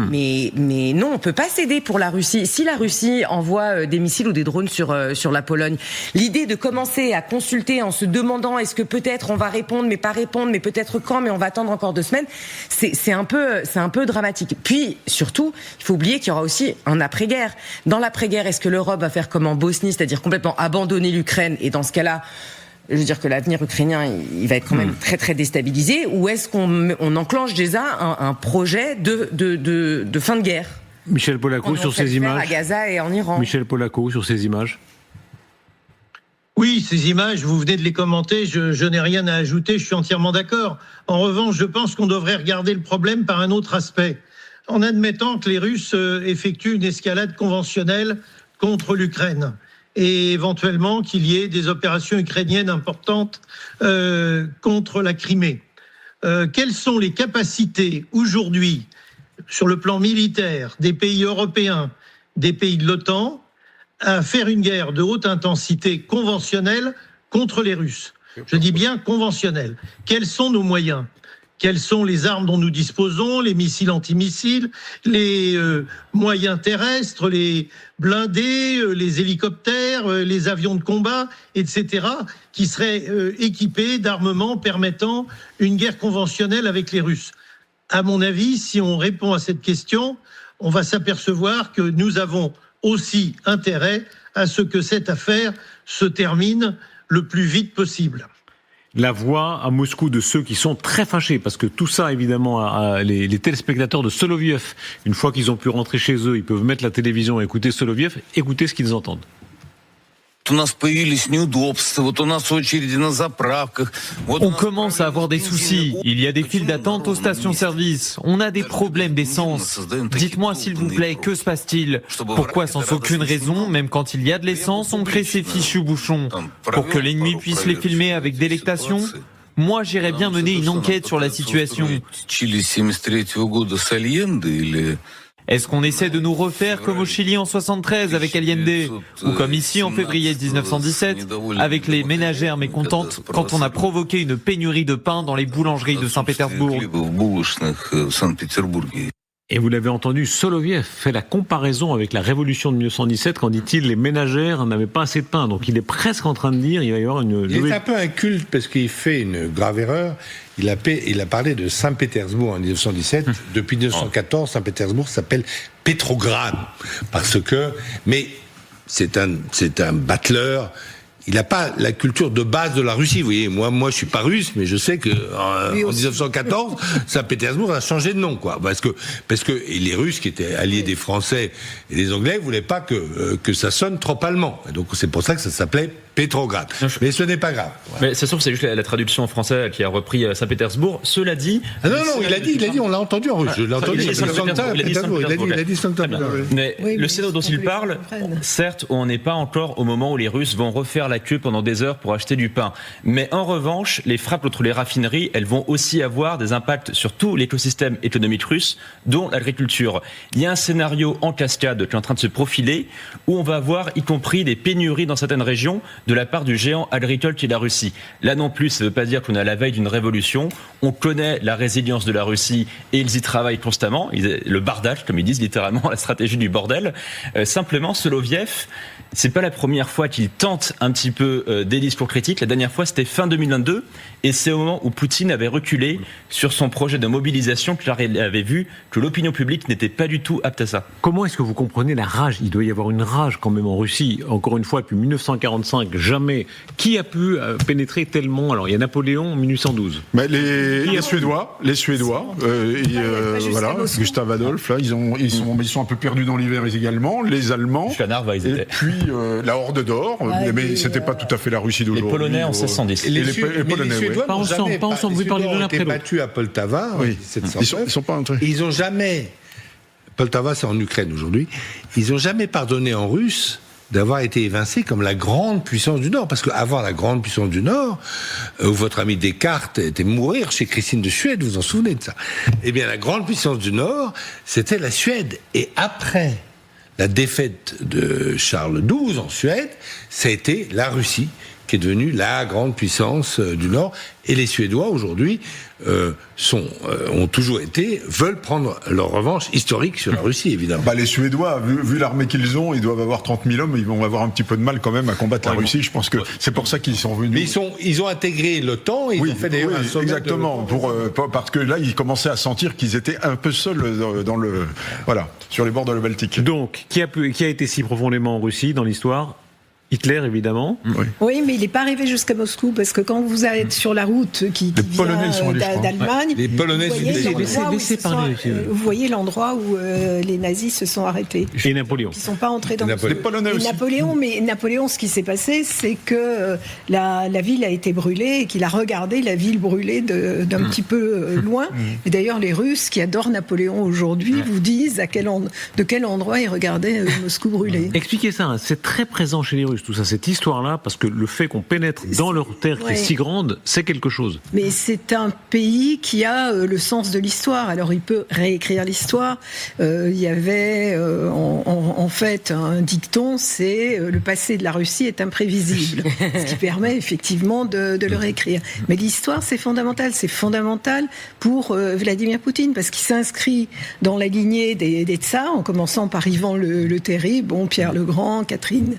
non, on peut pas céder pour la Russie. Si la Russie envoie des missiles ou des drones sur la Pologne, l'idée de commencer à consulter en se demandant est-ce que peut-être on va répondre, mais pas répondre, mais peut-être quand, mais on va attendre encore 2 semaines, c'est un peu dramatique. Puis surtout, il faut oublier qu'il y aura aussi un après-guerre. Dans l'après-guerre, est-ce que l'Europe va faire comme en Bosnie, c'est-à-dire complètement abandonner l'Ukraine, et dans ce cas-là, je veux dire que l'avenir ukrainien, il va être quand même très très déstabilisé, ou est-ce qu'on enclenche déjà un projet de fin de guerre ? Michel Polaco sur ces images. À Gaza et en Iran. Michel Polaco sur ces images. Oui, ces images, vous venez de les commenter, je n'ai rien à ajouter, je suis entièrement d'accord. En revanche, je pense qu'on devrait regarder le problème par un autre aspect. En admettant que les Russes effectuent une escalade conventionnelle contre l'Ukraine, et éventuellement qu'il y ait des opérations ukrainiennes importantes contre la Crimée. Quelles sont les capacités aujourd'hui, sur le plan militaire, des pays européens, des pays de l'OTAN, à faire une guerre de haute intensité conventionnelle contre les Russes ? Je dis bien conventionnelle. Quels sont nos moyens ? Quelles sont les armes dont nous disposons, les missiles antimissiles, les moyens terrestres, les blindés, les hélicoptères, les avions de combat, etc., qui seraient équipés d'armements permettant une guerre conventionnelle avec les Russes. À mon avis, si on répond à cette question, on va s'apercevoir que nous avons aussi intérêt à ce que cette affaire se termine le plus vite possible. La voix à Moscou de ceux qui sont très fâchés, parce que tout ça, évidemment, les téléspectateurs de Soloviev, une fois qu'ils ont pu rentrer chez eux, ils peuvent mettre la télévision et écouter Soloviev, écouter ce qu'ils entendent. On commence à avoir des soucis. Il y a des files d'attente aux stations-service. On a des problèmes d'essence. Dites-moi s'il vous plaît, que se passe-t-il ? Pourquoi sans aucune raison, même quand il y a de l'essence, on crée ces fichus bouchons ? Pour que l'ennemi puisse les filmer avec délectation ? Moi, j'irais bien mener une enquête sur la situation. Est-ce qu'on essaie de nous refaire comme au Chili en 73 avec Allende, ou comme ici en février 1917 avec les ménagères mécontentes quand on a provoqué une pénurie de pain dans les boulangeries de Saint-Pétersbourg ? Et vous l'avez entendu, Soloviev fait la comparaison avec la révolution de 1917 quand, dit-il, les ménagères n'avaient pas assez de pain. Donc il est presque en train de dire il va y avoir une... Il est un peu inculte parce qu'il fait une grave erreur. Il a parlé de Saint-Pétersbourg en 1917. Depuis 1914, Saint-Pétersbourg s'appelle Petrograd. Mais c'est un battleur. Il n'a pas la culture de base de la Russie. Vous voyez, moi, je suis pas russe, mais je sais que en 1914, Saint-Pétersbourg a changé de nom, quoi. Parce que les Russes, qui étaient alliés des Français et des Anglais, voulaient pas que ça sonne trop allemand. Et donc c'est pour ça que ça s'appelait Petrograd. Mais ce n'est pas grave. Mais ça se trouve, c'est juste la traduction en français qui a repris Saint-Pétersbourg. Cela dit. Ah non, il a dit, on l'a entendu en russe. Je l'ai entendu. Il a dit Saint-Pétersbourg. Mais le scénario dont il parle, certes, on n'est pas encore au moment où les Russes vont refaire la queue pendant des heures pour acheter du pain. Mais en revanche, les frappes contre les raffineries, elles vont aussi avoir des impacts sur tout l'écosystème économique russe, dont l'agriculture. Il y a un scénario en cascade qui est en train de se profiler, où on va avoir, y compris des pénuries dans certaines régions, de la part du géant agricole qui est la Russie. Là non plus, ça ne veut pas dire qu'on est à la veille d'une révolution. On connaît la résilience de la Russie et ils y travaillent constamment. Le bardage, comme ils disent littéralement, la stratégie du bordel. Simplement, Soloviev, c'est pas la première fois qu'il tente un petit peu des discours critiques. La dernière fois, c'était fin 2022, et c'est au moment où Poutine avait reculé sur son projet de mobilisation qu'il avait vu que l'opinion publique n'était pas du tout apte à ça. Comment est-ce que vous comprenez la rage ? Il doit y avoir une rage quand même en Russie. Encore une fois, depuis 1945, jamais. Qui a pu pénétrer tellement ? Alors, il y a Napoléon en 1812. Mais les Suédois, voilà, Gustave Adolphe, là, ils sont un peu perdus dans l'hiver également. Les Allemands. Jusqu'à Narva, ils étaient. Et puis la Horde d'Or, mais c'était pas tout à fait la Russie d'aujourd'hui. Les Polonais en 1610. Les Polonais, Suédois pas ensemble, vous parlez de l'un après l'autre. battus à Poltava en 1709. Ils sont pas entrés. Ils ont jamais. Poltava, c'est en Ukraine aujourd'hui. Ils ont jamais pardonné en russe d'avoir été évincés comme la grande puissance du Nord. Parce qu'avant la grande puissance du Nord, où votre ami Descartes était mourir chez Christine de Suède, vous vous en souvenez de ça ? Eh bien, la grande puissance du Nord, c'était la Suède. Et après la défaite de Charles XII en Suède, ça a été la Russie qui est devenue la grande puissance du Nord. Et les Suédois, aujourd'hui, ont toujours veulent prendre leur revanche historique sur la Russie, évidemment. Les Suédois, vu l'armée qu'ils ont, ils doivent avoir 30 000 hommes, ils vont avoir un petit peu de mal quand même à combattre la Russie. Je pense que c'est pour ça qu'ils sont venus. Mais ils ont intégré l'OTAN, et ils ont fait d'ailleurs un sommet. Exactement, parce que là, ils commençaient à sentir qu'ils étaient un peu seuls sur les bords de la Baltique. Donc, qui a été si profondément en Russie dans l'histoire ? Hitler, évidemment. Oui, mais il n'est pas arrivé jusqu'à Moscou, parce que quand vous êtes sur la route qui vient d'Allemagne, les Polonais vous voyez l'endroit où les nazis se sont arrêtés. Et Napoléon. Ils ne sont pas entrés dans les Polonais aussi. Napoléon, ce qui s'est passé, c'est que la ville a été brûlée et qu'il a regardé la ville brûlée d'un petit peu loin. Et d'ailleurs, les Russes qui adorent Napoléon aujourd'hui vous disent de quel endroit ils regardaient Moscou brûlée. Expliquez ça, c'est très présent chez les Russes. Tout ça, cette histoire-là, parce que le fait qu'on pénètre dans leur terre qui est si grande, c'est quelque chose. Mais c'est un pays qui a le sens de l'histoire. Alors, il peut réécrire l'histoire. Il y avait, en fait, un dicton, c'est le passé de la Russie est imprévisible, ce qui permet effectivement de le réécrire. Mais l'histoire, c'est fondamental. C'est fondamental pour Vladimir Poutine, parce qu'il s'inscrit dans la lignée des tsars, en commençant par Ivan le Terrible, Pierre le Grand, Catherine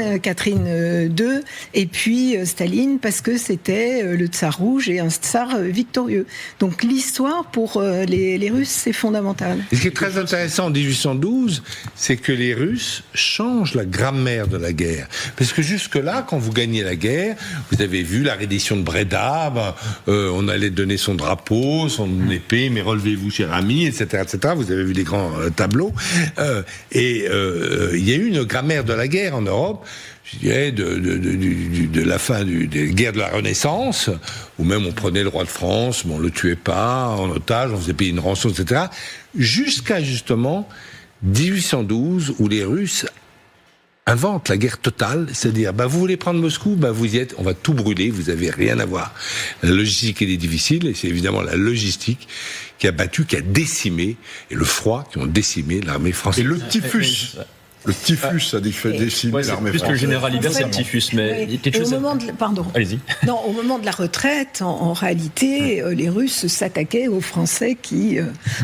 II, et puis Staline, parce que c'était le tsar rouge et un tsar victorieux. Donc l'histoire pour les Russes, c'est fondamental. Et ce qui est très intéressant en 1812, c'est que les Russes changent la grammaire de la guerre. Parce que jusque-là, quand vous gagnez la guerre, vous avez vu la reddition de Bréda, on allait donner son drapeau, son épée, mais relevez-vous, cher ami, etc., etc. Vous avez vu les grands tableaux. Il y a eu une grammaire de la guerre en Europe, je dirais, de la fin des guerres de la Renaissance, où même on prenait le roi de France, mais on le tuait pas en otage, on faisait payer une rançon, etc., jusqu'à justement 1812, où les Russes inventent la guerre totale, c'est-à-dire, vous voulez prendre Moscou, vous y êtes, on va tout brûler, vous avez rien à voir. La logistique, elle est difficile, et c'est évidemment la logistique qui a battu, qui a décimé, et le froid qui ont décimé l'armée française. Et le typhus. Le typhus a décimé l'armée française. Plus que le général Hiver, c'est le typhus, mais il y a quelque chose. Allez-y. Non, au moment de la retraite, en réalité, les Russes s'attaquaient aux Français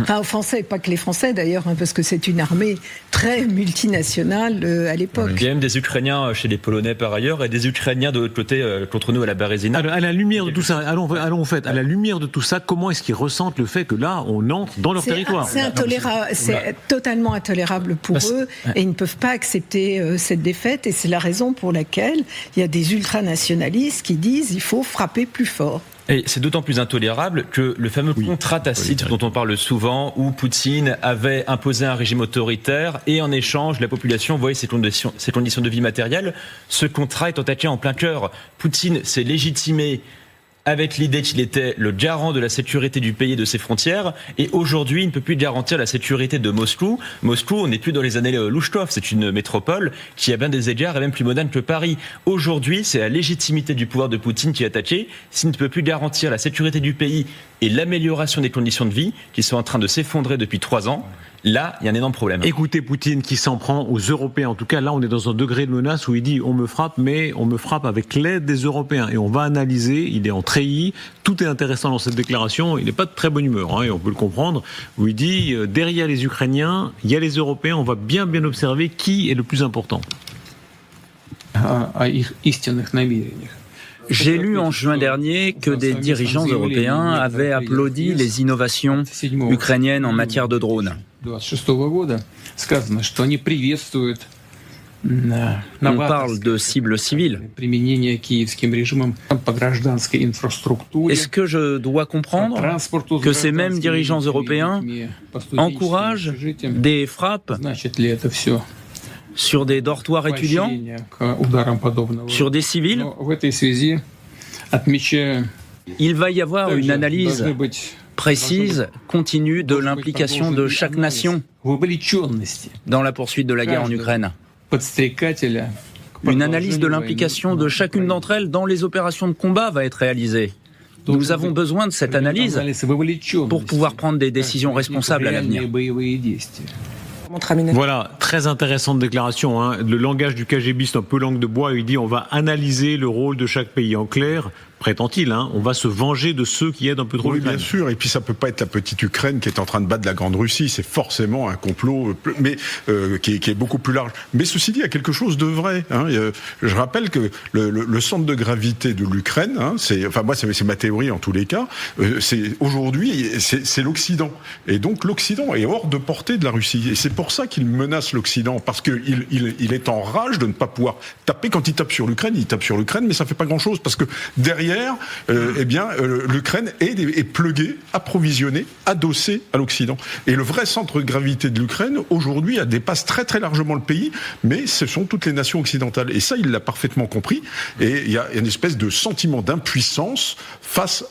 aux Français, pas que les Français d'ailleurs, parce que c'est une armée très multinationale à l'époque. Il y a même des Ukrainiens chez les Polonais par ailleurs, et des Ukrainiens de l'autre côté contre nous à la Bérésina. À la lumière de tout ça, allons en fait, à la lumière de tout ça, comment est-ce qu'ils ressentent le fait que là, on entre dans leur territoire ? C'est intolérable, c'est totalement intolérable pour eux, et ils ne peuvent pas accepter cette défaite, et c'est la raison pour laquelle il y a des ultranationalistes qui disent il faut frapper plus fort. Et c'est d'autant plus intolérable que le fameux contrat tacite dont on parle souvent, où Poutine avait imposé un régime autoritaire et en échange, la population voyait ses conditions de vie matérielles, ce contrat est attaqué en plein cœur. Poutine s'est légitimé avec l'idée qu'il était le garant de la sécurité du pays et de ses frontières, et aujourd'hui, il ne peut plus garantir la sécurité de Moscou. Moscou, on n'est plus dans les années Louchkov, c'est une métropole qui, à bien des égards, est même plus moderne que Paris. Aujourd'hui, c'est la légitimité du pouvoir de Poutine qui est attaquée. S'il ne peut plus garantir la sécurité du pays et l'amélioration des conditions de vie, qui sont en train de s'effondrer depuis 3 ans, là, il y a un énorme problème. Écoutez Poutine qui s'en prend aux Européens. En tout cas, là, on est dans un degré de menace où il dit on me frappe, mais on me frappe avec l'aide des Européens. Et on va analyser, il est en treillis. Tout est intéressant dans cette déclaration. Il n'est pas de très bonne humeur, et on peut le comprendre, où il dit derrière les Ukrainiens, il y a les Européens. On va bien observer qui est le plus important. J'ai lu en juin dernier que des dirigeants européens avaient applaudi les innovations ukrainiennes en matière de drones. On parle de cibles civiles. Est-ce que je dois comprendre que ces mêmes dirigeants européens encouragent des frappes sur des dortoirs étudiants, sur des civils? Il va y avoir une analyse précise, continue de l'implication de chaque nation dans la poursuite de la guerre en Ukraine. Une analyse de l'implication de chacune d'entre elles dans les opérations de combat va être réalisée. Nous avons besoin de cette analyse pour pouvoir prendre des décisions responsables à l'avenir. Voilà, très intéressante déclaration. Le langage du KGBiste, un peu langue de bois, il dit on va analyser le rôle de chaque pays. En clair, prétend-il, on va se venger de ceux qui aident un peu trop l'Ukraine. Oui, bien sûr, et puis ça peut pas être la petite Ukraine qui est en train de battre la grande Russie, c'est forcément un complot, mais qui est beaucoup plus large. Mais ceci dit, il y a quelque chose de vrai. Je rappelle que le centre de gravité de l'Ukraine, c'est ma théorie en tous les cas, aujourd'hui, c'est l'Occident. Et donc l'Occident est hors de portée de la Russie. Et c'est pour ça qu'il menace l'Occident, parce qu'il est en rage de ne pas pouvoir taper. Quand il tape sur l'Ukraine, mais ça fait pas grand-chose, parce que derrière, l'Ukraine est pluguée, approvisionnée, adossée à l'Occident. Et le vrai centre de gravité de l'Ukraine, aujourd'hui, dépasse très très largement le pays, mais ce sont toutes les nations occidentales. Et ça, il l'a parfaitement compris. Et il y a une espèce de sentiment d'impuissance face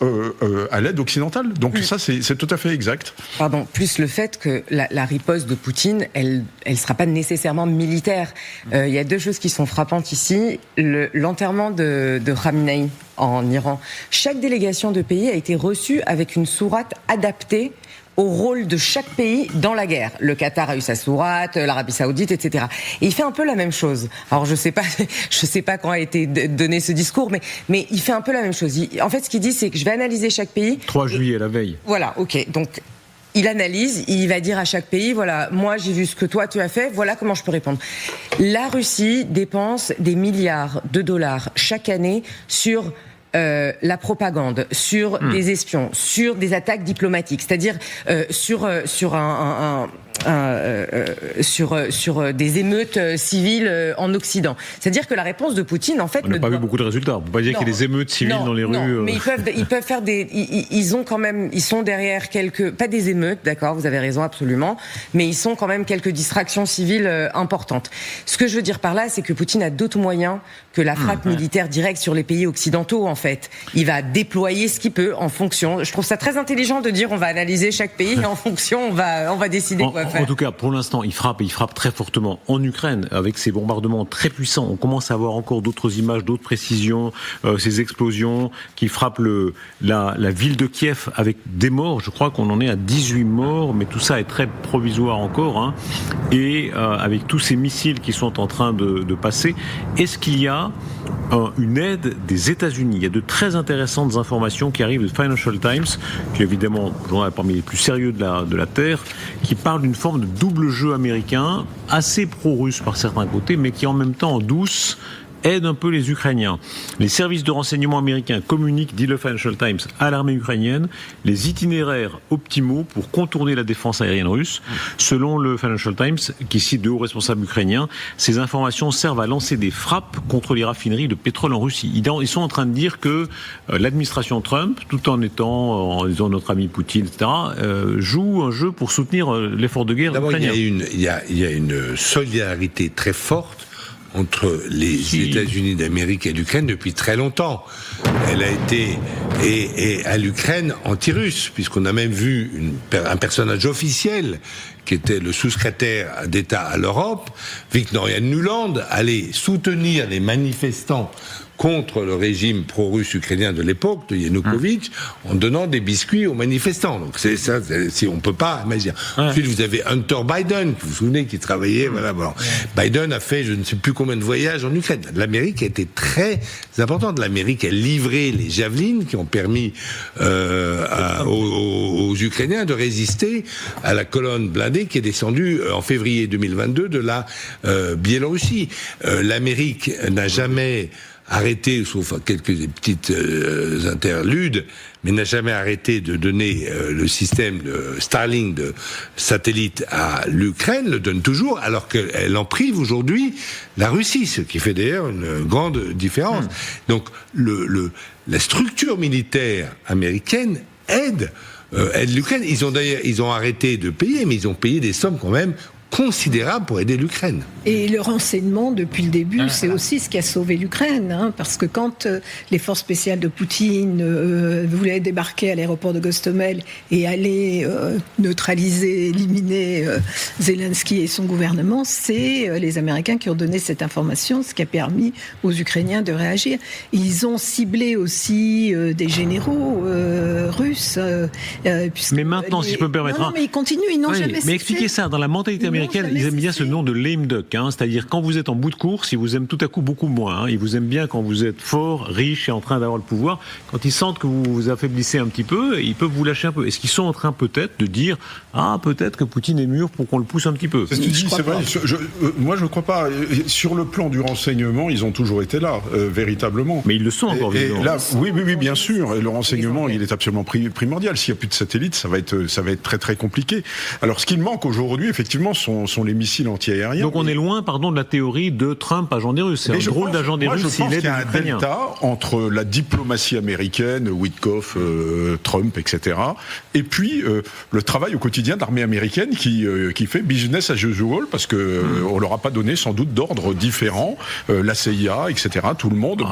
à l'aide occidentale. Donc ça, c'est tout à fait exact. Pardon, plus le fait que la riposte de Poutine, elle sera pas nécessairement militaire. Il y a deux choses qui sont frappantes ici. L'enterrement de Khamenei en Iran. Chaque délégation de pays a été reçue avec une sourate adaptée au rôle de chaque pays dans la guerre. Le Qatar a eu sa sourate, l'Arabie Saoudite, etc. Et il fait un peu la même chose. Alors je sais pas quand a été donné ce discours, mais il fait un peu la même chose. En fait, ce qu'il dit, c'est que je vais analyser chaque pays. 3 juillet, la veille. Voilà, ok. Donc il analyse, il va dire à chaque pays, voilà, moi j'ai vu ce que toi tu as fait, voilà comment je peux répondre. La Russie dépense des milliards de dollars chaque année sur la propagande, sur des espions, sur des attaques diplomatiques, c'est-à-dire sur des émeutes civiles en Occident. C'est-à-dire que la réponse de Poutine, en fait, on n'a pas vu beaucoup de résultats. On peut pas dire qu'il y a des émeutes civiles dans les rues. Mais ils peuvent faire des. Ils sont derrière pas des émeutes, d'accord. Vous avez raison, absolument. Mais ils sont quand même quelques distractions civiles importantes. Ce que je veux dire par là, c'est que Poutine a d'autres moyens que la frappe militaire directe sur les pays occidentaux. En fait, il va déployer ce qu'il peut en fonction. Je trouve ça très intelligent de dire on va analyser chaque pays et en fonction on va décider quoi faire. En tout cas, pour l'instant, il frappe très fortement en Ukraine avec ces bombardements très puissants. On commence à avoir encore d'autres images, d'autres précisions, ces explosions qui frappent la ville de Kiev avec des morts. Je crois qu'on en est à 18 morts, mais tout ça est très provisoire encore. Et avec tous ces missiles qui sont en train de passer, est-ce qu'il y a une aide des États-Unis? Il y a de très intéressantes informations qui arrivent de Financial Times, qui est évidemment un journal parmi les plus sérieux de la Terre, qui parle d'une forme de double jeu américain, assez pro-russe par certains côtés, mais qui en même temps en douce aide un peu les Ukrainiens. Les services de renseignement américains communiquent, dit le Financial Times, à l'armée ukrainienne les itinéraires optimaux pour contourner la défense aérienne russe. Selon le Financial Times, qui cite de hauts responsables ukrainiens, ces informations servent à lancer des frappes contre les raffineries de pétrole en Russie. Ils sont en train de dire que l'administration Trump, tout en disant notre ami Poutine, etc., joue un jeu pour soutenir l'effort de guerre ukrainien. D'abord, il y a une solidarité très forte entre les États-Unis d'Amérique et l'Ukraine depuis très longtemps. Elle a été et à l'Ukraine anti-russe, puisqu'on a même vu un personnage officiel qui était le sous-secrétaire d'État à l'Europe, Victoria Nuland, aller soutenir les manifestants contre le régime pro-russe ukrainien de l'époque, de Yanukovych, en donnant des biscuits aux manifestants. Donc c'est ça, si on peut pas imaginer. Ensuite, vous avez Hunter Biden, vous vous souvenez, qui travaillait, voilà, bon. Biden a fait je ne sais plus combien de voyages en Ukraine. L'Amérique a été très importante. L'Amérique a livré les javelines qui ont permis aux Ukrainiens de résister à la colonne blindée qui est descendue en février 2022 de la Biélorussie. L'Amérique n'a jamais arrêté, sauf quelques petites interludes, mais n'a jamais arrêté de donner le système de Starlink de satellite à l'Ukraine, le donne toujours, alors qu'elle en prive aujourd'hui la Russie, ce qui fait d'ailleurs une grande différence. Donc la structure militaire américaine aide l'Ukraine. Ils ont arrêté de payer, mais ils ont payé des sommes quand même considérable pour aider l'Ukraine. Et le renseignement, depuis le début, c'est aussi ce qui a sauvé l'Ukraine, hein, parce que quand les forces spéciales de Poutine voulaient débarquer à l'aéroport de Gostomel et aller neutraliser, éliminer Zelensky et son gouvernement, c'est les Américains qui ont donné cette information, ce qui a permis aux Ukrainiens de réagir. Ils ont ciblé aussi des généraux russes. Mais maintenant, si je peux me permettre... Non, mais ils continuent, ils n'ont jamais cessé. Mais expliquez ça, dans la mentalité américaine, ils aiment bien ce nom de lame duck, hein, c'est-à-dire quand vous êtes en bout de course, ils vous aiment tout à coup beaucoup moins. Hein, ils vous aiment bien quand vous êtes fort, riche et en train d'avoir le pouvoir. Quand ils sentent que vous vous affaiblissez un petit peu, ils peuvent vous lâcher un peu. Est-ce qu'ils sont en train peut-être de dire peut-être que Poutine est mûr pour qu'on le pousse un petit peu? C'est ce que tu dis, c'est vrai. Moi, je ne crois pas. Sur le plan du renseignement, ils ont toujours été là, véritablement. Mais ils le sont encore. Et là, oui, bien sûr. Et le renseignement, il est absolument primordial. S'il n'y a plus de satellites, ça va être très très compliqué. Alors, ce qu'il manque aujourd'hui, effectivement, sont les missiles anti-aériens. Donc on est loin, de la théorie de Trump, agent des Russes. C'est un drôle d'agent des Russes. Je pense qu'il y a un delta entre la diplomatie américaine, Witkoff, Trump, etc., et puis le travail au quotidien de l'armée américaine qui fait business as usual, parce que on leur a pas donné sans doute d'ordre différent, la CIA, etc., tout le monde.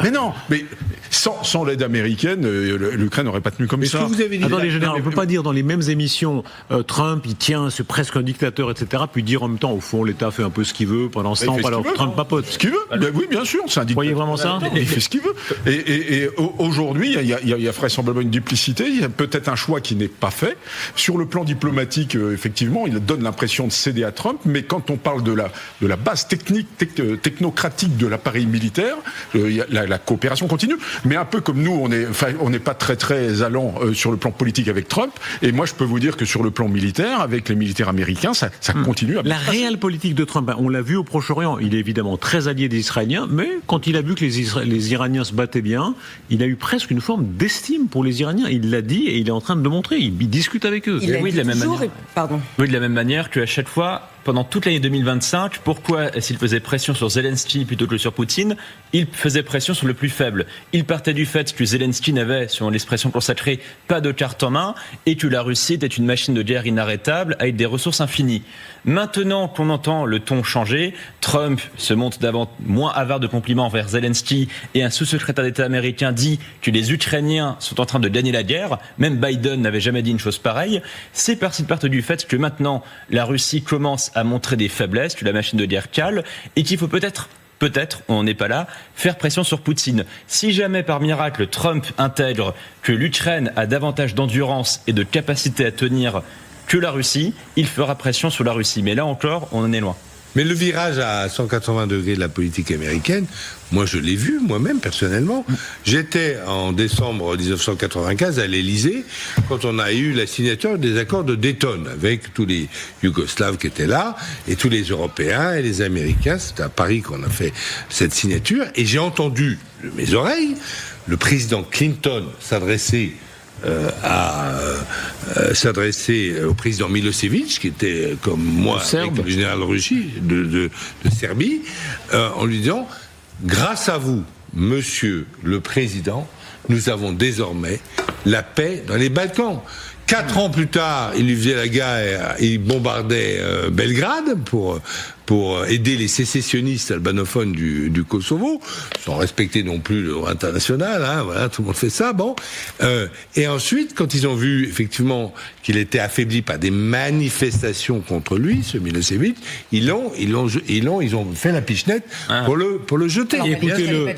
Mais non, mais sans l'aide américaine, l'Ukraine n'aurait pas tenu comme ça. Est-ce que vous avez dit on ne peut pas dire dans les mêmes émissions, Trump, il tient, c'est presque un dictateur, etc., puis dire en même temps, au fond, l'État fait un peu ce qu'il veut, pendant ce temps, alors Trump papote. Ce qu'il veut, oui, bien sûr, c'est un dictateur. Vous voyez vraiment ça? Il fait ce qu'il veut. Et aujourd'hui, il y a vraisemblablement une duplicité, il y a peut-être un choix qui n'est pas fait. Sur le plan diplomatique, effectivement, il donne l'impression de céder à Trump, mais quand on parle de la base technocratique de l'appareil militaire, la coopération continue. Mais un peu comme nous, on n'est pas très très allant sur le plan politique avec Trump, et moi je peux vous dire que sur le plan militaire, avec les militaires américains, ça continue à... La réelle politique de Trump, on l'a vu au Proche-Orient, il est évidemment très allié des Israéliens, mais quand il a vu que les Iraniens se battaient bien, il a eu presque une forme d'estime pour les Iraniens. Il l'a dit et il est en train de le montrer. Il discute avec eux. Oui, de la même manière qu'à chaque fois, pendant toute l'année 2025, pourquoi s'il faisait pression sur Zelensky plutôt que sur Poutine, il faisait pression sur le plus faible. Il partait du fait que Zelensky n'avait, selon l'expression consacrée, pas de carte en main et que la Russie était une machine de guerre inarrêtable avec des ressources infinies. Maintenant qu'on entend le ton changer, Trump se montre moins avare de compliments envers Zelensky et un sous-secrétaire d'État américain dit que les Ukrainiens sont en train de gagner la guerre. Même Biden n'avait jamais dit une chose pareille. C'est parti du fait que maintenant la Russie commence à montrer des faiblesses, que la machine de guerre cale et qu'il faut peut-être, on n'est pas là, faire pression sur Poutine. Si jamais par miracle Trump intègre que l'Ukraine a davantage d'endurance et de capacité à tenir que la Russie, il fera pression sur la Russie. Mais là encore, on en est loin. Mais le virage à 180 degrés de la politique américaine, moi je l'ai vu moi-même personnellement. J'étais en décembre 1995 à l'Élysée quand on a eu la signature des accords de Dayton avec tous les Yougoslaves qui étaient là et tous les Européens et les Américains. C'était à Paris qu'on a fait cette signature et j'ai entendu de mes oreilles le président Clinton s'adresser au président Milosevic, qui était comme moi, avec le général Russie de Serbie, en lui disant « Grâce à vous, monsieur le président, nous avons désormais la paix dans les Balkans ». 4 ans plus tard, il lui faisait la guerre, il bombardait Belgrade pour pour aider les sécessionnistes albanophones du Kosovo, sans respecter non plus le droit international, hein, voilà, tout le monde fait ça, bon. Et ensuite, quand ils ont vu effectivement qu'il était affaibli par des manifestations contre lui, ce Milosevic, ils ont fait la pichenette pour le jeter.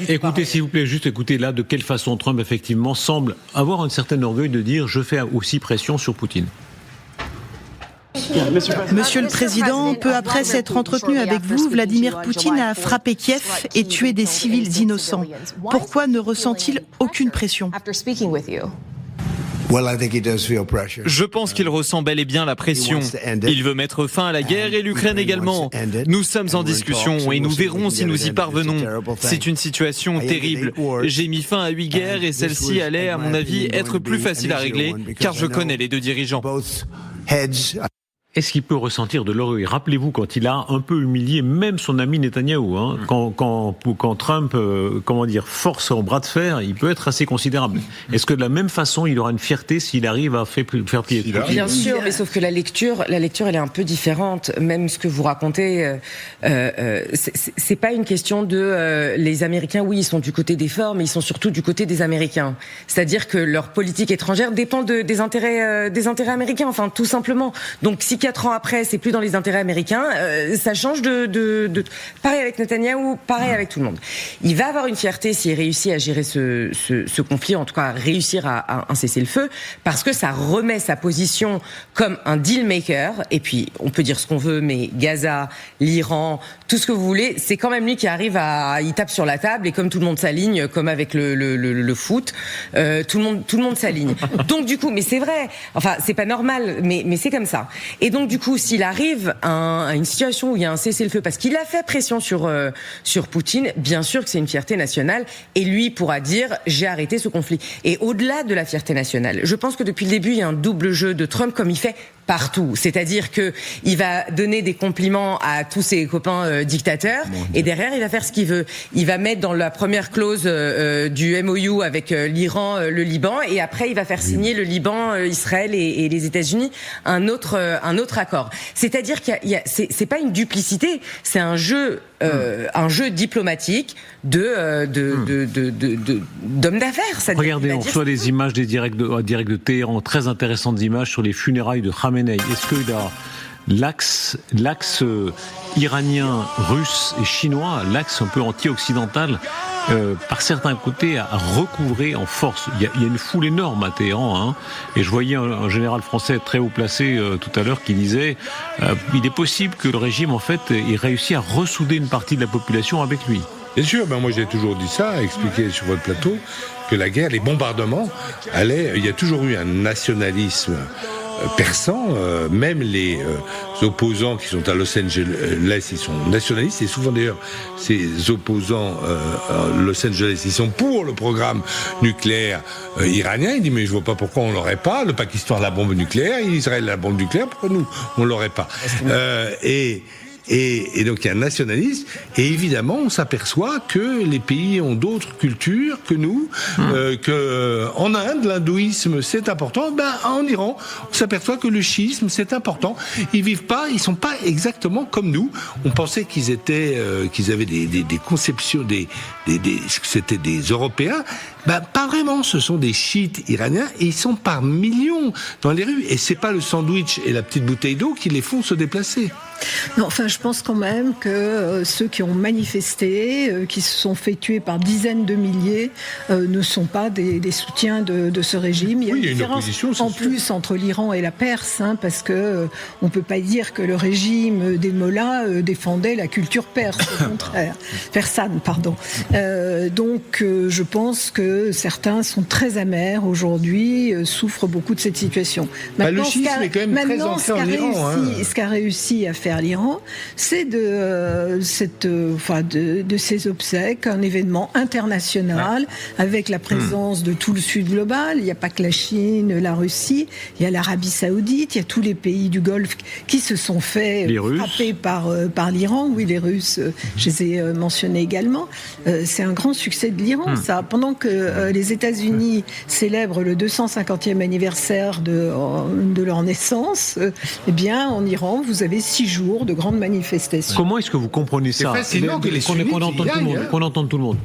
Écoutez, s'il vous plaît, juste écoutez là de quelle façon Trump effectivement semble avoir un certain orgueil de dire je fais aussi pression sur Poutine. Monsieur le Président, peu après s'être entretenu avec vous, Vladimir Poutine a frappé Kiev et tué des civils innocents. Pourquoi ne ressent-il aucune pression ? Je pense qu'il ressent bel et bien la pression. Il veut mettre fin à la guerre et l'Ukraine également. Nous sommes en discussion et nous verrons si nous y parvenons. C'est une situation terrible. J'ai mis fin à 8 guerres et celle-ci allait, à mon avis, être plus facile à régler car je connais les deux dirigeants. Est-ce qu'il peut ressentir de l'orgueil ? Rappelez-vous quand il a un peu humilié même son ami Netanyahou, hein, quand Trump, force en bras de fer, il peut être assez considérable. Est-ce que de la même façon, il aura une fierté s'il arrive à faire plier ? Bien sûr, mais sauf que la lecture, elle est un peu différente. Même ce que vous racontez, c'est pas une question de les Américains. Oui, ils sont du côté des forts, mais ils sont surtout du côté des Américains. C'est-à-dire que leur politique étrangère dépend des intérêts américains. Enfin, tout simplement. Donc, si 4 ans après, c'est plus dans les intérêts américains, ça change de pareil avec Netanyahou, pareil avec tout le monde. Il va avoir une fierté s'il réussit à gérer ce conflit, en tout cas à réussir à un cessez-le-feu, parce que ça remet sa position comme un deal maker. Et puis, on peut dire ce qu'on veut, mais Gaza, l'Iran, tout ce que vous voulez, c'est quand même lui qui arrive il tape sur la table et comme tout le monde s'aligne, comme avec le foot, tout le monde s'aligne. Donc du coup, mais c'est vrai, enfin c'est pas normal, mais c'est comme ça. Et donc du coup, s'il arrive à une situation où il y a un cessez-le-feu, parce qu'il a fait pression sur Poutine, bien sûr que c'est une fierté nationale, et lui pourra dire j'ai arrêté ce conflit. Et au-delà de la fierté nationale, je pense que depuis le début, il y a un double jeu de Trump comme il fait partout. C'est-à-dire que il va donner des compliments à tous ses copains dictateurs, et derrière il va faire ce qu'il veut. Il va mettre dans la première clause du MOU avec l'Iran, le Liban, et après il va faire signer le Liban, Israël et les États-Unis un autre accord. C'est-à-dire c'est pas une duplicité, c'est un jeu diplomatique d'hommes d'affaires. Regardez, on reçoit des images directs de Téhéran, très intéressantes images sur les funérailles de Khamenei. Est-ce que l'axe iranien, russe et chinois, l'axe un peu anti-occidental, par certains côtés, a recouvré en force. Il y a une foule énorme à Téhéran, hein, et je voyais un général français très haut placé tout à l'heure qui disait il est possible que le régime en fait ait réussi à ressouder une partie de la population avec lui. Bien sûr, moi j'ai toujours dit ça, expliqué sur votre plateau, que la guerre, les bombardements, il y a toujours eu un nationalisme persan, même les opposants qui sont à Los Angeles, ils sont nationalistes, et souvent d'ailleurs ces opposants à Los Angeles, ils sont pour le programme nucléaire iranien. Ils disent mais je vois pas pourquoi on l'aurait pas. Le Pakistan a la bombe nucléaire, Israël a la bombe nucléaire, pourquoi nous on l'aurait pas? Et donc il y a un nationalisme, et évidemment on s'aperçoit que les pays ont d'autres cultures que nous, que en Inde l'hindouisme c'est important, en Iran on s'aperçoit que le chiisme c'est important. Ils sont pas exactement comme nous. On pensait qu'ils avaient des conceptions, c'était des Européens. Pas vraiment, ce sont des chiites iraniens, et ils sont par millions dans les rues, et c'est pas le sandwich et la petite bouteille d'eau qui les font se déplacer. Non, enfin, je pense quand même que ceux qui ont manifesté, qui se sont fait tuer par dizaines de milliers, ne sont pas des soutiens de ce régime. Il y a une différence en plus entre l'Iran et la Perse, parce que on peut pas dire que le régime des mollahs défendait la culture perse, au contraire, persane, pardon. Donc, je pense que certains sont très amers aujourd'hui, souffrent beaucoup de cette situation. Maintenant, le schisme est quand même très ancré en Iran. Ce qu'a réussi à faire l'Iran, c'est de ces obsèques un événement international, avec la présence de tout le Sud global. Il n'y a pas que la Chine, la Russie, il y a l'Arabie Saoudite, il y a tous les pays du Golfe qui se sont fait frapper par l'Iran. Oui, les Russes, je les ai mentionnés également. C'est un grand succès de l'Iran, ça. Pendant que les États-Unis célèbrent le 250e anniversaire de leur naissance, eh bien, en Iran, vous avez 6 jours de grandes manifestations. Comment est-ce que vous comprenez ça? C'est fascinant que les sunnites qu'on entende tout le monde.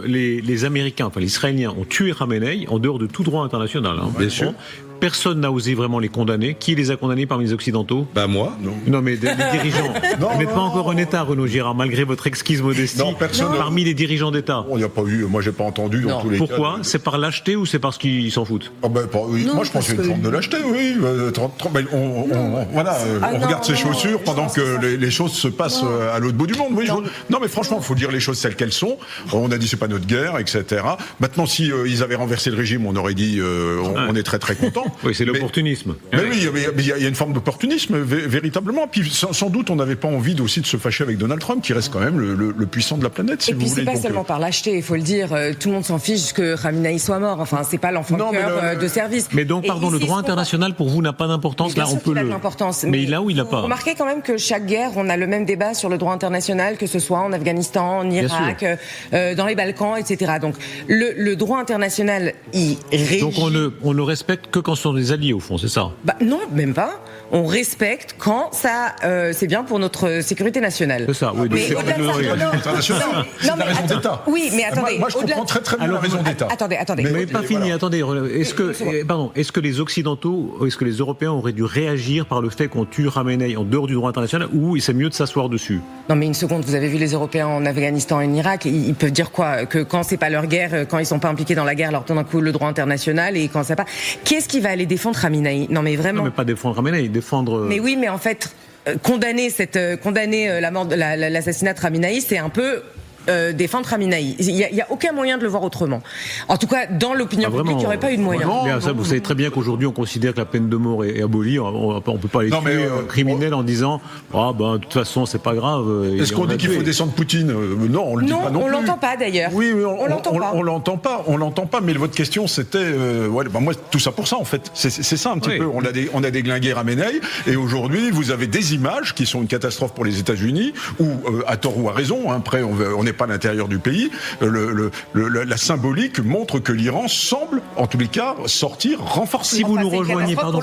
Les Américains, enfin les Israéliens ont tué Khamenei en dehors de tout droit international. Bien sûr. Personne n'a osé vraiment les condamner. Qui les a condamnés parmi les Occidentaux? Moi. Non, mais les dirigeants. Vous n'êtes pas encore en État, Renaud Girard, malgré votre exquise modestie. Non, personne. Parmi les dirigeants d'État. On n'y a pas eu. Moi, j'ai pas entendu dans tous les cas. Pourquoi? C'est par lâcheté ou c'est parce qu'ils s'en foutent? Oui. Moi, je pense qu'il y a une forme de lâcheté, oui. On regarde ses chaussures pendant que les choses se passent à l'autre bout du monde. Oui, non, mais franchement, il faut dire les choses telles qu'elles sont. On a dit c'est pas notre guerre, etc. Maintenant, si ils avaient renversé le régime, on aurait dit on est très très content. Oui, c'est l'opportunisme. Mais oui, il y a une forme d'opportunisme, véritablement. Puis sans doute, on n'avait pas envie aussi de se fâcher avec Donald Trump, qui reste quand même le puissant de la planète, si vous voulez. Et puis, c'est pas seulement par lâcheté, il faut le dire. Tout le monde s'en fiche que Khamenei soit mort. Enfin, c'est pas l'enfant de cœur de service. Mais donc, pardon, le droit international, pour vous, n'a pas d'importance. Là, on peut le. Mais là où il n'a pas. Remarquez quand même que chaque guerre, on a le même débat sur le droit international, que ce soit en Afghanistan, en Irak, dans les Balkans, etc. Donc, le droit international, il régit. Donc, on ne respecte que quand ce sont des alliés, au fond, c'est ça? Non, même pas. On respecte quand ça, c'est bien pour notre sécurité nationale. C'est ça, oui. Mais c'est la raison d'État. Oui, mais attendez. Moi, je comprends très très bien la raison d'État. Attendez. Mais pas fini. Attendez. Est-ce que les Occidentaux, est-ce que les Européens auraient dû réagir par le fait qu'on tue Khamenei en dehors du droit international, ou c'est mieux de s'asseoir dessus? Non, mais une seconde. Vous avez vu les Européens en Afghanistan et en Irak. Ils peuvent dire quoi? Que quand c'est pas leur guerre, quand ils sont pas impliqués dans la guerre, leur tourne un coup le droit international, et quand c'est pas. Qu'est-ce qui va aller défendre Khamenei? Non, mais vraiment. Non, mais pas défendre Khamenei, défendre. Mais oui, mais en fait, condamner la mort, l'assassinat de Khamenei, c'est un peu défendre Khamenei. Il y a aucun moyen de le voir autrement. En tout cas, dans l'opinion publique, il n'y aurait pas eu de moyen. Vous savez très bien qu'aujourd'hui, on considère que la peine de mort est abolie. On ne peut pas les tuer criminels en disant de toute façon, c'est pas grave. Est-ce qu'on dit qu'il faut descendre Poutine? Non, on le dit pas non plus. On l'entend pas d'ailleurs. Oui, on l'entend pas. Mais votre question, c'était moi, tout ça pour ça, en fait. C'est ça un petit peu. On a déglingué Khamenei, et aujourd'hui, vous avez des images qui sont une catastrophe pour les États-Unis, ou à tort ou à raison. Après, on n'est pas à l'intérieur du pays. La symbolique montre que l'Iran semble, en tous les cas, sortir renforcé. Si vous nous rejoignez, pardon,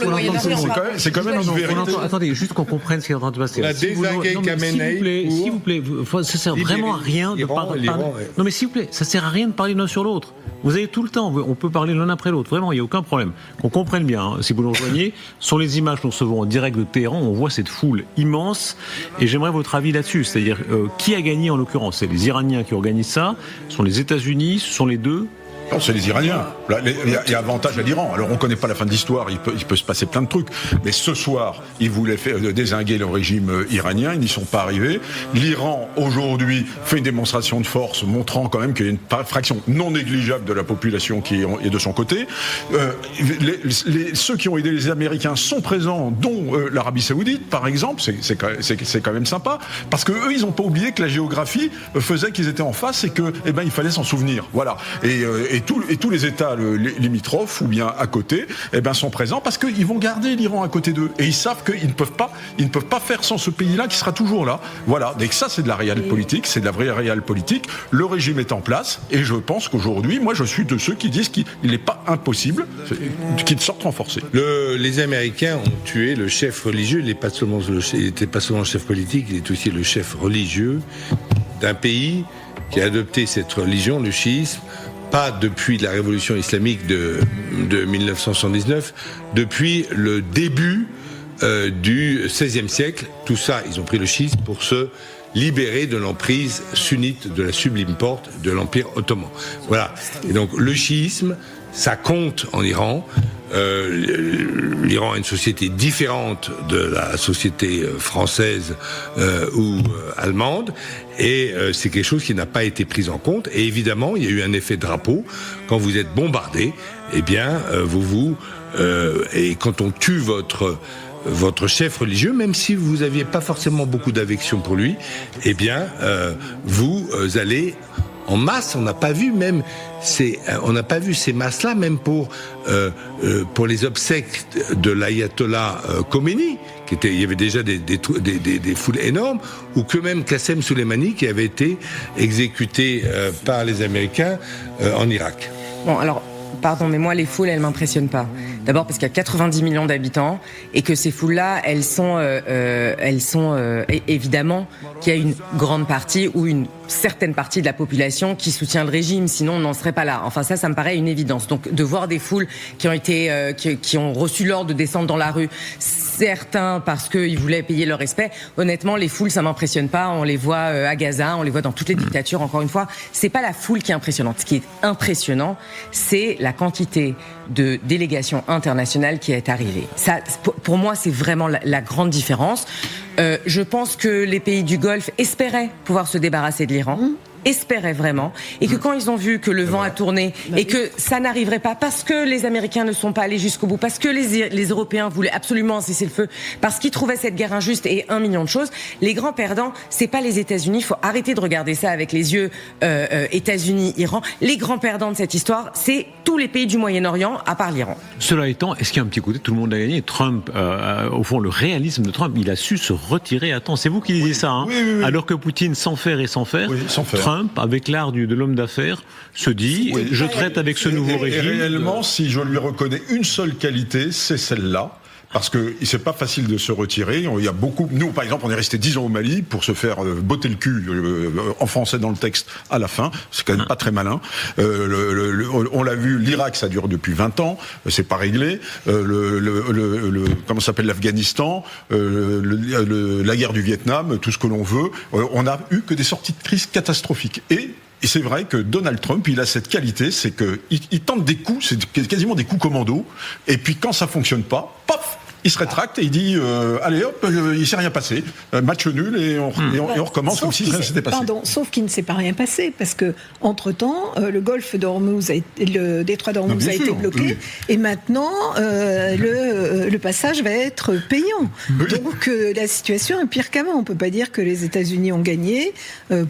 c'est quand même une vérité. Attendez, juste qu'on comprenne ce qui est en train de passer. La désingué Khamenei. S'il vous plaît, ça sert vraiment à rien de parler. Non, mais s'il vous plaît, ça sert à rien de parler l'un sur l'autre. Vous avez tout le temps, on peut parler l'un après l'autre. Vraiment, il n'y a aucun problème. Qu'on comprenne bien, si vous nous rejoignez, sur les images que nous recevons en direct de Téhéran, on voit cette foule immense, et j'aimerais votre avis là-dessus. C'est-à-dire, qui a gagné en l'occurrence? C'est les Iraniens qui organisent ça, ce sont les États-Unis, ce sont les deux? Non, c'est les Iraniens. Il y a avantage à l'Iran. Alors, on ne connaît pas la fin de l'histoire, il peut se passer plein de trucs. Mais ce soir, ils voulaient dézinguer le régime iranien, ils n'y sont pas arrivés. L'Iran, aujourd'hui, fait une démonstration de force, montrant quand même qu'il y a une fraction non négligeable de la population qui est de son côté. Ceux qui ont aidé les Américains sont présents, dont l'Arabie Saoudite, par exemple. C'est quand même sympa. Parce que eux, ils n'ont pas oublié que la géographie faisait qu'ils étaient en face et que, il fallait s'en souvenir. Voilà. Et tous les États limitrophes ou bien à côté, sont présents parce qu'ils vont garder l'Iran à côté d'eux, et ils savent qu'ils ne peuvent pas faire sans ce pays-là qui sera toujours là. Voilà. Et que ça, c'est de la réelle politique, c'est de la vraie réelle politique. Le régime est en place, et je pense qu'aujourd'hui, moi, je suis de ceux qui disent qu'il n'est pas impossible qu'il sorte renforcé. Les Américains ont tué le chef religieux. Il n'était pas seulement le chef politique, il est aussi le chef religieux d'un pays qui a adopté cette religion, le chiisme. Pas depuis la révolution islamique de 1979, depuis le début du XVIe siècle. Tout ça, ils ont pris le schisme pour se libérer de l'emprise sunnite de la sublime porte de l'Empire ottoman. Voilà. Et donc le chiisme, ça compte en Iran. L'Iran a une société différente de la société française ou allemande, et c'est quelque chose qui n'a pas été pris en compte. Et évidemment, il y a eu un effet drapeau. Quand vous êtes bombardé, et quand on tue votre chef religieux, même si vous n'aviez pas forcément beaucoup d'affection pour lui, vous allez en masse. On n'a pas vu ces masses-là, même pour les obsèques de l'ayatollah Khomeini, il y avait déjà des foules énormes, ou que même Qassem Soleimani, qui avait été exécuté par les Américains en Irak. Bon, alors, pardon, mais moi, les foules, elles m'impressionnent pas. D'abord parce qu'il y a 90 millions d'habitants et que ces foules-là, elles sont évidemment qu'il y a une grande partie ou une certaine partie de la population qui soutient le régime, sinon on n'en serait pas là. Enfin ça me paraît une évidence. Donc de voir des foules qui ont reçu l'ordre de descendre dans la rue, certains parce qu'ils voulaient payer leur respect. Honnêtement, les foules, ça m'impressionne pas. On les voit à Gaza, on les voit dans toutes les dictatures. Encore une fois, c'est pas la foule qui est impressionnante. Ce qui est impressionnant, c'est la quantité de délégations internationales qui est arrivée. Ça, pour moi, c'est vraiment la grande différence. Je pense que les pays du Golfe espéraient pouvoir se débarrasser de l'Iran. Espéraient vraiment, et que quand ils ont vu que le vent a tourné et que ça n'arriverait pas parce que les Américains ne sont pas allés jusqu'au bout, parce que les Européens voulaient absolument cesser le feu, parce qu'ils trouvaient cette guerre injuste et 1 million de choses, les grands perdants, c'est pas les États-Unis. Il faut arrêter de regarder ça avec les yeux États-Unis, Iran. Les grands perdants de cette histoire, c'est tous les pays du Moyen-Orient, à part l'Iran. Cela étant, est-ce qu'il y a un petit côté tout le monde a gagné? Trump, au fond, le réalisme de Trump, il a su se retirer à temps. C'est vous qui disiez ça, hein? Oui. Alors que Poutine, sans faire, Trump, avec l'art de l'homme d'affaires, se dit je traite avec ce nouveau régime. Et réellement, si je lui reconnais une seule qualité, c'est celle-là. Parce que c'est pas facile de se retirer. Il y a beaucoup. Nous, par exemple, on est resté 10 ans au Mali pour se faire botter le cul en français dans le texte à la fin. C'est quand même pas très malin. On l'a vu, l'Irak, ça dure depuis 20 ans. C'est pas réglé. Comment s'appelle l'Afghanistan, la guerre du Vietnam, tout ce que l'on veut. On a eu que des sorties de crise catastrophiques. Et c'est vrai que Donald Trump, il a cette qualité, c'est qu'il tente des coups, c'est quasiment des coups commando, et puis quand ça fonctionne pas, paf, il se rétracte et il dit allez hop, il s'est rien passé, match nul et on recommence comme si rien s'était passé. Sauf qu'il ne s'est pas rien passé parce que entre temps le golfe d'Ormuz, le détroit d'Ormuz a été bloqué et maintenant le passage va être payant. Donc la situation est pire qu'avant. On peut pas dire que les États-Unis ont gagné.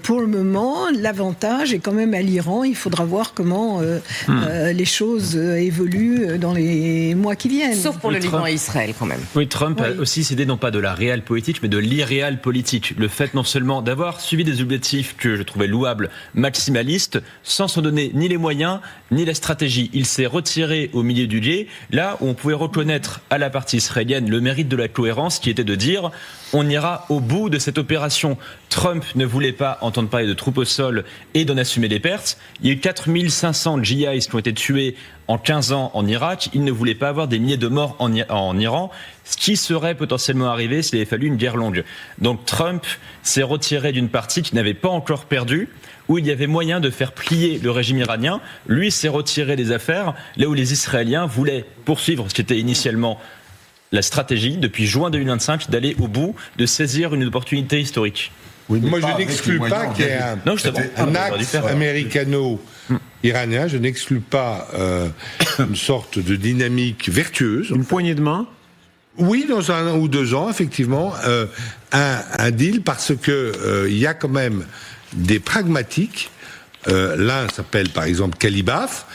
Pour le moment, l'avantage est quand même à l'Iran. Il faudra voir comment les choses évoluent dans les mois qui viennent. Sauf pour le Liban et Israël. Même. Oui, Trump a aussi cédé non pas de la réelle politique, mais de l'irréel politique. Le fait non seulement d'avoir suivi des objectifs que je trouvais louables, maximalistes, sans s'en donner ni les moyens, ni la stratégie. Il s'est retiré au milieu du gué, là où on pouvait reconnaître à la partie israélienne le mérite de la cohérence, qui était de dire on ira au bout de cette opération. Trump ne voulait pas entendre parler de troupes au sol et d'en assumer les pertes. Il y a eu 4500 GIs qui ont été tués en 15 ans en Irak. Il ne voulait pas avoir des milliers de morts en Iran, ce qui serait potentiellement arrivé s'il avait fallu une guerre longue. Donc Trump s'est retiré d'une partie qui n'avait pas encore perdu, où il y avait moyen de faire plier le régime iranien. Lui s'est retiré des affaires, là où les Israéliens voulaient poursuivre ce qui était initialement la stratégie, depuis juin 2025, d'aller au bout, de saisir une opportunité historique. Oui, moi, je n'exclus pas qu'il y ait un axe américano-iranien. Je n'exclus pas une sorte de dynamique vertueuse. Une poignée de main. Oui, dans 1 ou 2 ans, effectivement, un deal, parce que il y a quand même des pragmatiques. L'un s'appelle par exemple Kalibaf,